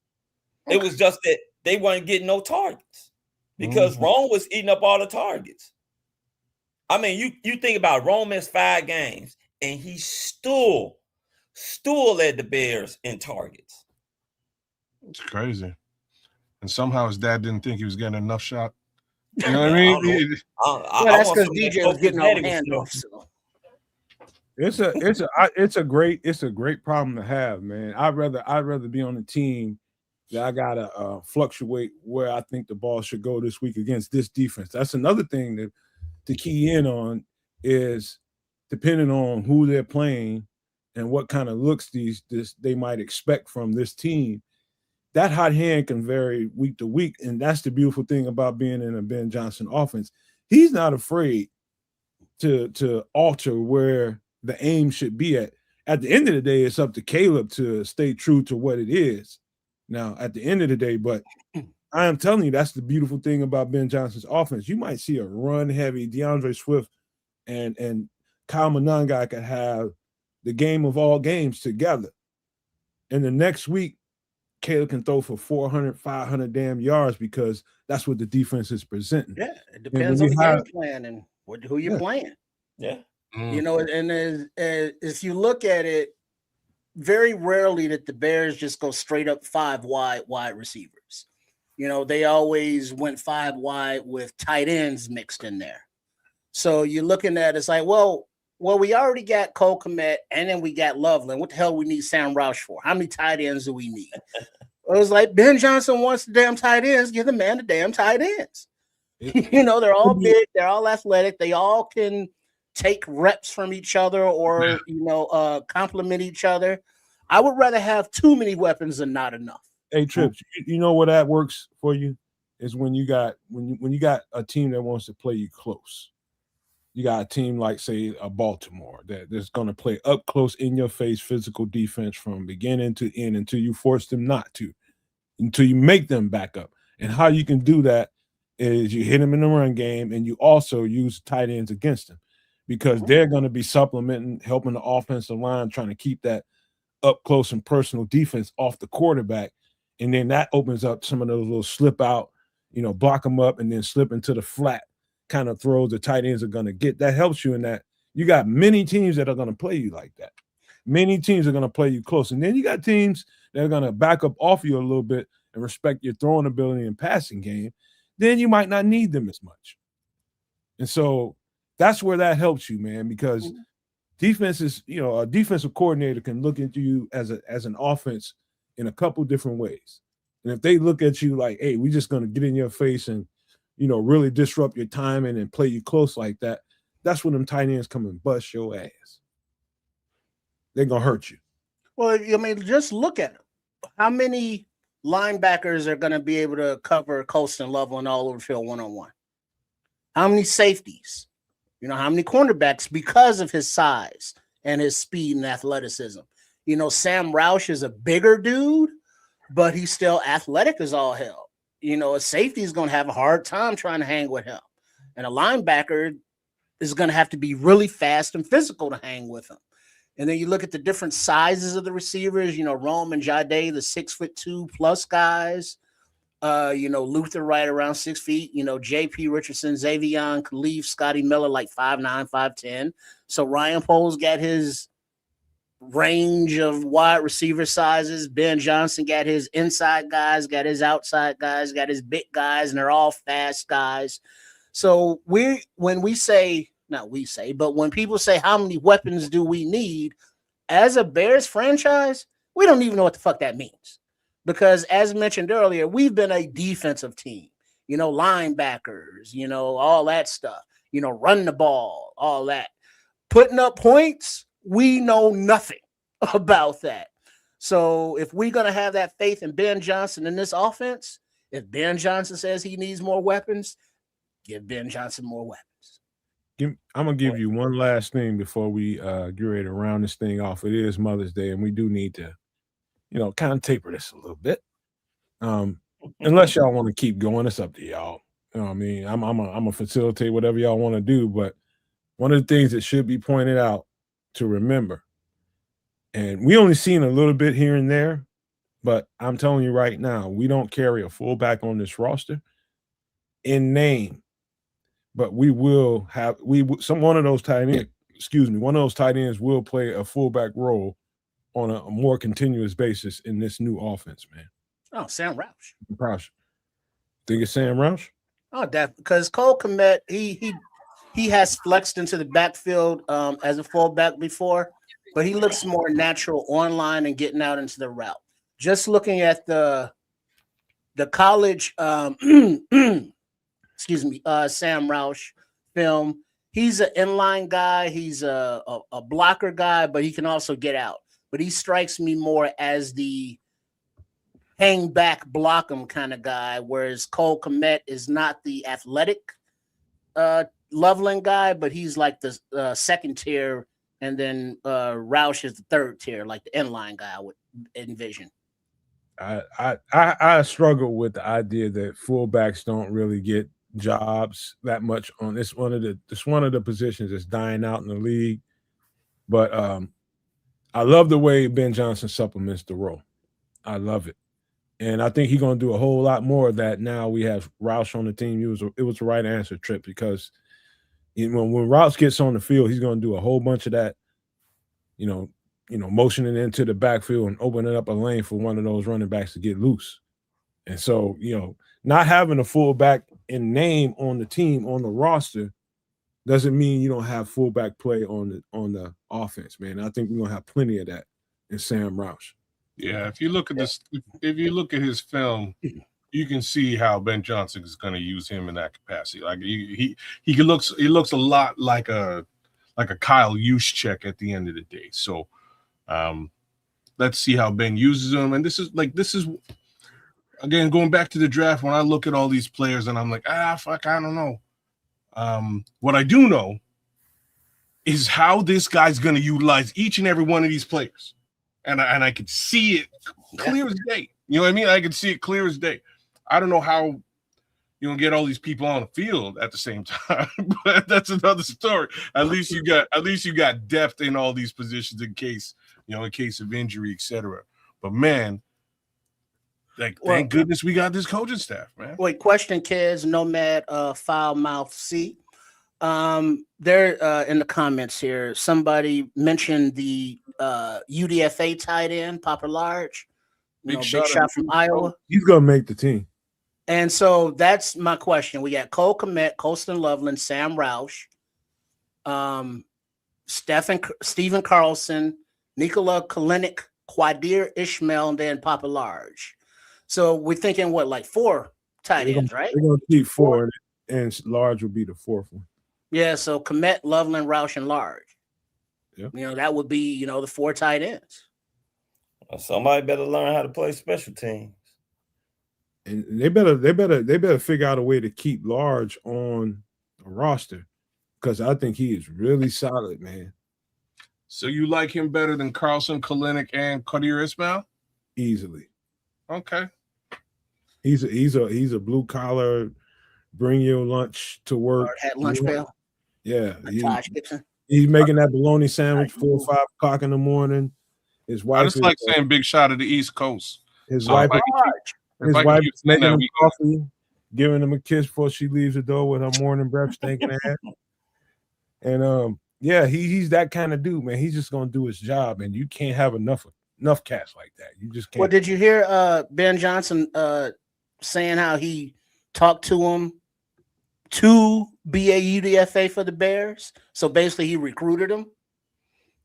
It was just that they weren't getting no targets because Rome was eating up all the targets. I mean, you think about Rome missed 5 games and he still led the Bears in targets. It's crazy. And somehow his dad didn't think he was getting enough shot. You know what I mean? Well, that's because DJ was getting all the handoffs. So. It's a great problem to have, man. I'd rather be on a team that I gotta fluctuate where I think the ball should go this week against this defense. That's another thing to key in on is depending on who they're playing and what kind of looks they might expect from this team. That hot hand can vary week to week, and that's the beautiful thing about being in a Ben Johnson offense. He's not afraid to alter where the aim should be at. At the end of the day, it's up to Caleb to stay true to what it is. Now, at the end of the day, but I am telling you, that's the beautiful thing about Ben Johnson's offense. You might see a run-heavy DeAndre Swift and Kyle Monangai could have the game of all games together. And the next week, Caleb can throw for 400, 500 damn yards because that's what the defense is presenting. Yeah, it depends on the game plan and who you're playing. Yeah. You know, and as if you look at it, very rarely that the Bears just go straight up 5 wide receivers. You know, they always went 5 wide with tight ends mixed in there. So you're looking at it's like, well, we already got Cole Kmet and then we got Loveland. What the hell we need Sam Roush for? How many tight ends do we need? It was like Ben Johnson wants the damn tight ends. Give the man the damn tight ends. They're all big, they're all athletic, they all can take reps from each other or complement each other. I would rather have too many weapons than not enough. Hey, Trips, you know where that works for you is when you got a team that wants to play you close. You got a team like, say, a Baltimore that's going to play up close, in your face, physical defense from beginning to end until you force them not to, until you make them back up. And how you can do that is you hit them in the run game, and you also use tight ends against them because they're going to be supplementing, helping the offensive line, trying to keep that up close and personal defense off the quarterback. And then that opens up some of those little slip out, block them up and then slip into the flat kind of throws the tight ends are going to get. That helps you in that. You got many teams that are going to play you like that. Many teams are going to play you close. And then you got teams that are going to back up off you a little bit and respect your throwing ability and passing game. Then you might not need them as much. And so that's where that helps you, man, because defense is, a defensive coordinator can look at you as an offense in a couple different ways. And if they look at you like, hey, we're just going to get in your face and, really disrupt your timing and play you close like that, that's when them tight ends come and bust your ass. They're going to hurt you. Well, I mean, just look at them. How many linebackers are going to be able to cover coast and level and all over the field one-on-one? How many safeties? How many cornerbacks because of his size and his speed and athleticism? Sam Roush is a bigger dude, but he's still athletic as all hell. A safety is going to have a hard time trying to hang with him. And a linebacker is going to have to be really fast and physical to hang with him. And then you look at the different sizes of the receivers, Rome and Jade, the 6'2" plus guys, Luther right around 6 feet, JP Richardson, Xavier, Khalif, Scotty Miller, like 5'9", 5'10". So Ryan Poles got his range of wide receiver sizes. Ben Johnson got his inside guys, got his outside guys, got his big guys, and they're all fast guys. So when people say, how many weapons do we need as a Bears franchise, we don't even know what the fuck that means. Because as mentioned earlier, we've been a defensive team, linebackers, all that stuff, run the ball, all that. Putting up points, we know nothing about that. So if we're going to have that faith in Ben Johnson in this offense, if Ben Johnson says he needs more weapons, give Ben Johnson more weapons. I'm going to give you one last thing before we get ready to round this thing off. It is Mother's Day, and we do need to, kind of taper this a little bit. Unless y'all want to keep going, it's up to y'all. I mean, I'm going to facilitate whatever y'all want to do, but one of the things that should be pointed out to remember, and we only seen a little bit here and there, but I'm telling you right now, we don't carry a fullback on this roster in name, but we will have one of those tight ends will play a fullback role on a more continuous basis in this new offense, man. Oh, Sam Roush. Think it's Sam Roush? Oh, that because Cole Kmet, he has flexed into the backfield as a fullback before, but he looks more natural online and getting out into the route. Just looking at the college, Sam Roush film, he's an inline guy. He's a blocker guy, but he can also get out. But he strikes me more as the hang back, block him kind of guy, whereas Cole Kmet is not the athletic leveling guy, but he's like the second tier, and then Roush is the third tier, like the inline guy I would envision. I struggle with the idea that fullbacks don't really get jobs that much on this. One of the positions that's dying out in the league, but I love the way Ben Johnson supplements the role. I love it. And I think he's going to do a whole lot more of that now we have Roush on the team. It was the right answer, Trip, because when Roush gets on the field, he's going to do a whole bunch of that, motioning into the backfield and opening up a lane for one of those running backs to get loose. And so, not having a fullback in name on the team, on the roster, doesn't mean you don't have fullback play on the offense, man. I think we're going to have plenty of that in Sam Roush. Yeah, if you look at his film, You can see how Ben Johnson is going to use him in that capacity. Like he looks a lot like a Kyle Juszczyk at the end of the day. So let's see how Ben uses him. And this is again going back to the draft. When I look at all these players and I'm like, fuck, I don't know. What I do know is how this guy's going to utilize each and every one of these players, and I could see it clear as day. You know what I mean? I could see it clear as day. I don't know how you're gonna get all these people on the field at the same time, but that's another story. At least you got depth in all these positions in case of injury, etc. But man, thank goodness we got this coaching staff, man. Wait, question, kids. Nomad, foul mouth C. There in the comments here, somebody mentioned the UDFA tight end, Papa Large, big shot from Iowa. He's gonna make the team. And so that's my question. We got Cole Kmet, Colston Loveland, Sam Roush, Stephen Carlson, Nikola Kalinick, Quadir Ishmael, and then Papa Large. So we're thinking like 4 tight ends, right? They're gonna keep 4, and Large will be the 4th one. Yeah, so Kmet, Loveland, Roush, and Large. Yeah. That would be, the 4 tight ends. Somebody better learn how to play special teams. And they better figure out a way to keep Large on a roster, because I think he is really solid, man. So you like him better than Carlson, Kalinick, and Quadir Ishmael? Easily. Okay. He's a blue collar, bring your lunch to work. Hat lunch bell. Yeah. Taj Gibson. He's making that bologna sandwich 4 or 5 o'clock in the morning. His wife. I just like saying big shot of the East Coast. His wife is making him coffee, giving him a kiss before she leaves the door with her morning breath stinking ass. And he's that kind of dude, man. He's just gonna do his job, and you can't have enough cats like that. You just can't. Well, did you hear Ben Johnson saying how he talked to him to be a UDFA for the Bears? So basically, he recruited him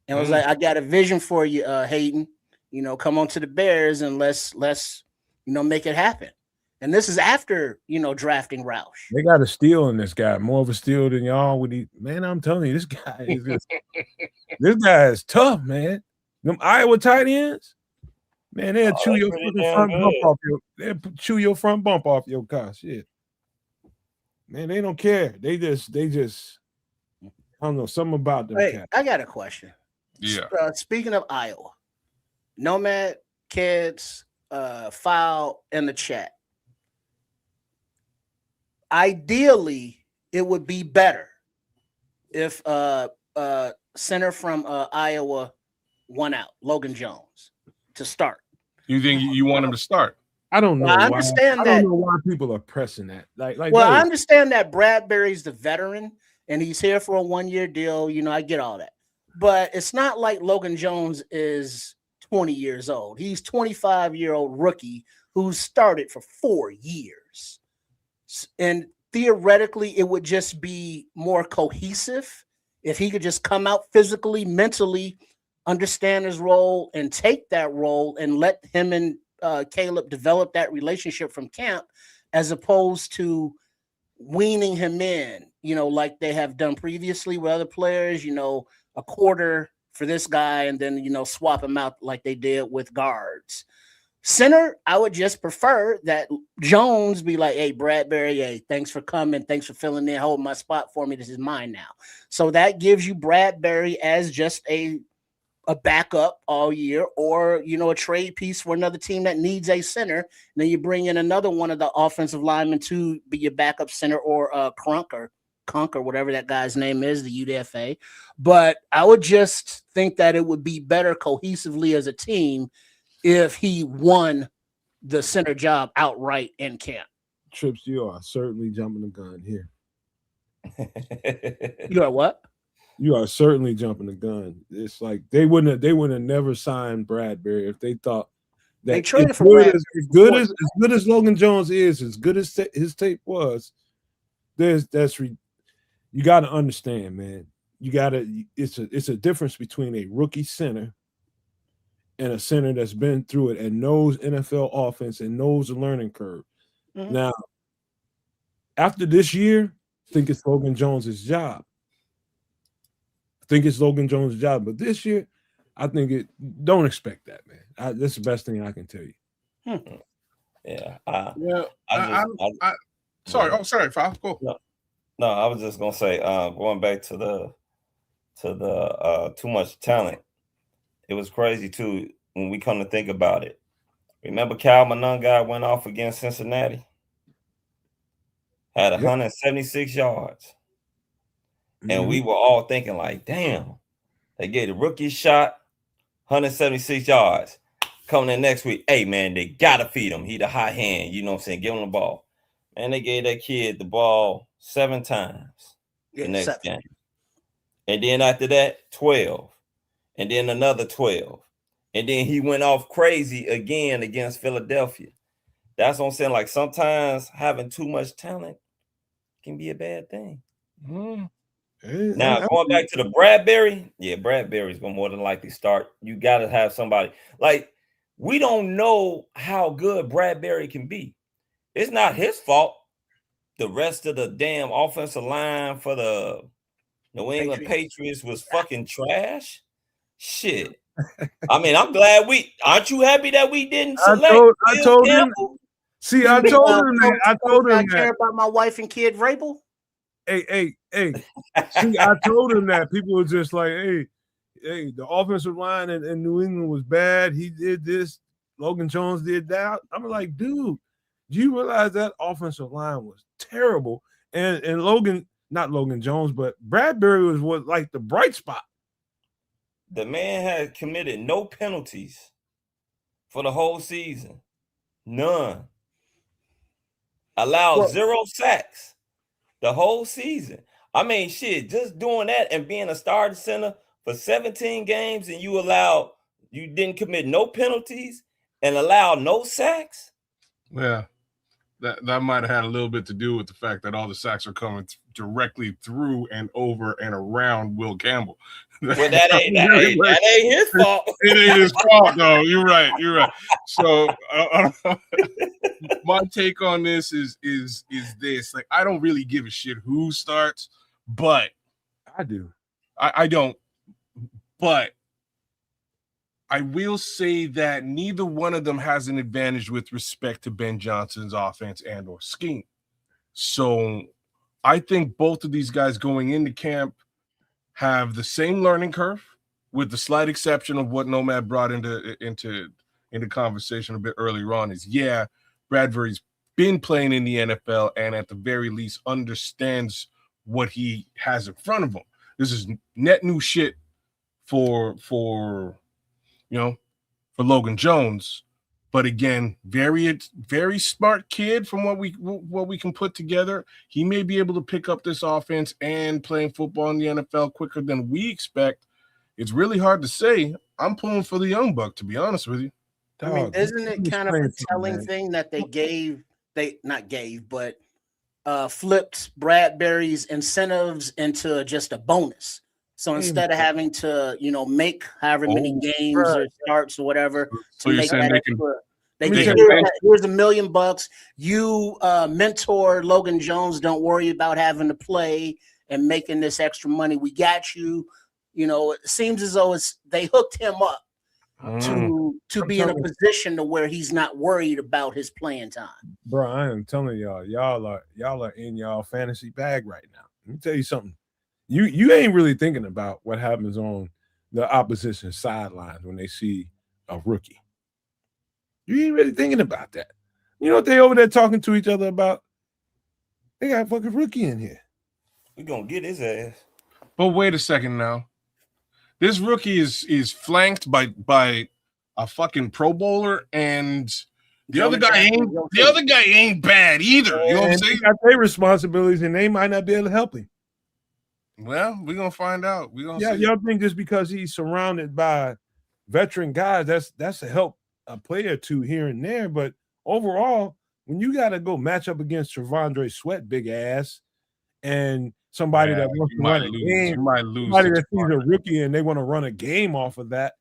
and was like, "I got a vision for you, Hayden. Come on to the Bears and let's make it happen." And this is after drafting Roush. They got a steal in this guy, more of a steal than y'all would eat. Man, I'm telling you, this guy is just this guy is tough, man. Them Iowa tight ends, man, they'll chew your front bump off your front bump off your car. Shit. Man, they don't care. They just I don't know, something about them. Hey, I got a question. Yeah. Speaking of Iowa, Nomad, kids, file in the chat. Ideally, it would be better if center from Iowa won out, Logan Jones, to start. You think you want him to start? I don't know. Well, I understand that. I don't know why people are pressing that. I understand that Bradbury's the veteran and he's here for a 1-year deal. I get all that, but it's not like Logan Jones is 20 years old. He's 25-year-old rookie who started for 4 years. And theoretically, it would just be more cohesive if he could just come out physically, mentally, understand his role and take that role and let him and Caleb develop that relationship from camp, as opposed to weaning him in, like they have done previously with other players, a quarter for this guy and then, swap him out like they did with guards. Center, I would just prefer that Jones be like, "Hey, Bradbury, hey, thanks for coming. Thanks for filling in, holding my spot for me. This is mine now." So that gives you Bradbury as just a backup all year, or, a trade piece for another team that needs a center. And then you bring in another one of the offensive linemen to be your backup center, or Crunk or whatever that guy's name is, the UDFA. But I would just think that it would be better cohesively as a team if he won the center job outright in camp. Trips, you are certainly jumping the gun here. You are what? You are certainly jumping the gun. It's like they wouldn't have never signed Bradbury if they thought that they traded for Bradbury. As good as Logan Jones is, as good as his tape was, you got to understand, man. It's a difference between a rookie center and a center that's been through it and knows NFL offense and knows the learning curve. Mhm. Now, after this year, I think it's Logan Jones' job. But this year, I think don't expect that, man. That's the best thing I can tell you. Yeah. Yeah. I Sorry. Oh, sorry. Fal. Go. No, I was just gonna say, going back to the too much talent. It was crazy too when we come to think about it. Remember, Cal Mononga went off against Cincinnati, had Yep. 176 yards, and Mhm. we were all thinking like, "Damn, they gave the rookie shot, 176 yards." Coming in next week, hey man, they gotta feed him. He the hot hand, you know what I'm saying? Give him the ball. Man, they gave that kid the ball 7 times the next 7. game. And then after that, 12. And then another 12. And then he went off crazy again against Philadelphia. That's what I'm saying. Like sometimes having too much talent can be a bad thing. Now, going back to the Bradbury, Bradbury's gonna more than likely start. You gotta have somebody like we don't know how good Bradbury can be. It's not his fault. The rest of the damn offensive line for the New England Patriots was fucking trash. Shit. I mean, I'm glad aren't you happy that we didn't select I told him. Campbell? See, I told him that. I told him I that. care about my wife and kid, Vrabel. Hey. See, I told him that. People were just like, hey, the offensive line in New England was bad. He did this. Logan Jones did that. I'm like, dude, do you realize that offensive line was terrible? And not Logan Jones, but Bradbury was like the bright spot. The man had committed no penalties for the whole season. None. Allowed 0 sacks the whole season. I mean, shit, just doing that and being a starting center for 17 games and you didn't commit no penalties and allow no sacks. Yeah. That might have had a little bit to do with the fact that all the sacks are coming directly through and over and around Will Campbell. Well, that ain't his fault. It ain't his fault, though. You're right. So my take on this is this: like, I don't really give a shit who starts, but I do. I don't, but I will say that neither one of them has an advantage with respect to Ben Johnson's offense and or scheme. So I think both of these guys going into camp have the same learning curve, with the slight exception of what Nomad brought into conversation a bit earlier on is, Bradbury's been playing in the NFL and at the very least understands what he has in front of him. This is net new shit for Logan Jones, but again, very, very smart kid from what we can put together. He may be able to pick up this offense and playing football in the NFL quicker than we expect. It's really hard to say. I'm pulling for the young buck, to be honest with you. I mean, isn't it kind of a telling thing that flipped Bradbury's incentives into just a bonus? So instead of having to, make however many games or starts or whatever to make that extra, here's $1 million. You mentor Logan Jones. Don't worry about having to play and making this extra money. We got you. It seems as though they hooked him up to be in a position to where he's not worried about his playing time. Bro, I am telling y'all are in y'all fantasy bag right now. Let me tell you something. You ain't really thinking about what happens on the opposition sidelines when they see a rookie. You ain't really thinking about that. You know what they over there talking to each other about? They got a fucking rookie in here. We gonna get his ass. But wait a second now. This rookie is flanked by a fucking Pro Bowler, and the other guy ain't bad either. You know what I'm saying? They got their responsibilities, and they might not be able to help him. Well, we're gonna find out. We're gonna see. Y'all think just because he's surrounded by veteran guys, that's to help a player or two here and there. But overall, when you got to go match up against Trevondre Sweat, big ass, and somebody that wants to run a game, somebody that sees a rookie and they want to run a game off of that,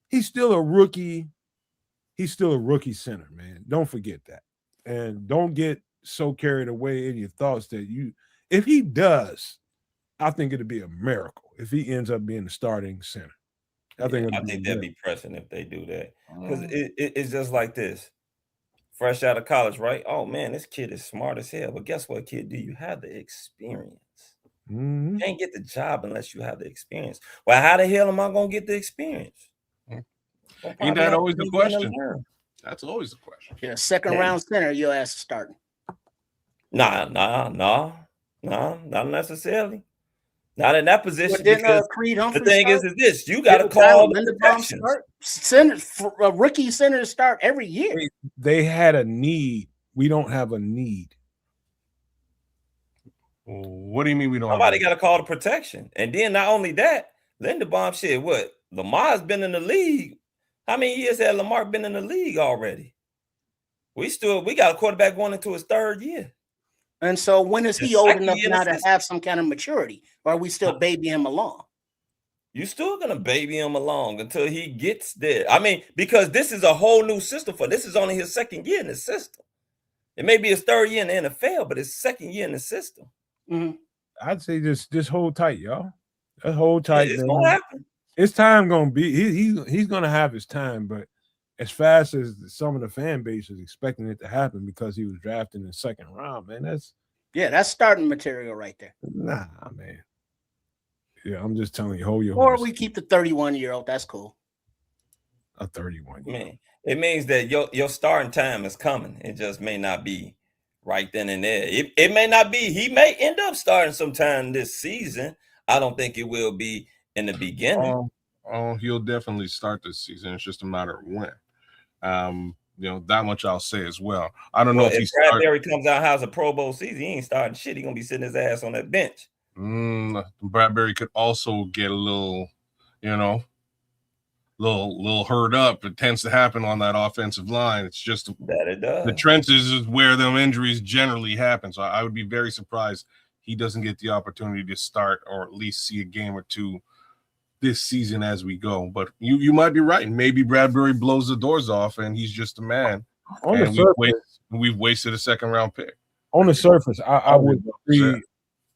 he's still a rookie. He's still a rookie center, man. Don't forget that. and don't get so carried away in your thoughts that if he does, I think it'd be a miracle if he ends up being the starting center. I think that'd be pressing if they do that, because it's just like this. Fresh out of college, right? Oh man, this kid is smart as hell. But guess what, kid? Do you have the experience? You can't get the job unless you have the experience. Well, how the hell am I gonna get the experience? Ain't that always the question? That's always the question. Yeah, second round center, your ass starting. Nah, not necessarily. Not in that position. Because Creed the thing is this: you got to call the protections. Center, a rookie center to start every year. They had a need. We don't have a need. What do you mean we don't? Somebody got to call the protection, and then not only that, Linderbaum shit. What Lamar's been in the league? How many years has Lamar been in the league already? We got a quarterback going into his third year. And so when is he old enough now to have some kind of maturity? Or are we still babying him along? You're still going to baby him along until he gets there. I mean, because this is a whole new system this is only his second year in the system. It may be his third year in the NFL, but his second year in the system. Mm-hmm. I'd say just hold tight, y'all. Just hold tight. It's going to happen. His time going to be, he's going to have his time, but as fast as some of the fan base is expecting it to happen because he was drafted in the second round, man, that's starting material right there. Nah, man. Yeah, I'm just telling you, hold your horse. horse. Or we keep the 31-year-old. That's cool. A 31-year-old. Man, it means that your starting time is coming. It just may not be right then and there. It may not be. He may end up starting sometime this season. I don't think it will be in the beginning. He'll definitely start this season. It's just a matter of when. That much I'll say as well. I don't know if Bradbury comes out has a Pro Bowl season, he ain't starting shit. He gonna be sitting his ass on that bench. Bradbury could also get a little, little hurt up. It tends to happen on that offensive line. It's just that it does. The trenches is where them injuries generally happen. So I would be very surprised he doesn't get the opportunity to start or at least see a game or two this season as we go. But you might be right. Maybe Bradbury blows the doors off and he's just a man. On the surface, we've wasted a second round pick. On the surface, I would agree.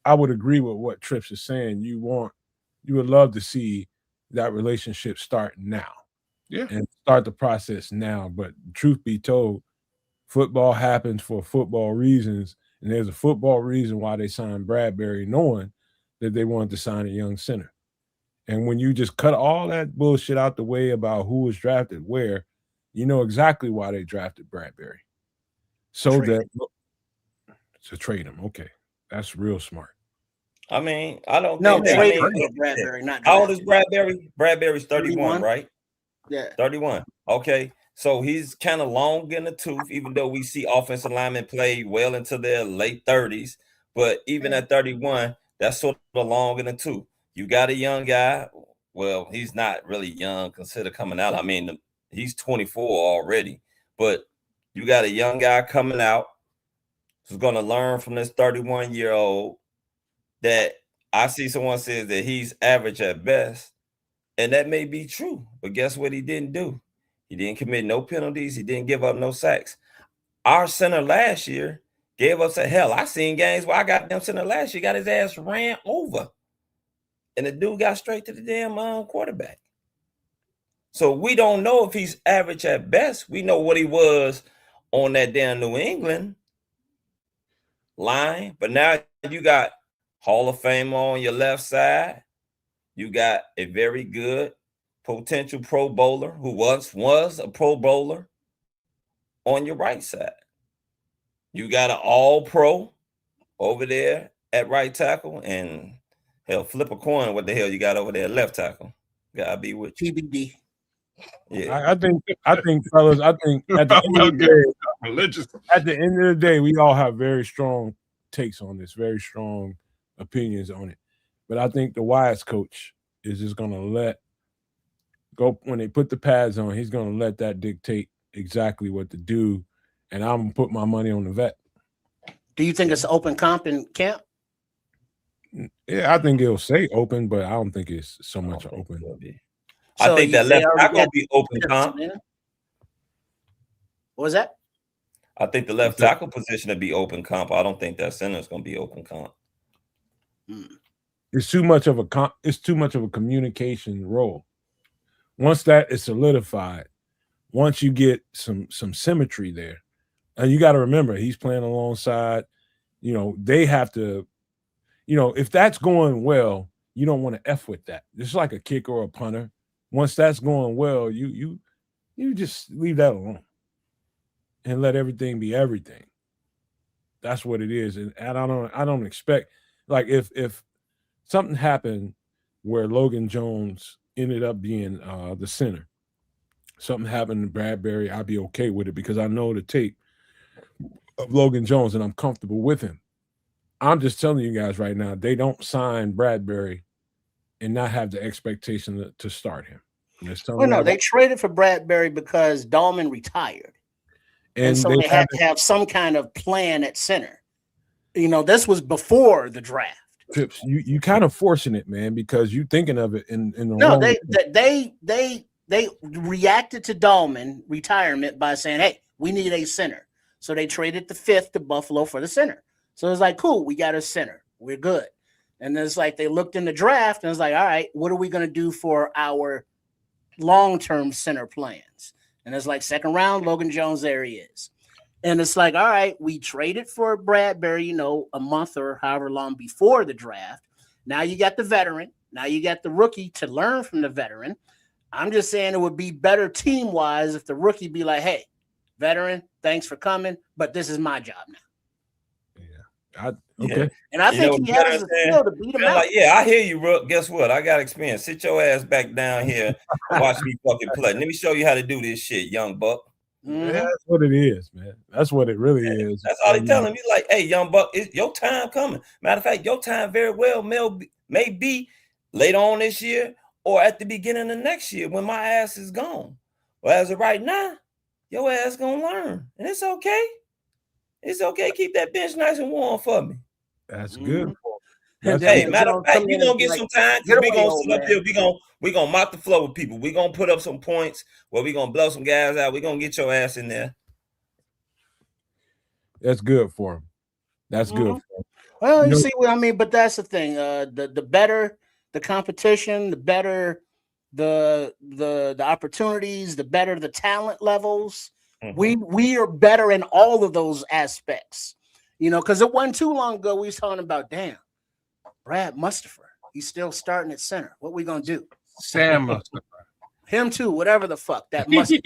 I would agree with what Trips is saying. You would love to see that relationship start now. Yeah. And start the process now. But truth be told, football happens for football reasons. And there's a football reason why they signed Bradbury, knowing that they wanted to sign a young center. And when you just cut all that bullshit out the way about who was drafted where, you know exactly why they drafted Bradbury. So to trade him. Okay. That's real smart. I mean, I don't know. Bradbury, not how old is Bradbury? Bradbury's 31, right? Yeah. 31. Okay. So he's kind of long in the tooth, even though we see offensive linemen play well into their late 30s. But even at 31, that's sort of long in the tooth. You got a young guy. Well, he's not really young, consider coming out. I mean, he's 24 already. But you got a young guy coming out who's going to learn from this 31-year-old that I see someone says that he's average at best. And that may be true. But guess what he didn't do? He didn't commit no penalties. He didn't give up no sacks. Our center last year gave us a hell. I seen games where I got them center last year, got his ass ran over. And the dude got straight to the damn quarterback. So we don't know if he's average at best. We know what he was on that damn New England line. But now you got Hall of Fame on your left side. You got a very good potential Pro Bowler who once was a Pro Bowler on your right side. You got an All-Pro over there at right tackle, and hell, flip a coin. What the hell you got over there at left tackle? Gotta be with you. TBD. Yeah, I think, fellas. I think at the end of the day, we all have very strong takes on this, very strong opinions on it. But I think the wise coach is just going to let go when they put the pads on. He's going to let that dictate exactly what to do, and I'm gonna put my money on the vet. Do you think it's open comp in camp? Yeah, I think it'll say open, but I don't think it's so much open. I think that left tackle will be open comp. What was that? I think the left tackle position will be open comp. I don't think that center is going to be open comp. It's too much of a communication role. Once that is solidified, once you get some symmetry there, and you got to remember he's playing alongside, they have to, if that's going well, you don't want to F with that. It's like a kicker or a punter. Once that's going well, you just leave that alone and let everything be everything. That's what it is. And I don't expect, like, if something happened where Logan Jones ended up being the center, something happened to Bradbury, I'd be okay with it because I know the tape of Logan Jones and I'm comfortable with him. I'm just telling you guys right now, they don't sign Bradbury and not have the expectation to start him. Well, no, they traded for Bradbury because Dahlman retired. And so they had to have some kind of plan at center. This was before the draft. Trips, you kind of forcing it, man, because you thinking of it in the no, they reacted to Dahlman retirement by saying, hey, we need a center. So they traded the 5th to Buffalo for the center. So it's like, cool, we got a center. We're good. And then it's like they looked in the draft and it's like, all right, what are we going to do for our long-term center plans? And it's like, second round, Logan Jones, there he is. And it's like, all right, we traded for Bradbury, a month or however long before the draft. Now you got the veteran. Now you got the rookie to learn from the veteran. I'm just saying it would be better team-wise if the rookie be like, hey, veteran, thanks for coming, but this is my job now. Okay. And I think he has the skill to beat him out. Like, yeah, I hear you, bro. Guess what? I got experience. Sit your ass back down here and watch me fucking play. Let me show you how to do this shit, young buck. Mm-hmm. That's what it is, man. That's what it really is. That's all they telling me. Like, hey, young buck, it's your time coming. Matter of fact, your time very well may be later on this year or at the beginning of next year when my ass is gone. Well, as of right now, your ass gonna learn, and it's okay. It's okay. Keep that bench nice and warm for me. That's good. Hey, matter of fact, you gonna get some time because we gonna sit up here. We gonna mop the floor with people. We gonna put up some points where we gonna blow some guys out. We gonna get your ass in there. That's good for him. That's good for him. Well, you see what I mean, but that's the thing. The better the competition, the better the opportunities, the better the talent levels. We are better in all of those aspects, because it wasn't too long ago we was talking about, damn, Brad Mustipher, he's still starting at center. What we gonna do? Sam Mustipher. Him too, whatever the fuck that must be.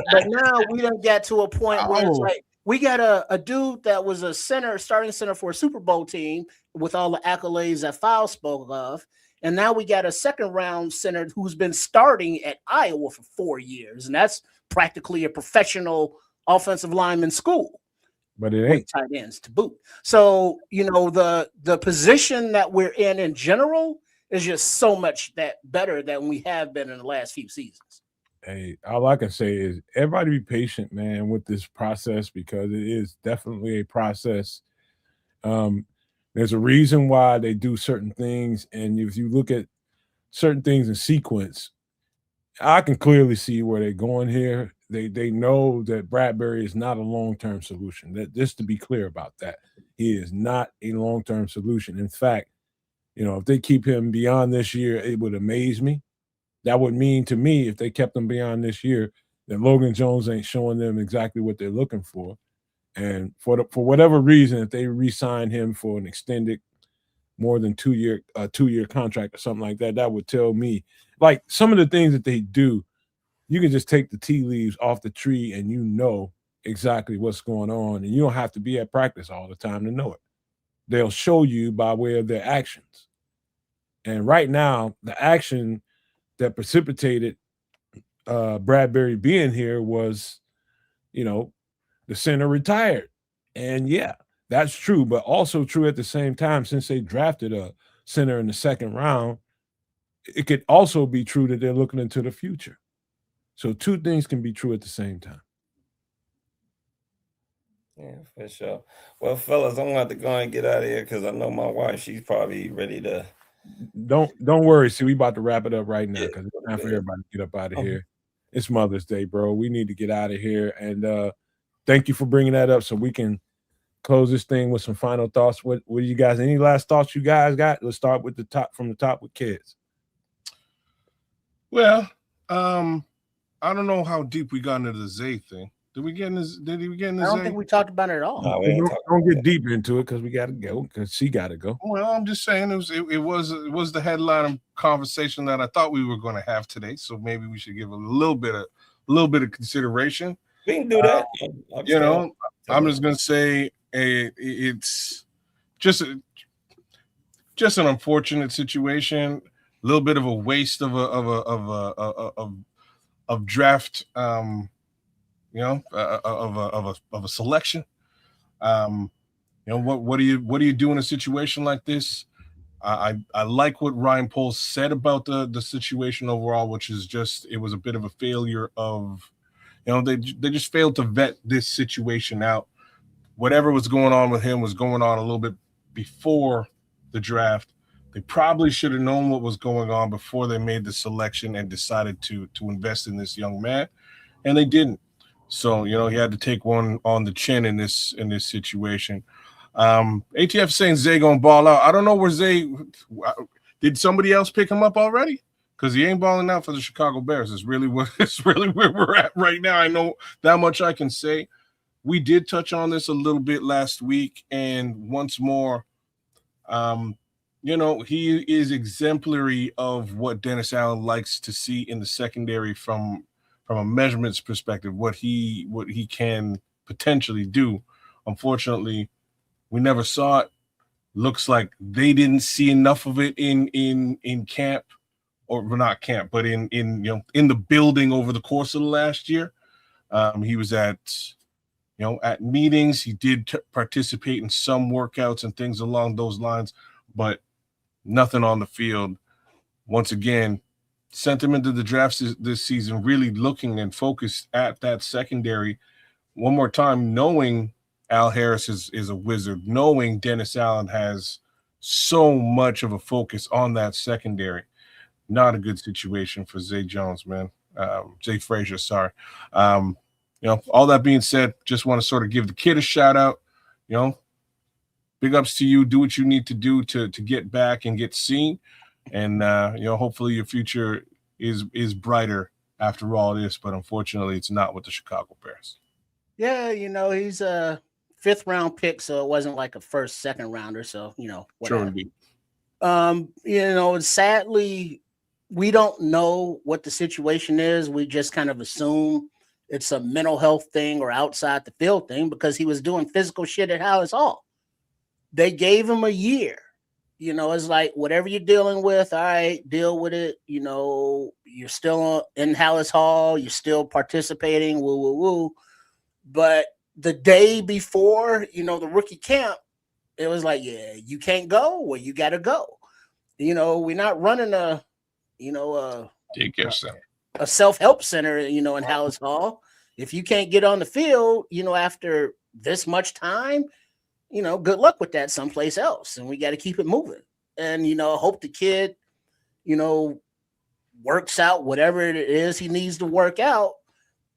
But now we done get to a point where it's like we got a dude that was a starting center for a Super Bowl team with all the accolades that Fowl spoke of. And now we got a second round center who's been starting at Iowa for 4 years. And that's practically a professional offensive lineman school. But it ain't tight ends to boot. So, the position that we're in general is just so much that better than we have been in the last few seasons. Hey, all I can say is everybody be patient, man, with this process because it is definitely a process. There's a reason why they do certain things, and if you look at certain things in sequence, I can clearly see where they're going here. They know that Bradbury is not a long-term solution. That just to be clear about that, he is not a long-term solution. In fact, if they keep him beyond this year, it would amaze me. That would mean to me, if they kept him beyond this year, that Logan Jones ain't showing them exactly what they're looking for. And for whatever reason, if they re-sign him for an extended, more than 2-year contract or something like that, that would tell me, like, some of the things that they do, you can just take the tea leaves off the tree and exactly what's going on, and you don't have to be at practice all the time to know it. They'll show you by way of their actions. And right now, the action that precipitated Bradbury being here was, the center retired. And yeah, that's true, but also true at the same time, since they drafted a center in the second round, it could also be true that they're looking into the future. So two things can be true at the same time. Yeah, for sure. Well, fellas, I'm gonna have to go and get out of here because I know my wife, she's probably ready to. Don't worry. See, we about to wrap it up right now because it's time for everybody to get up out of here. it's Mother's Day, bro. We need to get out of here. And thank you for bringing that up so we can close this thing with some final thoughts. What do you guys? Any last thoughts you guys got? Let's start with from the top with kids. Well, I don't know how deep we got into the Zay thing. Did we get into I don't think we talked about it at all. No, we ain't Don't get deep into it because we got to go because she got to go. Well, I'm just saying it was the headline conversation that I thought we were going to have today. So maybe we should give a little bit of consideration. We can do that. I'm just going to say it's just an unfortunate situation. A little bit of a waste of draft. Of a selection. What do you do in a situation like this? I like what Ryan Poles said about the situation overall, which is just it was a bit of a failure of, they just failed to vet this situation out. Whatever was going on with him was going on a little bit before the draft. They probably should have known what was going on before they made the selection and decided to invest in this young man, and they didn't. So, he had to take one on the chin in this situation. ATF saying Zay gonna ball out. I don't know where Zay did. Somebody else pick him up already? Because he ain't balling out for the Chicago Bears. It's really where we're at right now. I know that much I can say. We did touch on this a little bit last week, and once more, he is exemplary of what Dennis Allen likes to see in the secondary from a measurements perspective, what he can potentially do. Unfortunately, we never saw it. Looks like they didn't see enough of it in camp, or not camp, but in the building over the course of the last year. He was at meetings. He did participate in some workouts and things along those lines, but nothing on the field. Once again, sent him into the drafts this season, really looking and focused at that secondary. One more time, knowing Al Harris is a wizard, knowing Dennis Allen has so much of a focus on that secondary. Not a good situation for Zay Jones, man. Zah Frazier, sorry. All that being said, just want to sort of give the kid a shout out. Big ups to you. Do what you need to do to get back and get seen. And hopefully your future is brighter after all this, but unfortunately it's not with the Chicago Bears. Yeah, he's a 5th round pick, so it wasn't like a 1st, 2nd rounder. So whatever. Sure. Sadly, we don't know what the situation is. We just kind of assume it's a mental health thing or outside the field thing because he was doing physical shit at Hallis Hall. They gave him a year. It's like whatever you're dealing with, all right, deal with it. You're still in Hallis Hall, you're still participating, woo. But the day before, the rookie camp, it was like, yeah, you can't go, well, you got to go. We're not running a daycare center, a self-help center, in Hallis Hall. If you can't get on the field, after this much time, good luck with that someplace else. And we got to keep it moving. And, hope the kid, works out whatever it is he needs to work out.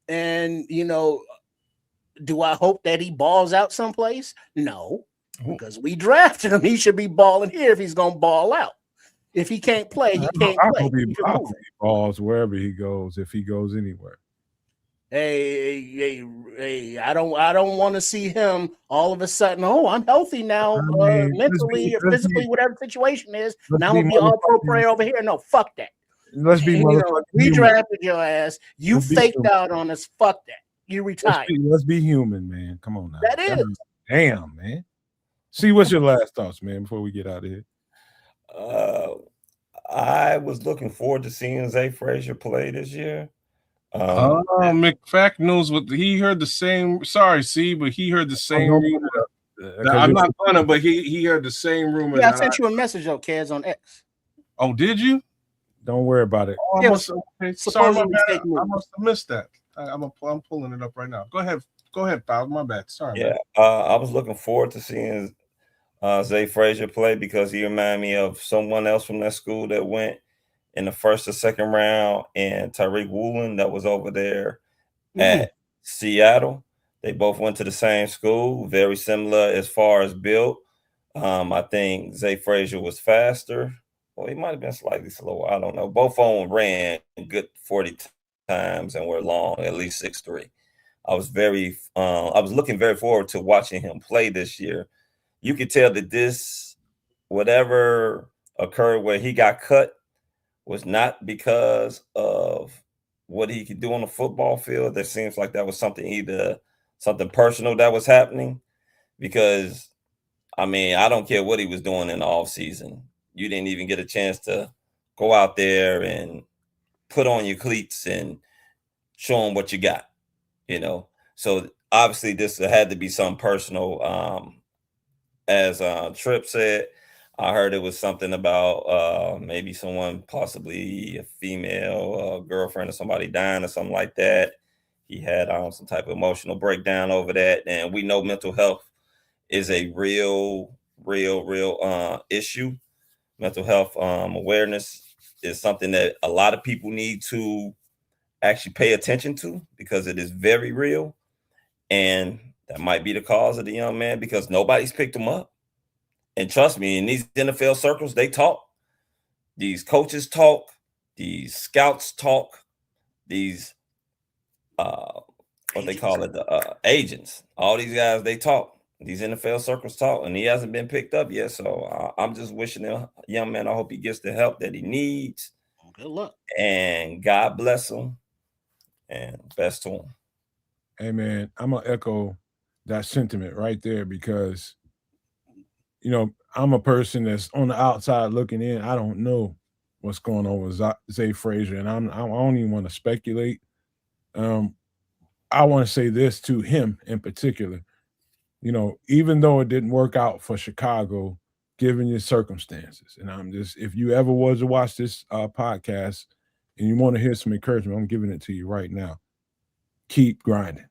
And, do I hope that he balls out someplace? No, because we drafted him. He should be balling here if he's going to ball out. If he can't play, he can't play. I hope he balls wherever he goes, if he goes anywhere. Hey, I don't want to see him all of a sudden, I'm healthy now, mentally or physically, whatever the situation is. Now I'm going to be all pro player over here. No, fuck that. Let's be we drafted your ass. You faked out on us. Fuck that. You retired. Let's be human, man. Come on now. That is. Damn, man. See, what's your last thoughts, man, before we get out of here? I was looking forward to seeing Zah Frazier play this year. McFack knows what he heard the same. Sorry, C, but he heard the same rumor. I'm not gonna, but he heard the same rumor. Yeah, I sent you a message, Kaz, on X. Oh, did you? Don't worry about it. Oh, I must have missed that. I'm pulling it up right now. Go ahead, pal. My bad. Sorry. Yeah, I was looking forward to seeing Zah Frazier play because he reminded me of someone else from that school that went in the first or second round, and Tariq Woolen that was over there at Seattle. They both went to the same school, very similar as far as build. I think Zah Frazier was faster. Well, he might have been slightly slower. I don't know. Both of them ran good 40 times and were long, at least 6'3". I was looking very forward to watching him play this year. You could tell that this, whatever occurred where he got cut, was not because of what he could do on the football field. There seems like that was either something personal that was happening, because I mean, I don't care what he was doing in the off season. You didn't even get a chance to go out there and put on your cleats and show them what you got, you know. So obviously this had to be something personal. As Tripp said, I heard it was something about maybe someone, possibly a female girlfriend or somebody dying or something like that. He had some type of emotional breakdown over that. And we know mental health is a real issue. Mental health awareness is something that a lot of people need to actually pay attention to, because it is very real. And that might be the cause of the young man, because nobody's picked him up. And trust me, in these NFL circles, they talk. These coaches talk. These scouts talk. These what they call it, the agents. All these guys, they talk. These NFL circles talk, and he hasn't been picked up yet. So I'm just wishing the young man, I hope he gets the help that he needs. Good luck. And God bless him. And best to him. Hey, man, I'm going to echo that sentiment right there, because, you know, I'm a person that's on the outside looking in. I don't know what's going on with Zah Frazier, and I don't even want to speculate. I want to say this to him in particular. You know, even though it didn't work out for Chicago, given your circumstances, and I'm just, if you ever was to watch this podcast and you want to hear some encouragement, I'm giving it to you right now. Keep grinding.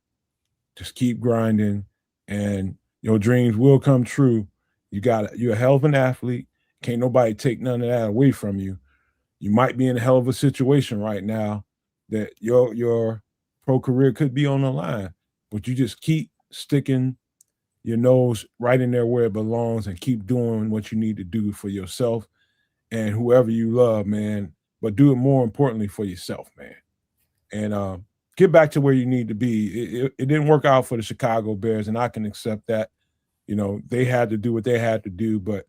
Just keep grinding, and your dreams will come true. You're a hell of an athlete. Can't nobody take none of that away from you. You might be in a hell of a situation right now that your pro career could be on the line, but you just keep sticking your nose right in there where it belongs and keep doing what you need to do for yourself and whoever you love, man. But do it more importantly for yourself, man. And get back to where you need to be. It didn't work out for the Chicago Bears, and I can accept that. You know, they had to do what they had to do, but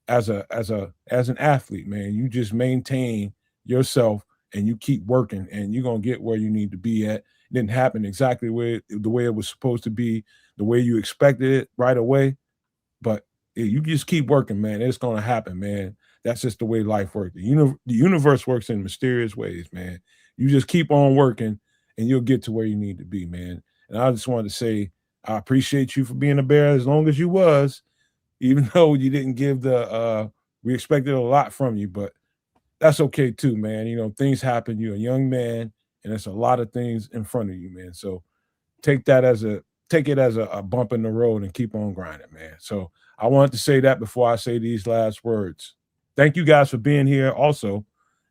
as an athlete, man, you just maintain yourself and you keep working, and you're gonna get where you need to be at. It didn't happen exactly the way it was supposed to be, the way you expected it right away, but you just keep working, man. It's gonna happen, man. That's just the way life works. The universe works in mysterious ways, man. You just keep on working, and you'll get to where you need to be, man. And I just wanted to say, I appreciate you for being a Bear as long as you was, even though you didn't give we expected a lot from you, but that's okay too, man. You know, things happen. You're a young man, and there's a lot of things in front of you, man. So take it as a bump in the road and keep on grinding, man. So I wanted to say that before I say these last words. Thank you guys for being here also.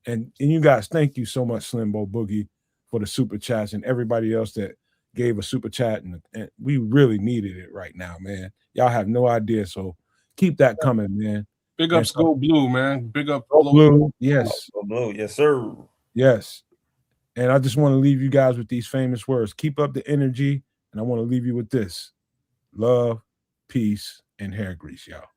And you guys, thank you so much, Slimbo Boogie, for the super chats, and everybody else that gave a super chat. And we really needed it right now, man. Y'all have no idea. So keep that coming, man. Big ups, Go Blue, man. Big up, Go Blue. Yes. Go Blue. Yes, sir. Yes. And I just want to leave you guys with these famous words. Keep up the energy. And I want to leave you with this: love, peace, and hair grease, y'all.